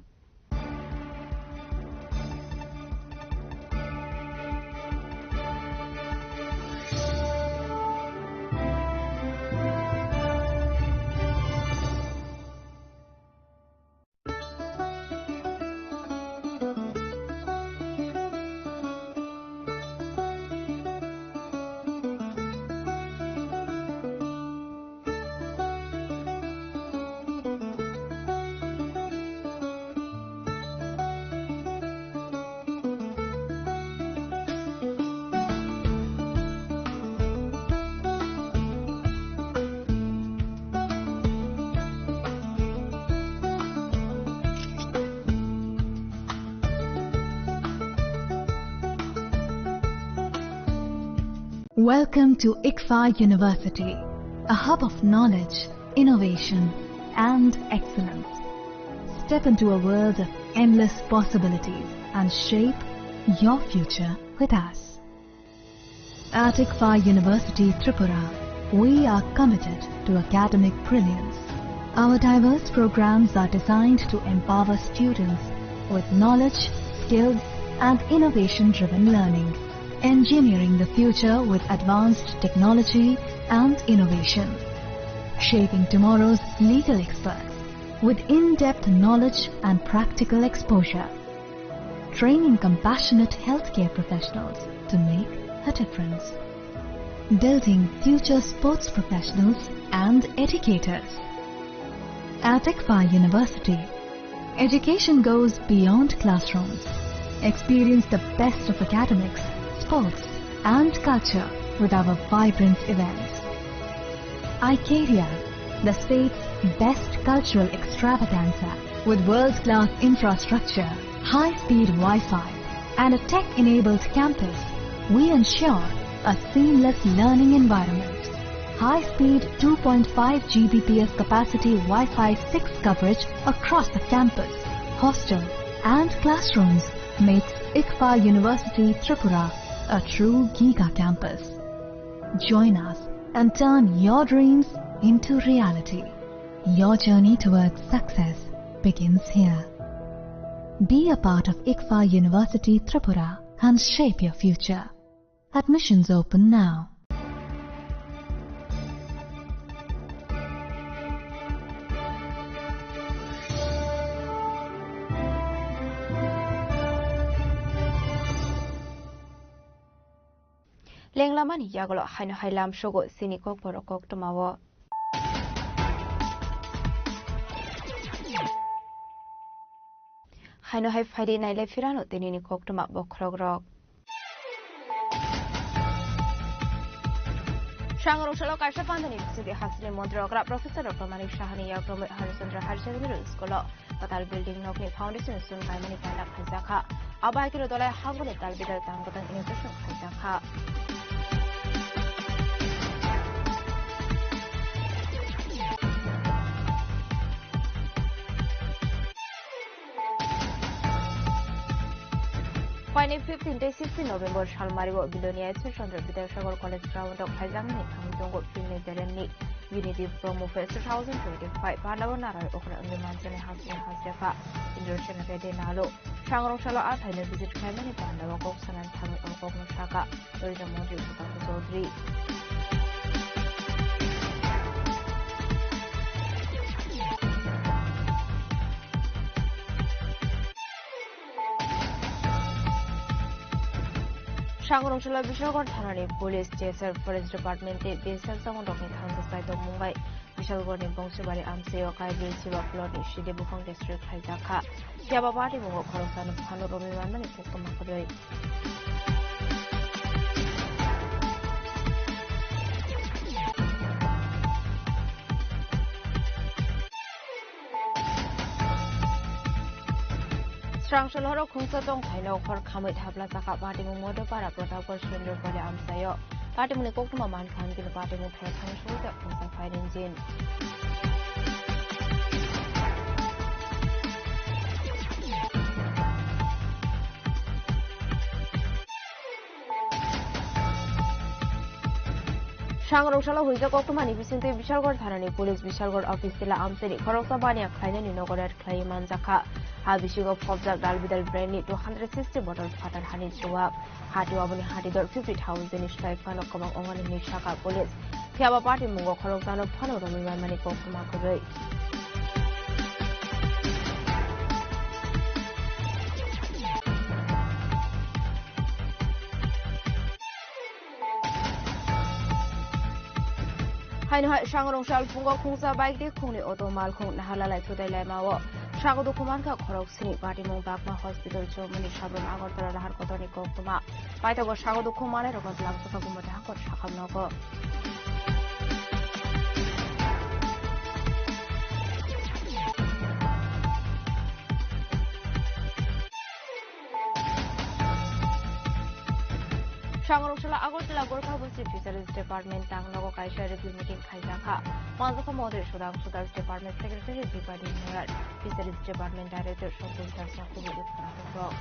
Welcome to ICFA University, a hub of knowledge, innovation, and excellence. Step into a world of endless possibilities and shape your future with us. At ICFA University, Tripura, we are committed to academic brilliance. Our diverse programs are designed to empower students with knowledge, skills, and innovation-driven learning. Engineering the future with advanced technology and innovation. Shaping tomorrow's legal experts with in-depth knowledge and practical exposure. Training compassionate healthcare professionals to make a difference. Building future sports professionals and educators. At ICFA University, education goes beyond classrooms. Experience the best of academics, sports and culture with our vibrant events. ICARIA, the state's best cultural extravaganza with world-class infrastructure, high-speed Wi-Fi and a tech-enabled campus, we ensure a seamless learning environment. High-speed 2.5 Gbps capacity Wi-Fi 6 coverage across the campus, hostel and classrooms makes ICFA University Tripura a true Giga campus. Join us and turn your dreams into reality. Your journey towards success begins here. Be a part of ICFA University Tripura and shape your future. Admissions open now. Lenglamani yagulo haino hailam shogo sini kok borokok tomawo. Haino hai faidi naile firano tinini kok toma bokrogrok. Shangaro shalo karsha pandani sidi hasli mondrogra Professor Dr. Manik Shahani Yakrome Harisandra Harisandra School Patal Building Nokni Foundation Sun Kaimani Kanda Khazaka Abakiro Dola Hagule Talbidal Tangotan Innovation Khazaka Final 15-16 November Shalmaribo Bilonia Chandra Vidyashagar College Ground of Haizangni Tangjongo Film Bereni Unity Promo Fest 2025 Pandawa Narai Okra Angimansane Hasni Hasjaka Indonesian Rede Nalo Shangrong Shala Athai visit Kaimani Pandawa Koksanan Tamu Okok Shaka Tourism Montreal Sutaku Sodri Shangrongshila Bishalgor Thanani Police Chaser Forest Department Besal Sangondokni Thangsa Site of Mumbai Bishalgor ni Bongsibari Amseo Kai Bilchiba Plot Shide Bufang District Haizaka Kiaba Party Mungo Khorosan Phanu Romi Manmani Poktomakoi Strangshalo Kungsa Tong Taino for Kamit Habla Saka Party Modo para Protocol Stranger for the Amsayo. Party Munikokuma Man Khan Gil Party Mukha Kangshul that Kungsa Fight Engine. Shangrongshalo Huiza Kokumani Vicente Bishalgor Thanani Police Bishalgor Office Tila Amseri Korosa Bania Kleinen Inogorat Klaiman Zaka Habishing of Hobzak Dalbidal Brandy 260 bottles Patar Hani Chuap Hati Wabuni Hatidor 50,000 ish type Fano Komang Ongan in Shaka Police Kiaba Party Mungo Korokano Pano Romi Mani Kokumakuri Haino Shangrongshal Pungo Kungsa Bike de Kuni Auto Malkung Nahalala Tudai Lemawo Shago Kumanka Korok Sini Party Mung Bakma Hospital Germany Shabron Agortara Harkotoni Kokuma Paita was Shago Kumane Rogot Lamsa Kumata Shakamoko Shangrongshila Agortala Gorka Busi Fisheries Department Tangnago Kaisha Review Meeting Kaizaka Manzaka Modri Sudang Sudas Department Secretary Dipadi Murat Fisheries Department Director Shokun Tarsa Kubu Ifranto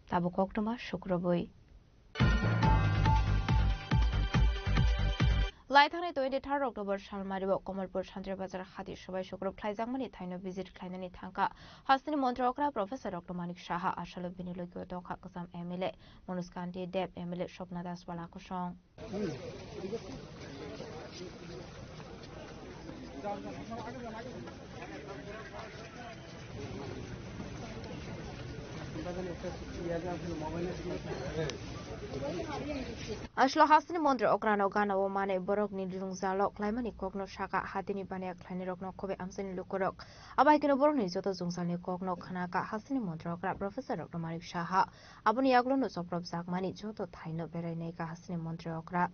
Tabu Koktoma Shukrabui Laithane 23 October Shalmaribo Komalpur Chandra Bazar Khati Shobai Shukrab Klaizangmani Thaino visit Klainani Thanka Hastini Montrokra Professor Dr. Manik Shaha Ashalo Binilogyo Doka Kasam MLA Monuskanti Deb MLA Shopna Das Walakushong Ashlo Hasini Mondre Okrano Gana Womane Borok Nidrung Zalok Klaimani Kokno Shaka Hatini Bania Kleinirokno Kobe Amsani Lukorok Abaikino Boroni Zoto Zungsani Kokno Kanaka Hasini Mondre Okra Professor Dr. Marik Shaha Abuni Yaglono Soprob Zakmani Joto Thaino Bereneka Hasini Mondre Okra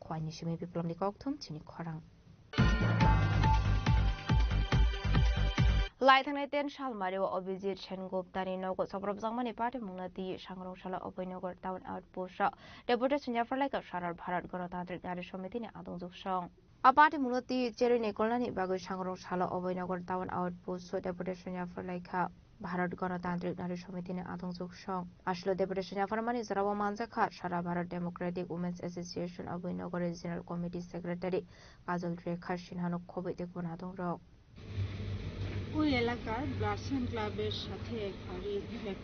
খোয়াইনি Simi বিপ্লবনি ককথুম চিনি খরাং লাইথাংনাই 10 সালমারিও অভিজিৎ সেনগুপ্তানি নগো সবরবজাংমানি party মুংনাতি সাংরংশালা অভয়নগর টাউন আউটপোস্ট ডেপুটেশন জাফরলাইকা সারার ভারত গণতান্ত্রিক নারী সমিতিনি আদংজুকসং আপাটি মুংনাতি চেরি নেকলনানি বাগৈ সাংরংশালা অভয়নগর টাউন আউটপোস্ট ডেপুটেশন জাফরলাইকা ভারত গণতান্ত্রিক নারী সমিতিনি আদংজুকসং আসলে ডেপুটেশন জাফরমানি জরাওয়া মানজাখা সারা Bharat democratic women's association Abhoynagar regional committee secretary Kajal Rekha সিনহানো খবর দেখুন আদংরক ওই এলাকার ব্লাডসন ক্লাবের সাথে এক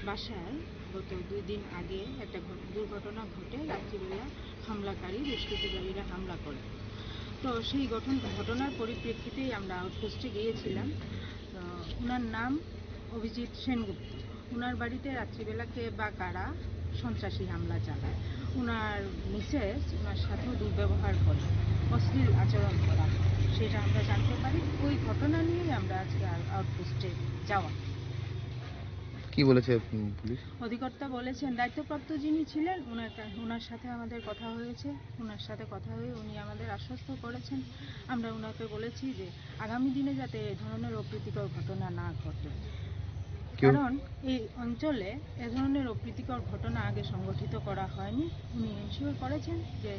বাসায় গত 2 দিন আগে একটা দুর্ঘটনা ঘটে রাত্রিবেলা হামলাকারী দুষ্কৃতিকারীরা হামলা করে তো সেই ঘটনার পরিপ্রেক্ষিতেই আমরা আউটপোস্টে গিয়েছিলাম ওনার নাম অভিজিৎ সেনগুপ্ত ওনার বাড়িতে রাত্রিবেলা কে বা কারা সন্ত্রাসী হামলা চালায় ওনার মিসেস ওনার সাথেও দুর্ব্যবহার করে অশ্লীল আচরণ করা সেটা আমরা জানতে পারি ওই ঘটনা নিয়েই আমরা আজকে আউটপোস্টে যাওয়া কি বলেছে পুলিশ অধিকর্তা বলেছেন দায়িত্বপ্রাপ্ত যিনি ছিলেন ওনার সাথে আমাদের কথা হয়েছে ওনার সাথে কথা হয়ে উনি আমাদের আশ্বস্ত করেছেন আমরা ওনাকে বলেছি যে আগামী দিনে যাতে এই ধরনের অপ্রীতিকর ঘটনা না ঘটে কারণ এই অঞ্চলে এ ধরনের অপ্রীতিকর ঘটনা আগে সংগঠিত করা হয়নি উনি এনশিওর করেছেন যে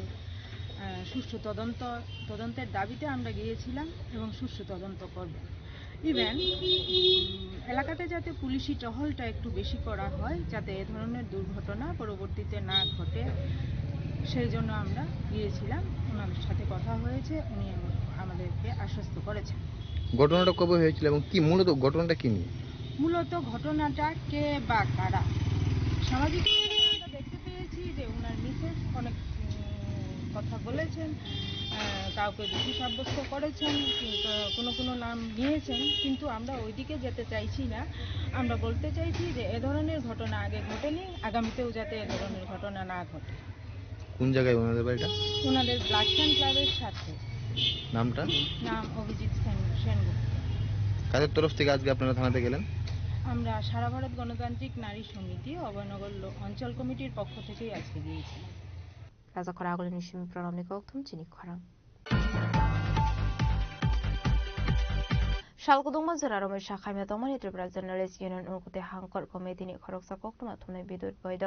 সুষ্ঠু তদন্তের দাবিতে আমরা গিয়েছিলাম এবং সুষ্ঠু তদন্ত করব ইভেন এলাকাতে যাতে পুলিশি টহলটা একটু বেশি করা হয় যাতে এ ধরনের দুর্ঘটনা পরবর্তীতে না ঘটে সেই জন্য আমরা গিয়েছিলাম ওনাদের সাথে কথা হয়েছে উনি আমাদেরকে আশ্বস্ত করেছেন ঘটনাটা কবে হয়েছিল এবং কি মূলত ঘটনাটা কি নিয়ে মূলত ঘটনাটা কে বা কারা সামাজিক আমরা দেখতে পেয়েছি যে ওনার মিসেস অনেক কথা বলেছেন কাউকে দোষী সাব্যস্ত করেছেন কোনো নাম নিয়েছেন কিন্তু আমরা ওইদিকে যেতে চাইছি না আমরা বলতে চাইছি যে এ ধরনের ঘটনা আগে ঘটেনি আগামীতেও যাতে এ ধরনের ঘটনা না ঘটে কোন জায়গায় ওনাদের বাড়িটা ওনাদের ব্লাডসন ক্লাবের সাথে নাম অভিজিৎ সেনগুপ্ত কাদের তরফ থেকে আজকে আপনারা থানাতে গেলেন আমরা সারা ভারত গণতান্ত্রিক নারী সমিতি অভয়নগর অঞ্চল কমিটির পক্ষ থেকেই আজকে গিয়েছি রাজা খরা আগলে নিশিমি প্রণামনি ককথুম চিনি খরাং শালকুদুংমা জোরারমে শাখাইমা তমানি ত্রিপুরা জার্নালিস্ট ইউনিয়ন উনকুতে হাংকর কমিটিনি খরকসা কক্তমা থুমনাই বিদ্যুৎ বৈদ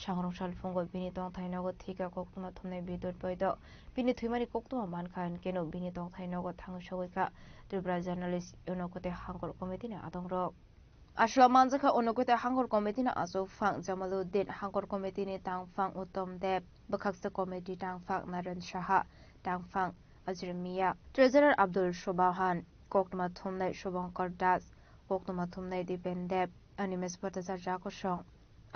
সাংরং শালফুঙ্গ বিনি তংথাইনগর থিকা কক্তমা থুমনাই বিদ্যুৎ বৈদ বিনি থুইমানি কক্তমা মানখান কেন বিনি তংথাইনগর থাংসগৈকা ত্রিপুরা জার্নালিস্ট উনকুতে হাংকর কমিটিনি আদংরক আসলা মানজাখা অনুকুতে হাঙ্গর কমিটিনি আজফাং জামালউদ্দিন হাঙ্গর কমিটিনি তাংফাং উত্তম দেব বখাকসা কমিটি তাংফাং নারায়ণ সাহা তাংফাং আজর মিয়া ট্রেজারার আব্দুল সোবাহান কোকটমা থুমনাই শুভঙ্কর দাস কোকটমা থুমনাই দীপেন দেব অনিমেশ ভট্টাচার্য আকর্ষণ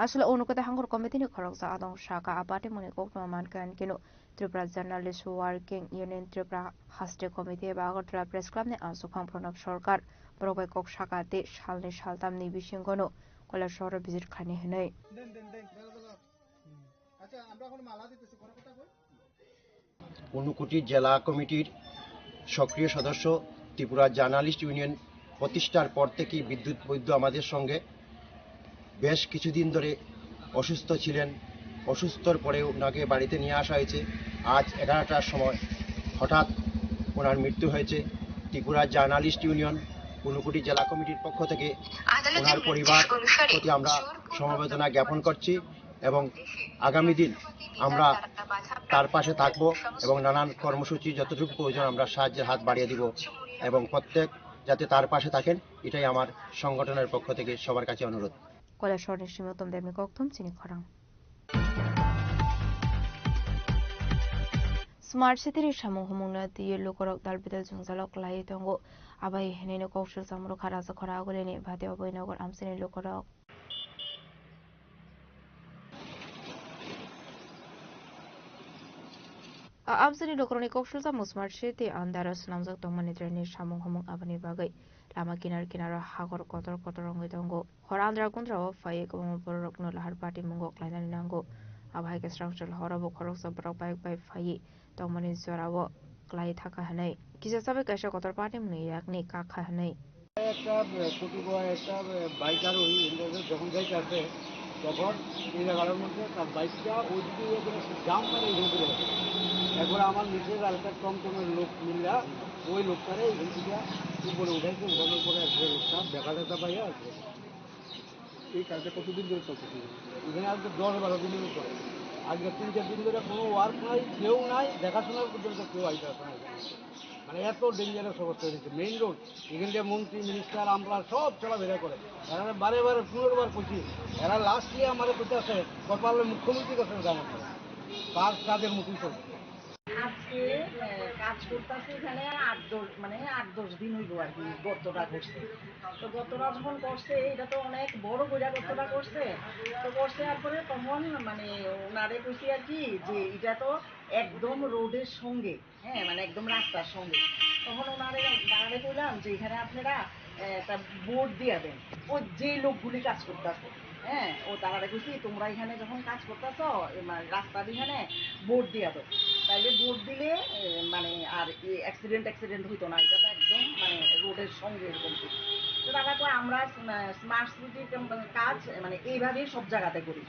আসলে অনুকুতে হাঙ্গর কমিটিনি খরকসা আদং শাখা আপাটি মনে কোকটমা মানকান কেন Tripura journalist working union Tripura হাস্টে কমিটি এবা আগরতলা প্রেস ক্লাব নে আজফাং প্রণব সরকার বরবাই কক শাখাতে সালনি সালতামনি বিশিংগনো কয়লা শহরে ভিজিট খানি হनै ঊনকোটি জেলা কমিটির সক্রিয় সদস্য ত্রিপুরা জার্নালিস্ট ইউনিয়ন প্রতিষ্ঠার পর থেকেই বিদ্যুৎ বৈদ্য আমাদের সঙ্গে বেশ কিছুদিন ধরে অসুস্থ ছিলেন অসুস্থর পরে ওনাকে বাড়িতে নিয়ে আসা হয়েছে আজ 11টার সময় হঠাৎ ওনার মৃত্যু হয়েছে ত্রিপুরা জার্নালিস্ট ইউনিয়ন ঊনকোটি জেলা কমিটির পক্ষ থেকে ওনার পরিবার প্রতি আমরা সমবেদনা জ্ঞাপন করছি এবং আগামী দিন আমরা তার পাশে থাকব এবং নানান কর্মসূচি যতটুকু প্রয়োজন আমরা সাহায্যের হাত বাড়িয়ে দিব এবং প্রত্যেক যাতে তার পাশে থাকেন এটাই আমার সংগঠনের পক্ষ থেকে সবার কাছে অনুরোধ কয়লা শহরের সীমতম দেবনি ককথুম চিনি খরাং স্মার্ট সিটির সামং হুমুংনা দিয়ে লোকরক দালবিদাল জংজালক লাই তঙ্গ আবাই হেনেনে কৌশল সামরো খারাজা খরা আগলেনে ভাতে অভয়নগর আমসেনি লোকরক আমসেনি লোকরনি কৌশল সামু স্মার্ট সিটি আন্দারাস নামজাক তংমানি দ্রেনি সামং হুমুং আবানি বাগৈ লামা কিনারা হাগর কতর রঙে তঙ্গ হর আন্দ্রা কুন্দ্রাও ফাই কম বরকনো লাহার পার্টি মুঙ্গক লাইনানি নাঙ্গো আবাই কেস্রাংচল হরাবো খরক সবরক বাইক বাই ফাই তংমানি জরাবো ক্লাই থাকা হানাই কিসা সাবে কাশা কতর পার্টি মুনি একনি কাখা হানাই একটা একটা বাইক আরোহী যখন যাইতে আসে তখন এই জায়গার মধ্যে তার বাইকটা ওইদিকে জাম মানে ঘুরে এরপরে আমার নিজের এলাকার টমটমের লোক মিলরা ওই লোকটারে এখান থেকে উপরে উঠাইছে, উঠানোর পরে একটা লোকটা দেখা দেখা পাইয়া আসবে। এই কাজটা কতদিন ধরে চলতেছে? এখানে আজকে 10-12 দিনের উপরে। আজকে 3-4 দিন ধরে কোনো ওয়ার্ক নাই, কেউ নাই, দেখাশোনার পর্যন্ত কেউ আইতে আসে না। মানে এত ডেঞ্জারাস অবস্থা হয়েছে। মেইন রোড এখান থেকে মন্ত্রী মিনিস্টার আমরা সব চলাফেরা করে। এরা বারে 15বার করছি, এরা লাস্টলি আমাদের করতে আসে কপালে মুখ্যমন্ত্রীর কাছে জানাতে কাজের মতোই চলছে। আজকে কাজ করতেছে এখানে 8-10 দিন হইব আর কি। গর্তটা করছে, তো গর্তটা যখন করছে এটা তো অনেক বড় করে গর্তটা করছে। তো করছে তারপরে তখন ওনারে কইছি আর কি যে এটা তো একদম রোডের সঙ্গে, হ্যাঁ একদম রাস্তার সঙ্গে। তখন ওনারে কইলাম যে এখানে আপনারা একটা বোর্ড দিয়ে দেন, ওই যে লোকগুলি কাজ করতেছে, হ্যাঁ ও তারা কইছি তোমরা এখানে যখন কাজ করতেছ রাস্তার এখানে বোর্ড দিয়ে দাও, তাইলে বোর্ড দিলে আর অ্যাক্সিডেন্ট হইতো না। এটা তো একদম রোডের সঙ্গে এরকম। তো তারা কয় আমরা স্মার্ট সিটির কাজ এইভাবেই সব জায়গাতে করি।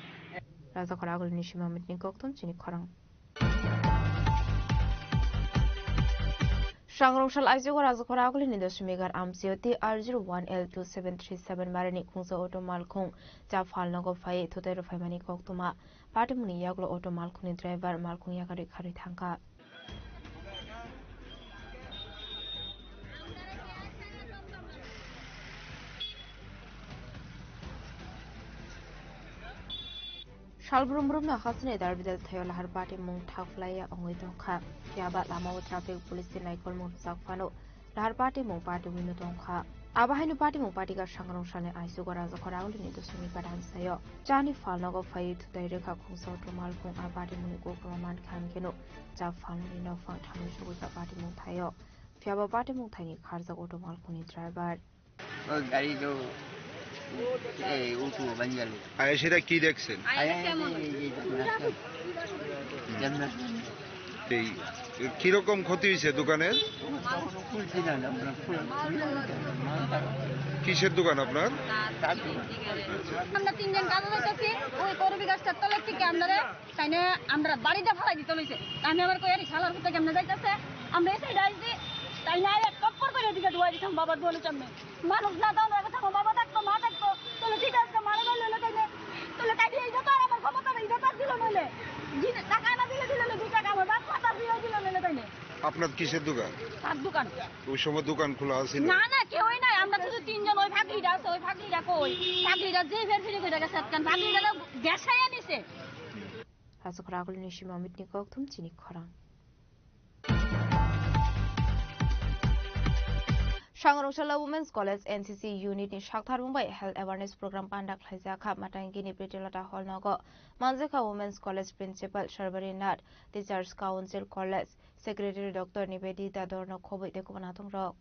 রাজাখর আগল নিশিমা মিটনি কক্তম চিনি খরাং Shangrongshal Aizogor Azokor Agli Nidosmigar Amsioti R01L2737 Marani Kungsa Auto Malkung Ja Falnago Fai Totero Famani Koktuma Patimuni Yaglo Auto Malkuni driver Malkung Yagari Karitanga Shalbrumbrum Hasne Darbidal Tayolahar Party Mung Taflaya Ongwitongka Kiaba Lama Traffic Police Naikol Mung Sakfano Lahar Party Mung Party Winutongka Abahinu Party Mung Party Gar Shangrongshal Aizogor Azokorauli Nidosumi Padan Sayo Jani Falnago Fayit Direka Kungsa Malkung Abadi Munigo Roman Kangeno Ja Falni no Fang Tanishuga Party Mung Tayo Fiaba Party Mung Tani Karza Auto Malkuni driver সেটা কি দেখছেন? কিরকম ক্ষতি হয়েছে দোকানের? কিসের দোকান আপনার? আমরা তিনজন কাজে যাইতেছি, ওই করবি গাছটার তলের থেকে আমরা বাড়িতে ফেলাই দিতে লইছে। আমি আবার কই শালার কোথায় কেমনে যাইতেছে, আমরা এসে যাইছি তাই না এক টপ্পর করে এদিকে ধোয়া দিতাম বাবার দোয়ালের সামনে। মানুষ না দাও না কথা বাবা থাকতো মা থাকতো তাহলে ঠিক আছে মারা গেল তাইলে তাহলে তাই দিয়ে এটা তো আর আমার ক্ষমতা নেই, এটা তো দিল নইলে টাকা না দিলে 2 টাকা আমার বাপ মাতা দিয়ে দিল নইলে তাইলে। আপনার কিসের দোকান? তার দোকান। ওই সময় দোকান খোলা আছে না? না কেউই নাই, আমরা শুধু তিনজন। ওই ফাঁকলিটা আছে, ওই ফাঁকলিটা কই ফাঁকলিটা যে ফের ফিরে কইরা গেছে কারণ ফাঁকলিটা তো গ্যাসাইয়া নিছে। Azokor Agli Nishima Mitni Koktum Chini Khorang Shangrongshal Women's College NCC Unit ni Shakthar Mumbai Health Awareness Program Pandak Khaizakha Matangini Pritilata Holnago Manzeka Women's College Principal Sharbari Nat Teachers Council College Secretary Dr. Nivedita Dorno Khobai Tekubanathong Rok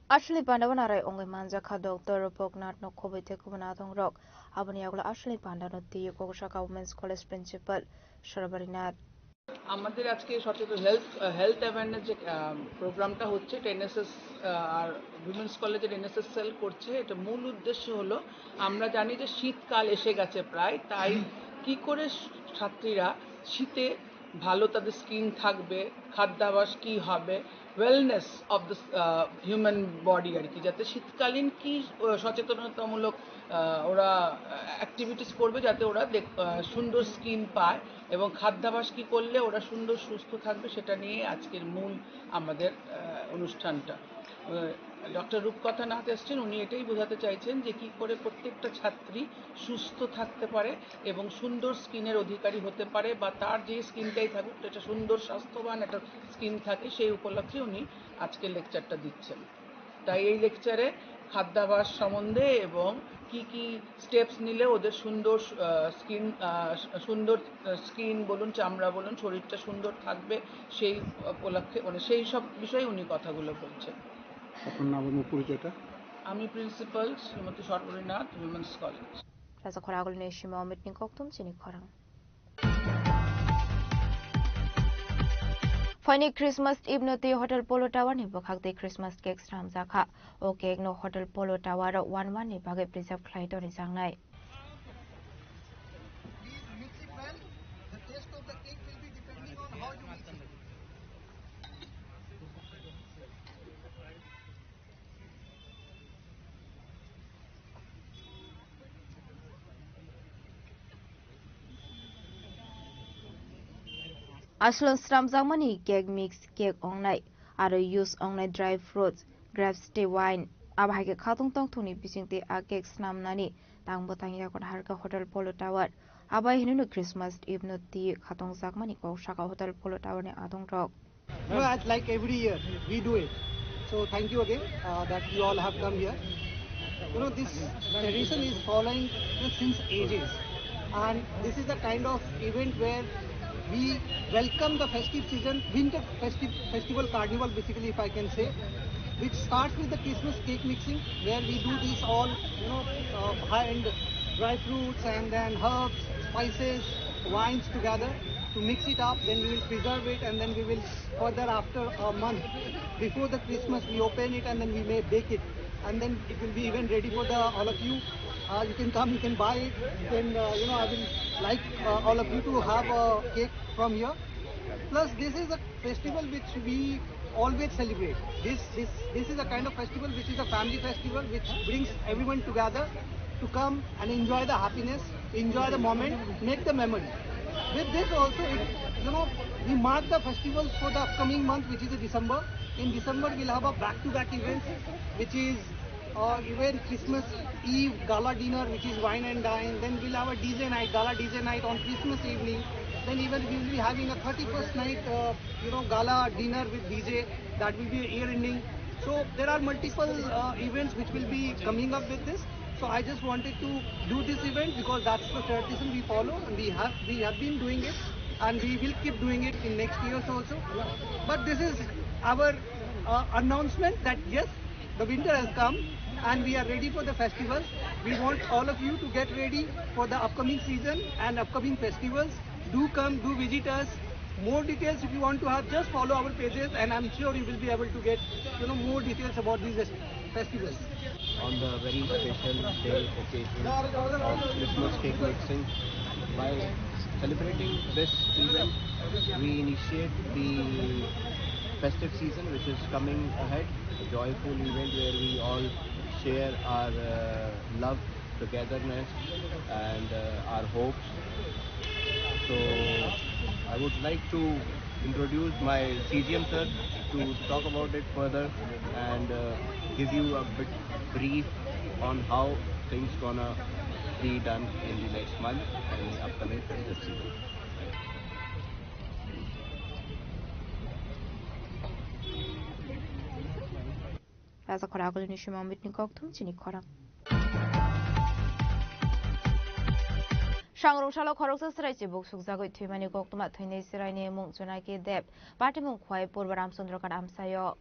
Ashli Pandavanarai Ongai Manzeka Dr. Pognat no Khobai Tekubanathong Rok Abani Agla Ashli Pandano Tiyu Kogoshaka Women's College Principal Sharbari Nat আমাদের আজকে সচেতন health awareness যে প্রোগ্রামটা হচ্ছে NSS আর women's কলেজের NSS sell করছে। এটা মূল উদ্দেশ্য হলো আমরা জানি যে শীতকাল এসে গেছে প্রায়, তাই কি করে ছাত্রীরা শীতে ভালো তাদের স্কিন থাকবে, খাদ্যাভ্যাস কি হবে, wellness of the human body আর কি, যাতে শীতকালীন কি সচেতনতামূলক ওরা অ্যাক্টিভিটিস করবে যাতে ওরা সুন্দর স্কিন পায় এবং খাদ্যাভ্যাস কি করলে ওরা সুন্দর সুস্থ থাকবে, সেটা নিয়ে আজকের মূল আমাদের অনুষ্ঠানটা। ডক্টর রূপকথা নাথ এসছেন, উনি এটাই বোঝাতে চাইছেন যে কি করে প্রত্যেকটা ছাত্রী সুস্থ থাকতে পারে এবং সুন্দর স্কিনের অধিকারী হতে পারে, বা তার যে স্কিনটাই থাকুক এটা সুন্দর স্বাস্থ্যবান একটা স্কিন থাকে, সেই উপলক্ষে উনি আজকে লেকচারটা দিচ্ছেন। তাই এই লেকচারে খাদ্যাভ্যাস সম্বন্ধে এবং কি কি স্টেপস নিলে ওদের সুন্দর স্কিন বলুন, চামড়া বলুন, শরীরটা সুন্দর থাকবে, সেই উপলক্ষে সেই সব বিষয়ে উনি কথাগুলো বলছেন। আপনার নাম এবং পরিচয়টা? আমি principal Shrimati Sarbari Nath, women's college. Razakor Agli Nishima Mitni Koktum Chini Khorang Fani Christmas Ibnoti Hotel Polo Tower ni Bokhakti Christmas Cake Stram Zakha O Cake no Hotel Polo Tower 11 ni Bage Preserve Khlaito ni Jangnai Aslan Stramzangmani cake mix cake ongnai aro use ongnai dry fruits grapes tea wine abhaike khatung tong thuni bisingte a cake snamnani tangbotang yakot harka hotel polo tower abai hinunu Christmas Eve no ti khatong zakmani ko shaka hotel polo tower ne adong rok. No, it's like every year we do it. So thank you again that you all have come here. You know, this tradition is following since ages, and this is a kind of event where we welcome the festive season, winter festival carnival basically, if I can say, which starts with the Christmas cake mixing, where we do this all, high-end dry fruits and then herbs, spices, wines together to mix it up. Then we will preserve it, and then we will further after a month before the Christmas we open it, and then we may bake it, and then it will be even ready for all of you. You can come, you can buy it. Then I will like all of you to have a cake from here. Plus, this is a festival which we always celebrate. This is a kind of festival which is a family festival which brings everyone together to come and enjoy the happiness, enjoy the moment, make the memory. With this also, we mark the festivals for the upcoming month, which is December. In December, we'll have a back-to-back event, which is even Christmas Eve gala dinner, which is wine and dine. Then we'll have a DJ night, gala DJ night on Christmas evening. Then even we will be having a 31st night, gala dinner with DJ. That will be year-ending. So there are multiple events which will be coming up with this. So I just wanted to do this event because that's the tradition we follow, and we have been doing it, and we will keep doing it in next years also. But this is our announcement that yes, the winter has come and we are ready for the festivals. We want all of you to get ready for the upcoming season and upcoming festivals. Do come, do visit us. More details if you want to have, just follow our pages, and I'm sure you will be able to get more details about these festivals. On the very special day occasion of Christmas cake mixing, by celebrating this event, we initiate the festive season which is coming ahead, a joyful event where we all share our love, togetherness and our hopes. So I would like to introduce my CGM sir to talk about it further and give you a bit brief on how things gonna be done in the next month and the upcoming festive season. Raza koragol ni shima mitni koktum chini korang. Shangrong shalo khorok sa srai chibuk sukjagoi thimani koktuma thainei sirai ni mung chunai ke deb party mung khwai Purba Ramchandra kad amsayo.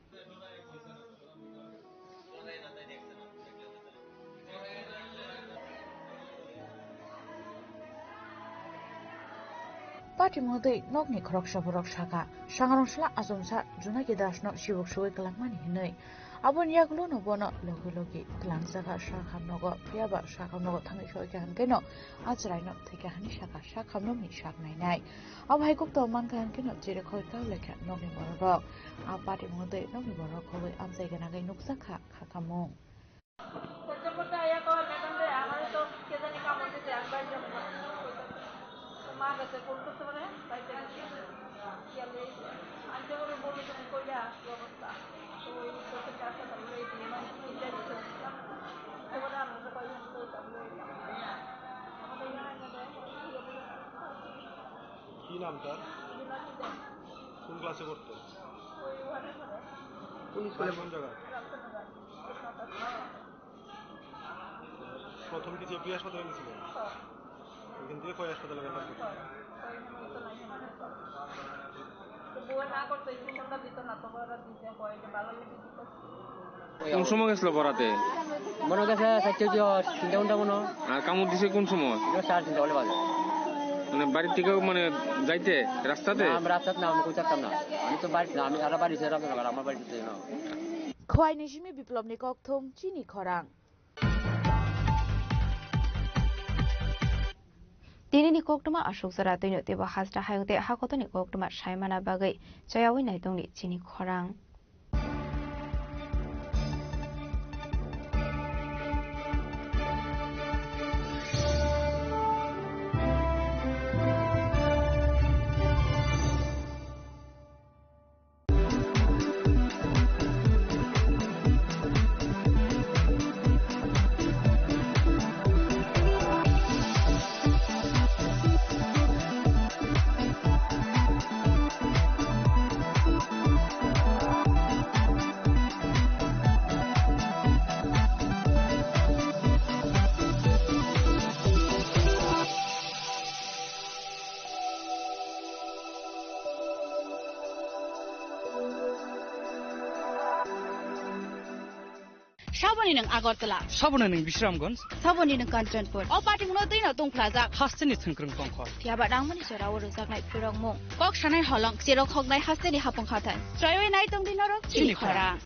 Party modai nokni khorok saborok saka Shangrong shla azomsa junai ke dasno shibuk sugoi kalangmani hinoi abon yaklo no bono logi klang jaga shakhamnogo piaba shakhamnogo thangi soi kan keno ajrai no theke hani shakhamno ni shak nai abhai guk to man kan keno jere khoi ka lekha nokni borok a party modai nokni borok khoi amsai gana gai nuksa khakamo কি নাম তার? কোন ক্লাসে পড়তো? কোন স্কুলে কোন জায়গা? প্রথম কি জেপি হাসপাতালে গেছিল? ওখান থেকে কয় হাসপাতালে গেল? কোন সময় গেছিল পড়াতে? মনে গেছে 3টা মনে। আর কামড় দিছে কোন সময়? 3:30 বাজে। মানে বাড়ি থেকে মানে যাইতে রাস্তাতে? আমরা রাস্তাতে না, আমি কই থাকতাম না। আমি তো বাড়ি না, আমি আরা বাড়ি ছেড়ে আমার বাড়িতে না। Khowai নিশিমি বিপ্লবনি kokthum chini khorang Tinini koktuma ashok sara toino teba hasra hayongte hakotoni koktuma shaimana bagai chayawi naitongni chini khorang. Shaboni ng Agartala. Sabona ng Bisramgons. Saboni ng Kanchanpur. O parting mo din atong plaza. Hasteni thungkrung tongkhor. Tiaba dang mani sera o rozak nai pirong mo. Kok shanai holong siro khok nai hasteni hapong khatan. Troyoi nai tong dinoro chini khora.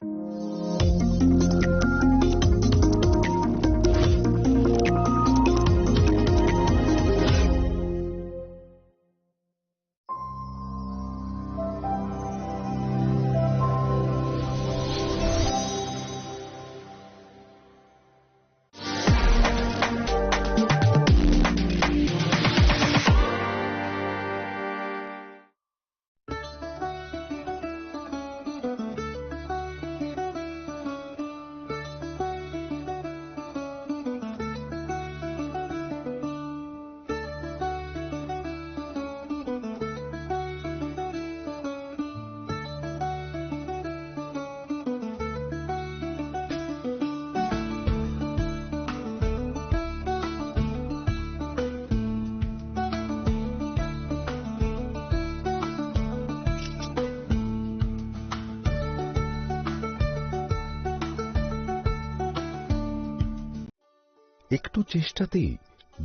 একটু চেষ্টাতেই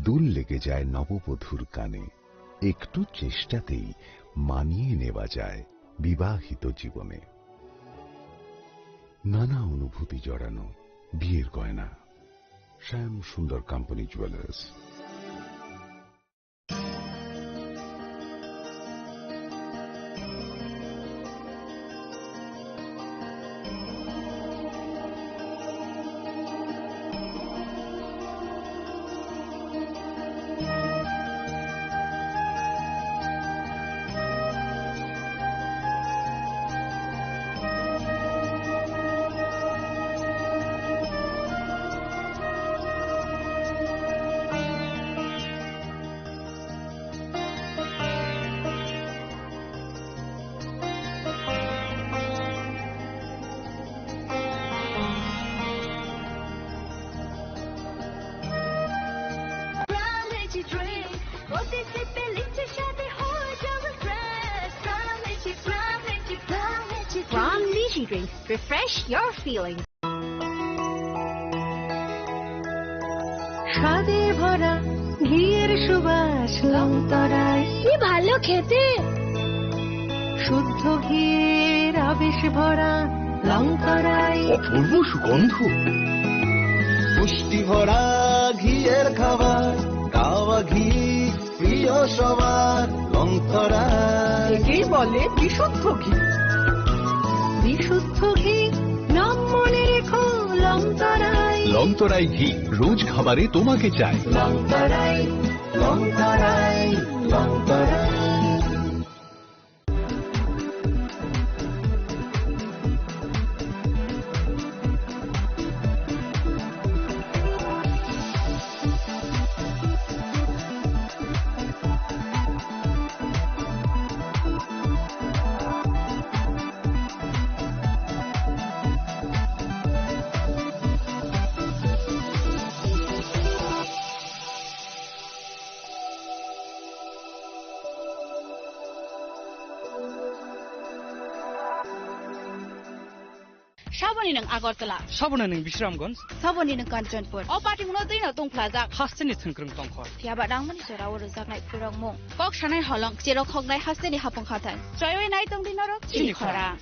দুল লেগে যায় নববধূর কানে, একটু চেষ্টাতেই মানিয়ে নেওয়া যায় বিবাহিত জীবনে। নানা অনুভূতি জড়ানো বিয়ের গয়না। শ্যাম সুন্দর company jewellers. Drinks. Refresh your feelings. স্বাদে ভরা ঘিয়ের সুবাস লংতরায় কি ভালো খেতে, শুদ্ধ ঘিয়ের আবেশ ভরা লংতরায় অপূর্ব সুগন্ধ, পুষ্টি ভরা ঘিয়ের খাবার, কাওয়া ঘি প্রিয় সবার লংতরায়। একেই বলে বিশুদ্ধ ঘি। বিশুদ্ধ ঘি নাম মনে রেখো লংতরাই। লংতরাই ঘি রোজ খাবারে তোমাকে চাই। লংতরাই লংতরাই লংতরাই। Shaboni ng Agartala. Sabona ng Bisramgons. Saboni ng Kanchanpur. O parting mo din atong plaza. Hasteni thungkrung tongkhor. Tiaba dang mani sera o rozak nai pirong mo. Kok shanai holong siro khok nai hasteni hapong khatan. Troyoi nai tong dinoro chini khora.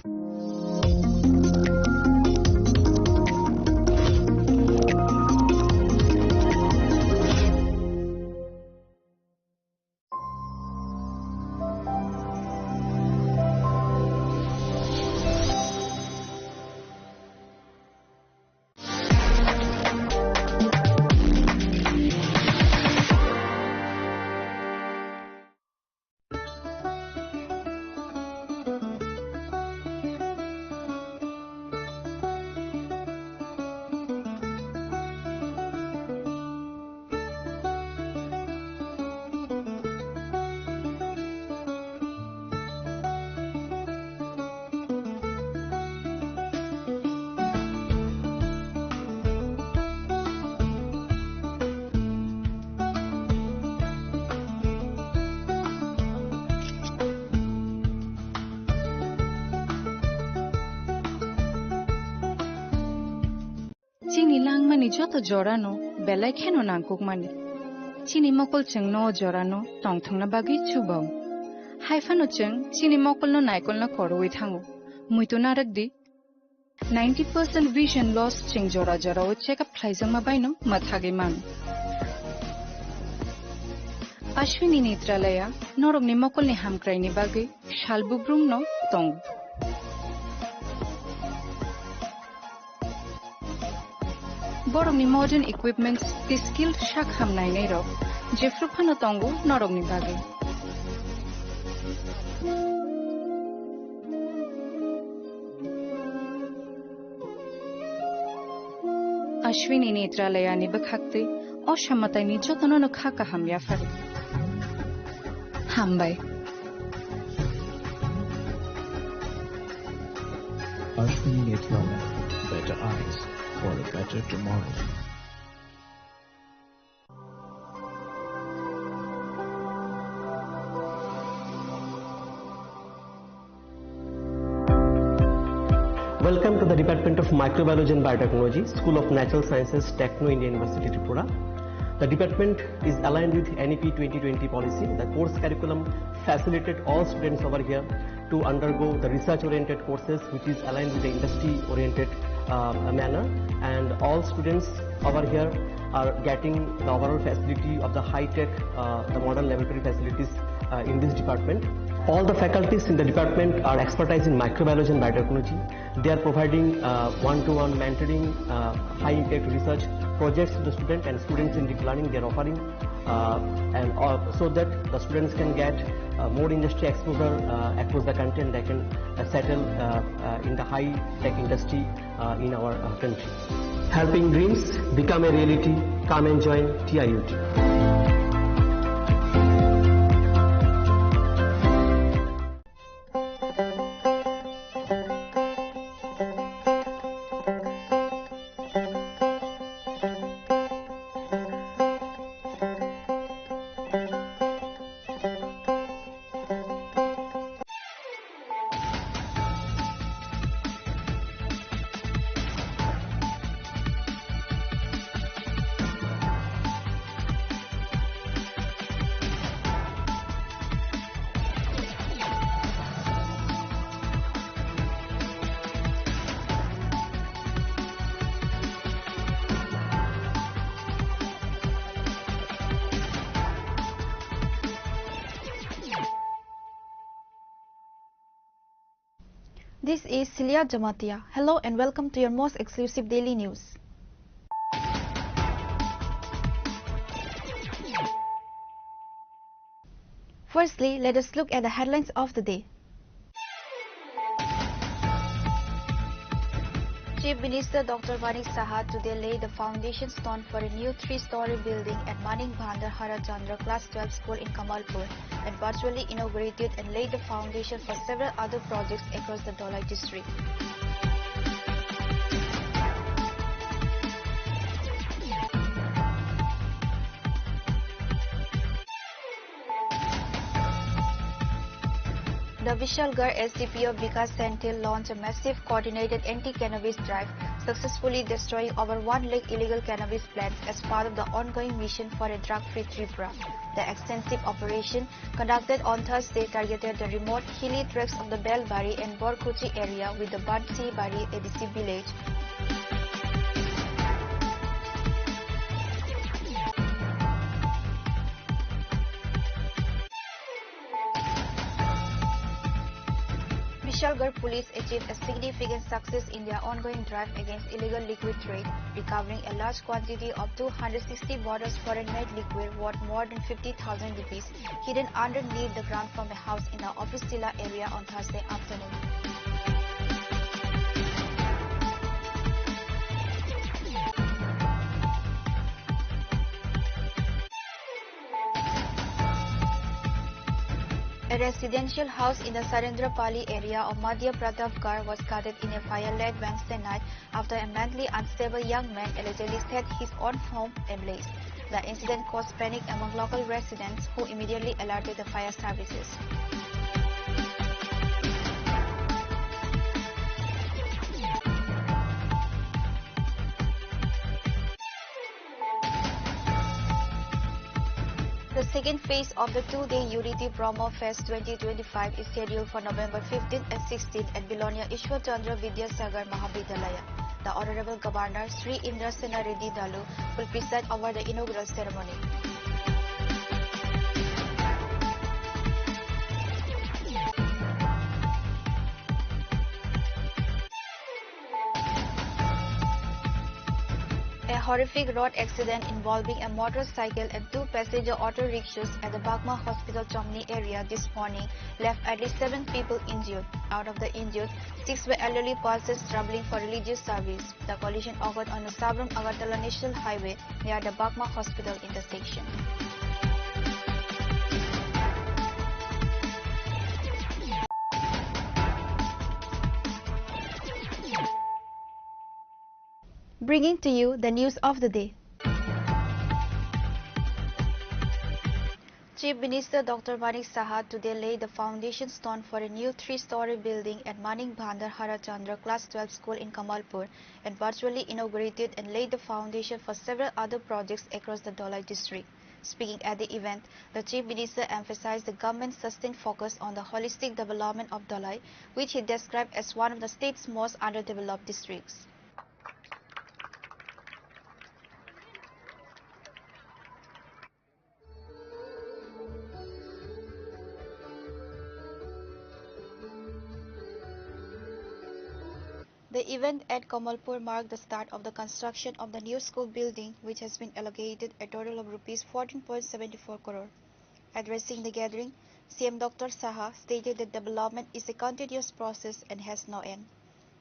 Chini langmani joto jorano belai kheno nangkukmani. Chini mokol cheng no jorano tongthongna bagi chubang. Haifano cheng chini mokol no naikol na koroi thango. Muito naragdi 90% vision loss cheng jora jora o check up khlaijang ma baino mathage man. Ashwini Netralaya norog ni mokol ni hamkrai ni bagi shalbubrum no tong. Borong ni modern equipments the skilled shak hamnai nei ro jefru phano tongu norog ni bagi. Ashwini Netralaya ni bakhakte অসামাতাই ni jotono no khaka hamya fari. Hambai. Ashwini Netralaya, better eyes for a better tomorrow. Welcome to the Department of Microbiology and Biotechnology, School of Natural Sciences, Techno India University, Tripura. The department is aligned with NEP 2020 policy. The course curriculum facilitated all students over here to undergo the research-oriented courses, which is aligned with the industry-oriented manner. And all students over here are getting the overall facility of the high-tech, the modern laboratory facilities in this department. All the faculties in the department are expertise in microbiology and biotechnology. They are providing one-to-one mentoring, high-impact research projects to the student, and students in deep learning they are offering, so that the students can get more industry exposure across the country, and they can settle in the high-tech industry in our country. Helping dreams become a reality. Come and join TIUT. This is Celia Jamatia. Hello and welcome to your most exclusive daily news. Firstly, let us look at the headlines of the day. Chief Minister Dr. Manik Saha today laid the foundation stone for a new 3-story building at Manik Bhandar Harachandra Class 12 School in Kamalpur and virtually inaugurated and laid the foundation for several other projects across the Dholai district. The Vishalgarh SDPO Vikas Senthil launched a massive coordinated anti-cannabis drive, successfully destroying over 1 lakh illegal cannabis plants as part of the ongoing mission for a drug-free Tripura. The extensive operation, conducted on Thursday, targeted the remote hilly tracts of the Belbari and Borkuchi area with the Bansi Bari ADC village. Vishalgarh police achieved a significant success in their ongoing drive against illegal liquid trade, recovering a large quantity of 260 bottles foreign-made liquid worth more than 50,000 rupees, hidden underneath the ground from a house in the Officilla area on Thursday afternoon. A residential house in the Sarendrapali area of Madhya Pratapgarh was gutted in a fire late Wednesday night after a mentally unstable young man allegedly set his own home ablaze. The incident caused panic among local residents, who immediately alerted the fire services. second phase of the two-day Unity Promo Fest 2025 is scheduled for November 15th and 16th at Bilonia Ishwar Chandra Vidyasagar Mahavidyalaya. The Honorable Governor Sri Indrasena Reddy Dalu will preside over the inaugural ceremony. A horrific road accident involving a motorcycle and two passenger auto rickshaws at the Bagma Hospital Chomni area this morning left at least 7 people injured. Out of the injured, 6 were elderly persons traveling for religious service. The collision occurred on the Sabram Agartala National Highway near the Bagma Hospital intersection. Bringing to you the news of the day. Chief Minister Dr. Manik Saha today laid the foundation stone for a new 3-story building at Manik Bhandar Harachandra Class 12 School in Kamalpur and virtually inaugurated and laid the foundation for several other projects across the Dholai district. Speaking at the event, the Chief Minister emphasized the government's sustained focus on the holistic development of Dholai, which he described as one of the state's most underdeveloped districts. The event at Kamalpur marked the start of the construction of the new school building, which has been allocated a total of Rs 14.74 crore. Addressing the gathering, CM Dr. Saha stated that development is a continuous process and has no end.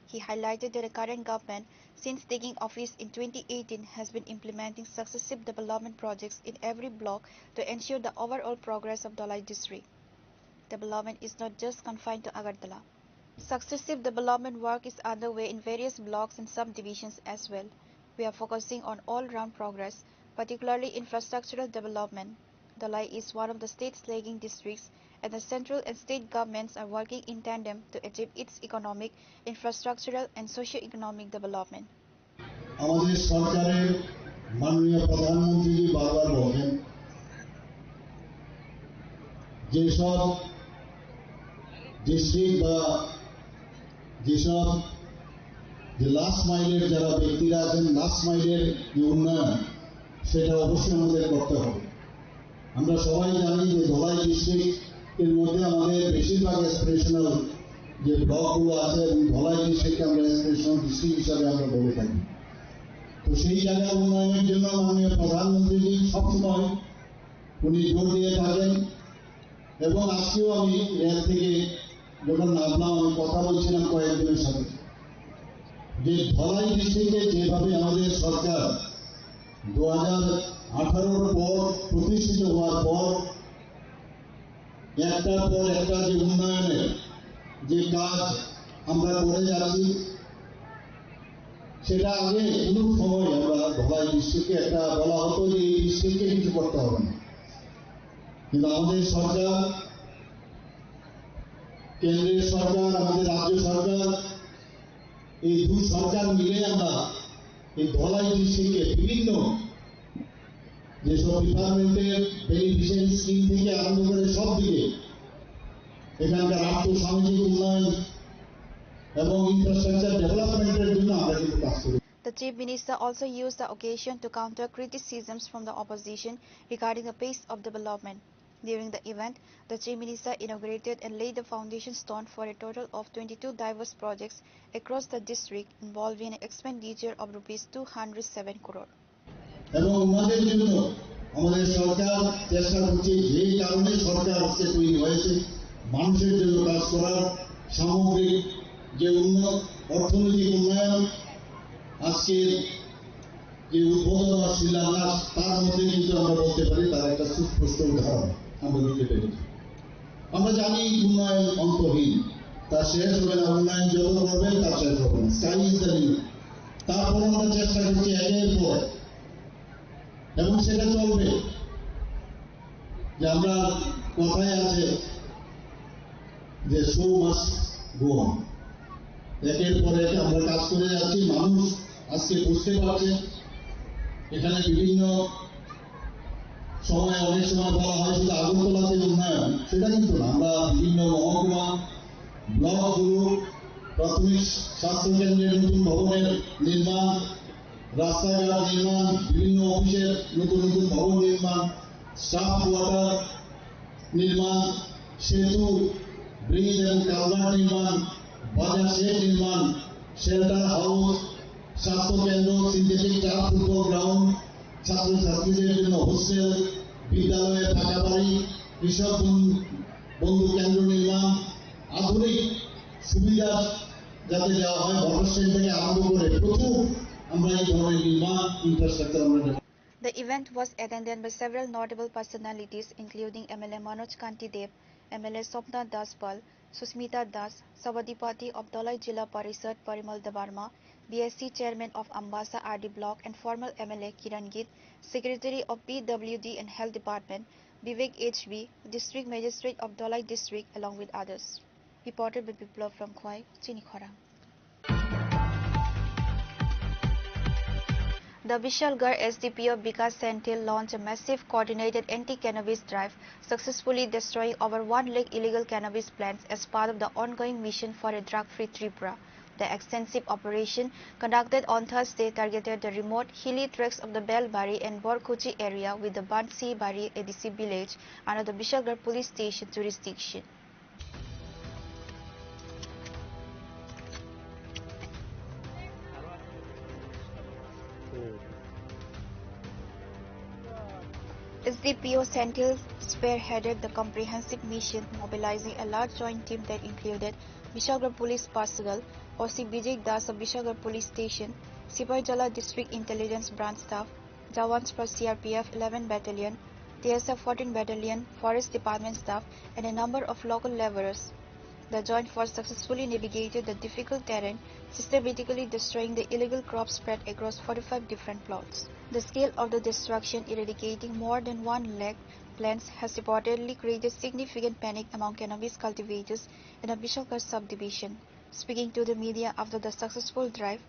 He highlighted that the current government, since taking office in 2018, has been implementing successive development projects in every block to ensure the overall progress of Dholai district. Development is not just confined to Agartala. Successive development work is underway in various blocks and subdivisions as well. We are focusing on all-round progress, particularly infrastructural development. Dholai is one of the state's lagging districts, and the central and state governments are working in tandem to achieve its economic, infrastructural and socio-economic development. আমাদের সরকারের মাননীয় প্রধানমন্ত্রী বারবার বলেন যে সব district বা যেসব যে লাস্ট মাইলের যারা ব্যক্তিরা আছেন লাস্ট মাইলের যে উন্নয়ন সেটা অবশ্যই আমাদের করতে হবে। আমরা সবাই জানি যে ধলাই ডিস্ট্রিক্টের মধ্যে আমাদের বেশিরভাগ অ্যাসপিরেশনাল যে ব্লকগুলো আছে এবং ধলাই ডিস্ট্রিক্টকে আমরা অ্যাসপিরেশনাল ডিস্ট্রিক্ট হিসাবে আমরা বলে থাকি। তো সেই জায়গার উন্নয়নের জন্য মাননীয় প্রধানমন্ত্রী সবসময় উনি জোর দিয়ে থাকেন এবং আজকেও আমি রেল থেকে যখন নামলাম আমি কথা বলছিলাম কয়েকজনের সাথে যে ধলাই ডিস্ট্রিক্টে যেভাবে আমাদের সরকার 2018 পর প্রতিষ্ঠিত হওয়ার পর একটার পর একটা যে উন্নয়নের যে কাজ আমরা করে যাচ্ছি সেটা আগে কোনো সময় আমরা ধলাই ডিস্ট্রিক্টে একটা বলা হতো যে এই ডিস্ট্রিক্টে কিছু করতে হবে না, কিন্তু আমাদের সরকার, কেন্দ্রের সরকার, আমাদের রাজ্য সরকার, এই দুই সরকার মিলে আমরা এই ধলাই ডিস্ট্রিক্টে বিভিন্ন যেসব ডিপার্টমেন্টের বেনিফিশিয়ারি স্কিম থেকে আরম্ভ করে সব দিকে এখানকার আর্থসামাজিক উন্নয়ন এবং ইনফ্রাস্ট্রাকচার ডেভেলপমেন্টের জন্য আমরা কিন্তু কাজ করি। The Chief Minister also used the occasion to counter criticisms from the opposition regarding the pace of development. During the event, the Chief Minister inaugurated and laid the foundation stone for a total of 22 diverse projects across the district involving an expenditure of Rs 207 crore. এবং আমাদের জন্য আমাদের সরকার চেষ্টা করছে যে কারণে সরকার আজকে তৈরি হয়েছে মানুষের জন্য কাজ করার সামগ্রিক যে অর্থনৈতিক উন্নয়ন আজকে যে উদ্বোধন আর শিলান্যাস তার মধ্যে কিন্তু আমরা বলতে পারি তার একটা সুস্পষ্ট উদাহরণ আমরা দিতে পেরেছি। আমরা জানি উন্নয়ন অন্তহীন, তার শেষ হবে না, উন্নয়ন যত করবেন তার শেষ হবে না, স্কাই ইজ দ্য লিমিট। তারপর আমরা চেষ্টা করছি একের পর এবং সেটা চলবে যে আমরা কথায় আছে যে শো মাস্ট গো অন, একের পর এক আমরা কাজ করে যাচ্ছি। মানুষ আজকে বুঝতে পারছে এখানে বিভিন্ন সময় অনেক সময় বলা হয় শুধু আগরতলাতে উন্নয়ন, সেটা কিন্তু না। আমরা বিভিন্ন মহকুমা, ব্লকগুলো, প্রাথমিক স্বাস্থ্য কেন্দ্রের নতুন ভবনের নির্মাণ, রাস্তাঘাট নির্মাণ, বিভিন্ন অফিসের নতুন নতুন ভবন নির্মাণ, স্টাফ কোয়ার্টার নির্মাণ, সেতু, ব্রিজ এবং কালভার্ট নির্মাণ, বাজার শেড নির্মাণ, শেল্টার হাউস, স্বাস্থ্য কেন্দ্র, সিনথেটিক টার্ফ ফুটবল গ্রাউন্ড, ছাত্রছাত্রীদের জন্য হোস্টেল, বিদ্যালয়ে পাকা বাড়ি, কৃষক বন্ধু কেন্দ্র নির্মাণ, আধুনিক সুবিধা যাতে দেওয়া হয়, ওয়াটার স্ট্যান্ড থেকে আরম্ভ করে প্রচুর আমরা এই ধরনের নির্মাণ ইনফ্রাস্ট্রাকচার আমরা। The event was attended by several notable personalities including MLA Manoj Kanti Dev, MLA Sopna Das Pal, Susmita Das, Sabadipati of Dholai Jilla Parishad Parimal Dabarma, BSC Chairman of Ambasa RD Block and former MLA Kiran Git, Secretary of PWD and Health Department, Vivek HB, District Magistrate of Dholai District along with others. Reported by Biplav from Khwai, Chinikhorang. The Vishalgarh SDPO Vikas Senthil launched a massive coordinated anti-cannabis drive, successfully destroying over 1 lakh illegal cannabis plants as part of the ongoing mission for a drug-free Tripura. The extensive operation, conducted on Thursday, targeted the remote hilly tracts of the Belbari and Borkuchi area with the Bansi Bari ADC village under the Vishalgarh police station jurisdiction. SDPO Senthil spearheaded the comprehensive mission, mobilizing a large joint team that included Vishalgarh Police personnel, OC Bijay Das of Vishalgarh Police Station, Sipai Jala District Intelligence Branch staff, Jawans for CRPF 11 Battalion, TSF 14 Battalion, Forest Department staff, and a number of local laborers. The joint force successfully navigated the difficult terrain, systematically destroying the illegal crops spread across 45 different plots. The scale of the destruction, eradicating more than 1 lakh plants, has reportedly created significant panic among cannabis cultivators in the Vishalgarh subdivision. Speaking to the media after the successful drive,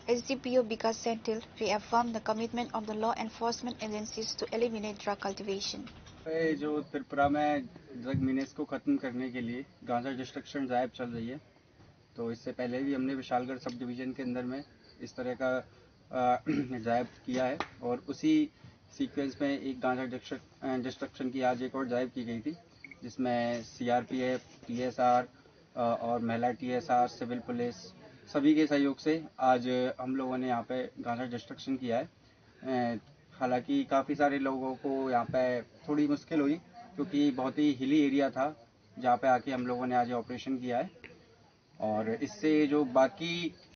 SDPO Vikas Senthil reaffirmed the commitment of the law enforcement agencies to eliminate drug cultivation. जो त्रिपुरा में drug menace को खत्म करने के लिए गांजा destruction drive चल रही है, तो इससे पहले भी हमने विशालगढ़ सब डिवीज़न के अंदर में इस तरह का ड्राइव किया है और उसी सीक्वेंस में एक गांजा डिस्ट्रक्शन की आज एक और ड्राइव की गई थी, जिसमें CRPF, TSR और महिला TSR, सिविल पुलिस सभी के सहयोग से आज हम लोगों ने यहाँ पे गांजा डिस्ट्रक्शन किया है। हालांकि काफ़ी सारे लोगों को यहाँ पे थोड़ी मुश्किल हुई क्योंकि बहुत ही हिली एरिया था जहाँ पे आके हम लोगों ने आज ऑपरेशन किया है और इससे जो बाकी